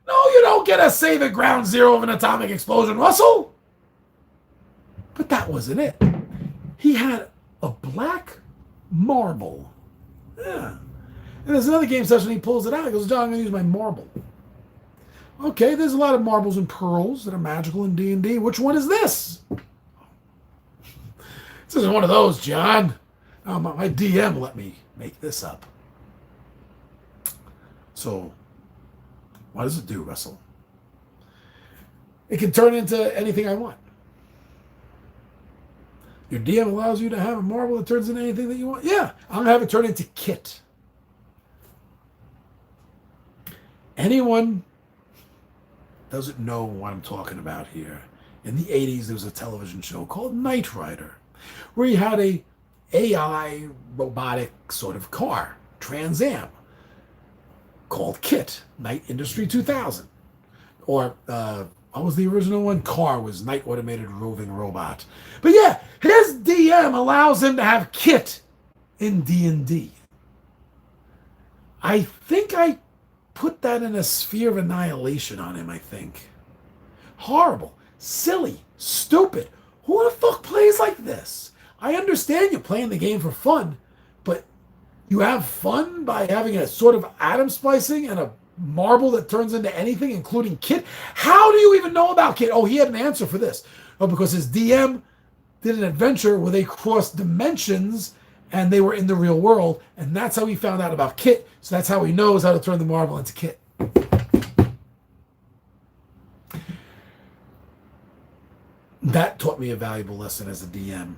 No, you don't get a save at ground zero of an atomic explosion, Russell! But that wasn't it. He had a black marble. Yeah. And there's another game session, he pulls it out. He goes, John, I'm going to use my marble. Okay, there's a lot of marbles and pearls that are magical in D&D. Which one is this? This isn't one of those, John. Oh, my DM let me make this up. So, what does it do, Russell? It can turn into anything I want. Your DM allows you to have a marble that turns into anything that you want? Yeah, I'm going to have it turn into kit. Anyone doesn't know what I'm talking about here. In the 80s, there was a television show called Knight Rider, where you had a AI robotic sort of car, Trans Am, called KIT, Knight Industry 2000. Or, what was the original one? Car was Knight Automated Roving Robot. But yeah, his DM allows him to have KIT in D&D. I think I put that in a sphere of annihilation on him, I think. Horrible, silly, stupid. Who the fuck plays like this? I understand you're playing the game for fun, but You have fun by having a sort of atom splicing and a marble that turns into anything, including Kit. How do you even know about Kit? Oh, he had an answer for this. Oh, because his DM did an adventure where they crossed dimensions and they were in the real world, and that's how he found out about Kit. So that's how he knows how to turn the marble into Kit. That taught me a valuable lesson as a DM.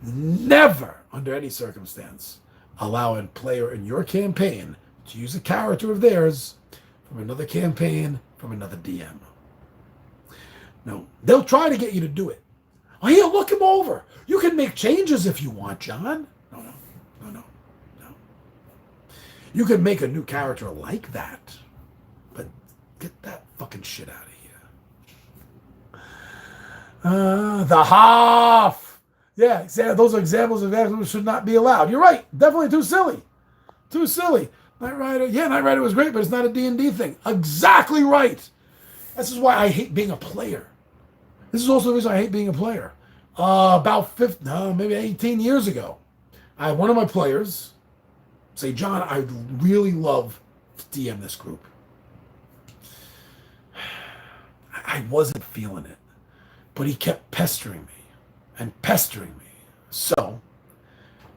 Never, under any circumstance, allow a player in your campaign to use a character of theirs from another campaign from another DM. No, they'll try to get you to do it. Oh, here, look him over. You can make changes if you want, John. No. You can make a new character like that, but get that fucking shit out of here. The half. Yeah, those are examples of actions that should not be allowed. You're right. Definitely too silly. Too silly. Knight Rider. Yeah, Knight Rider was great, but it's not a D&D thing. Exactly right. This is why I hate being a player. This is also the reason I hate being a player. Maybe 18 years ago, I had one of my players say, John, I really love to DM this group. I wasn't feeling it, but he kept pestering me. So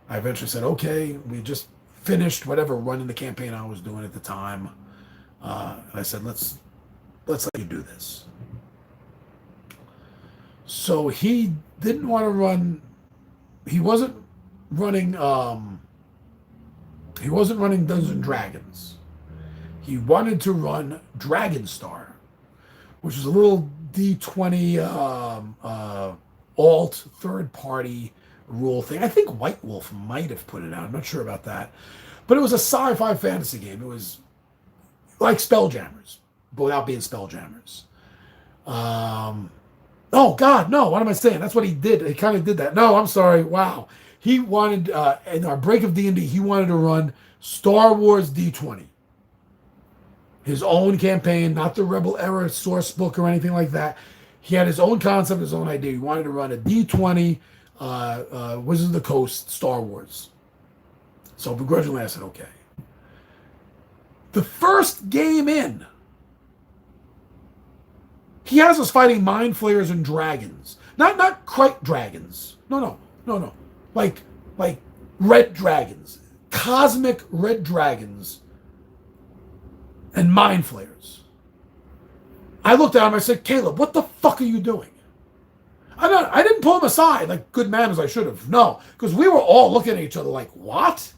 I eventually said, okay, we just finished whatever running the campaign I was doing at the time. I said, let's let you do this. So he didn't want to run. He wasn't running Dungeons and Dragons. He wanted to run Dragonstar, which is a little D20 alt third-party rule thing. I think White Wolf might have put it out. I'm not sure about that. But it was a sci-fi fantasy game. It was like Spelljammers, but without being Spelljammers. Oh, God, no. What am I saying? That's what he did. He kind of did that. No, I'm sorry. Wow. He wanted, in our break of D&D, he wanted to run Star Wars D20. His own campaign, not the Rebel Era source book or anything like that. He had his own concept, his own idea. He wanted to run a D20 Wizards of the Coast Star Wars. So begrudgingly, I said, okay. The first game in, he has us fighting mind flayers and dragons. Not Krite dragons. No. Like red dragons. Cosmic red dragons. And mind flayers. I looked at him, I said, Caleb, what the fuck are you doing? I didn't pull him aside like good man as I should have. No, because we were all looking at each other like, what?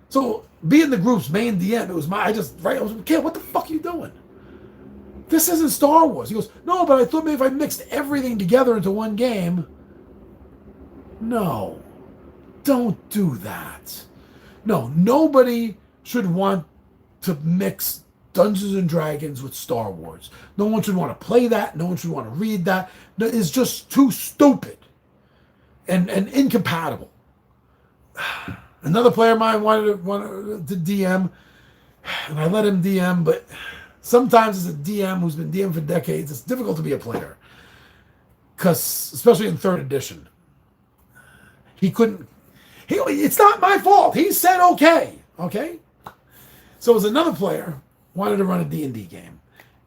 So being the group's main DM, I was Caleb, what the fuck are you doing? This isn't Star Wars. He goes, no, but I thought maybe if I mixed everything together into one game. No, don't do that. No, nobody should want to mix Dungeons and Dragons with Star Wars. No one should want to play that. No one should want to read that. It's just too stupid and incompatible. Another player of mine wanted to DM, and I let him DM, but sometimes as a DM who's been DM for decades, it's difficult to be a player. Because, especially in 3rd edition, it's not my fault. He said okay. So as another player wanted to run a D&D game.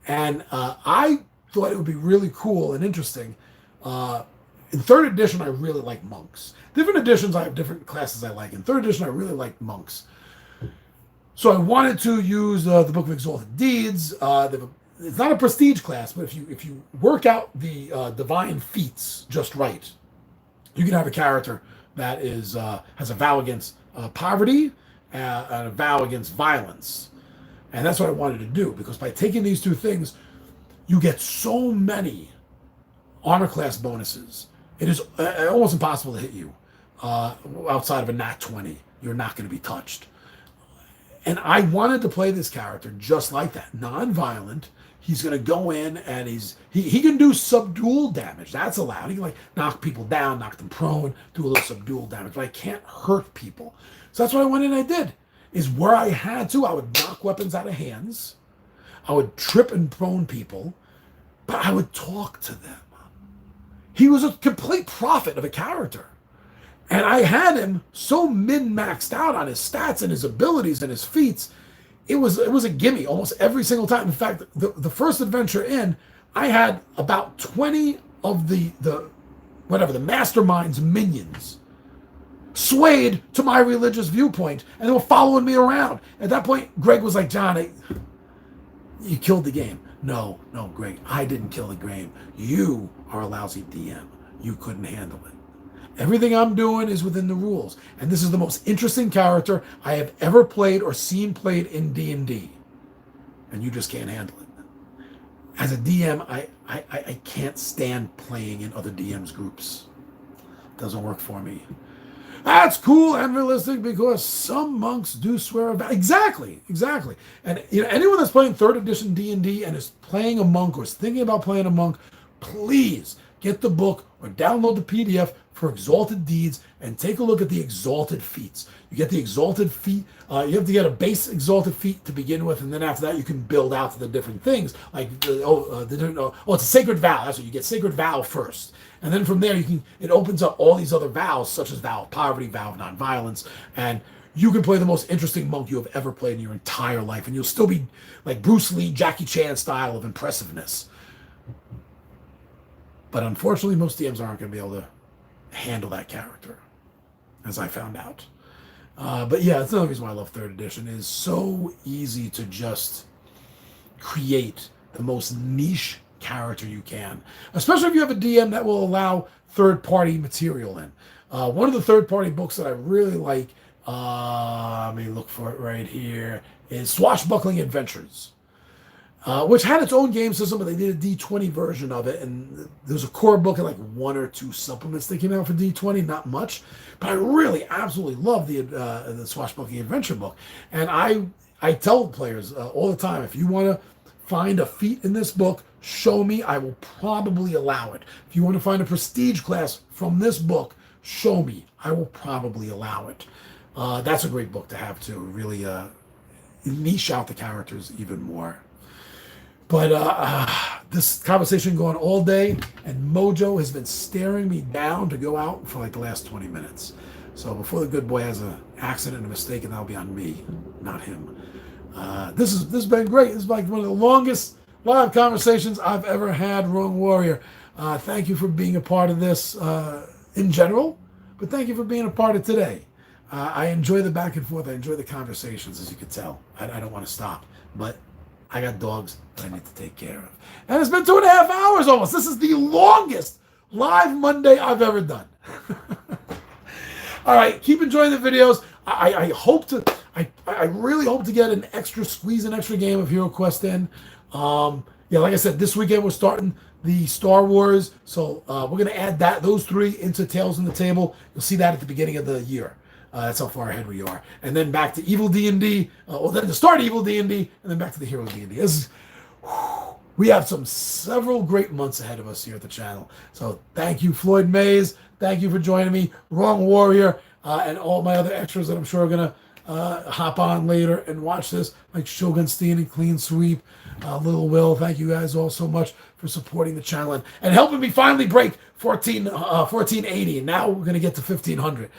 And I thought it would be really cool and interesting. In 3rd edition, I really like monks. Different editions, I have different classes I like. In 3rd edition, I really like monks. So I wanted to use the Book of Exalted Deeds. It's not a prestige class, but if you work out the divine feats just right, you can have a character that has a vow against poverty and a vow against violence. And that's what I wanted to do, because by taking these two things, you get so many armor class bonuses. It is almost impossible to hit you outside of a nat 20. You're not going to be touched. And I wanted to play this character just like that, non-violent. He's going to go in and he can do subdual damage. That's allowed. He can knock people down, knock them prone, do a little subdual damage, but I can't hurt people. So that's what I went in and I did. Is where I had to, I would knock weapons out of hands. I would trip and prone people, but I would talk to them. He was a complete prophet of a character. And I had him so min-maxed out on his stats and his abilities and his feats. It was a gimme almost every single time. In fact, the first adventure in, I had about 20 of the whatever, the mastermind's minions swayed to my religious viewpoint, and they were following me around. At that point, Greg was like, John, you killed the game. No, Greg, I didn't kill the game. You are a lousy DM. You couldn't handle it. Everything I'm doing is within the rules. And this is the most interesting character I have ever played or seen played in D&D. And you just can't handle it. As a DM, I can't stand playing in other DMs' groups. It doesn't work for me. That's cool and realistic because some monks do swear about exactly. And anyone that's playing 3rd edition D&D and is playing a monk or is thinking about playing a monk, please get the book or download the PDF for Exalted Deeds and take a look at the Exalted Feats. You get the Exalted Feat. You have to get a base Exalted Feat to begin with, and then after that you can build out to the different things. Like it's a Sacred Vow. That's what you get. Sacred Vow first. And then from there, it opens up all these other vows, such as Vow of Poverty, Vow of Nonviolence, and you can play the most interesting monk you have ever played in your entire life, and you'll still be like Bruce Lee, Jackie Chan style of impressiveness. But unfortunately, most DMs aren't going to be able to handle that character, as I found out. But yeah, that's another reason why I love 3rd edition. It is so easy to just create the most niche character you can, especially if you have a DM that will allow third-party material in. One of the third-party books that I really like, let me look for it right here, is Swashbuckling Adventures, which had its own game system, but they did a D20 version of it, and there's a core book and like 1 or 2 supplements that came out for D20, not much, but I really absolutely love the Swashbuckling Adventure book. And I tell players all the time, if you want to find a feat in this book, show me, I will probably allow it. If you want to find a prestige class from this book, show me, I will probably allow it. That's a great book to have too, really niche out the characters even more. But this conversation going all day, and Mojo has been staring me down to go out for like the last 20 minutes. So before the good boy has an accident and a mistake, and that'll be on me, not him. This has been great. This is like one of the longest live conversations I've ever had, Wrong Warrior. Thank you for being a part of this in general, but thank you for being a part of today. I enjoy the back and forth. I enjoy the conversations, as you can tell. I don't want to stop, but I got dogs that I need to take care of. And it's been 2.5 hours almost. This is the longest live Monday I've ever done. All right, keep enjoying the videos. I really hope to get an extra game of Hero Quest in. Yeah, like I said, this weekend we're starting the Star Wars, so we're going to add those 3 into Tales on the Table. You'll see that at the beginning of the year. That's how far ahead we are. And then back to Evil D&D, then to start Evil D&D, and then back to the Hero D&D. We have several great months ahead of us here at the channel. So thank you, Floyd Mays. Thank you for joining me, Wrong Warrior, and all my other extras that I'm sure are going to hop on later and watch this, like Shogun Steen and Clean Sweep, Little Will. Thank you guys all so much for supporting the channel and helping me finally break 1480. And now we're going to get to 1500.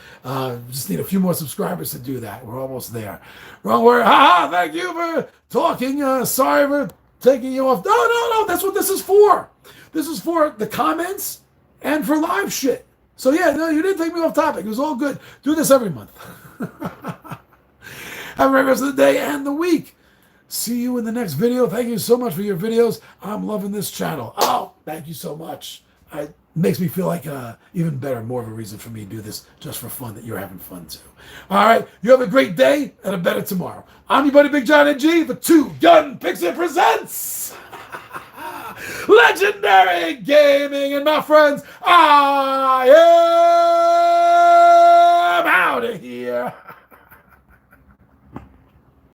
Just need a few more subscribers to do that. We're almost there. Wrong Warrior. Thank you for talking. Sorry for taking you off. No. That's what this is for. This is for the comments and for live shit. So yeah, no, you didn't take me off topic. It was all good. Do this every month. Have a great rest of the day and the week. See you in the next video. Thank you so much for your videos. I'm loving this channel. Oh, thank you so much. It makes me feel like even better, more of a reason for me to do this just for fun, that you're having fun too. All right, you have a great day and a better tomorrow. I'm your buddy Big John and G, the Two Gun Pixie presents Legendary Gaming. And my friends, I am out of here.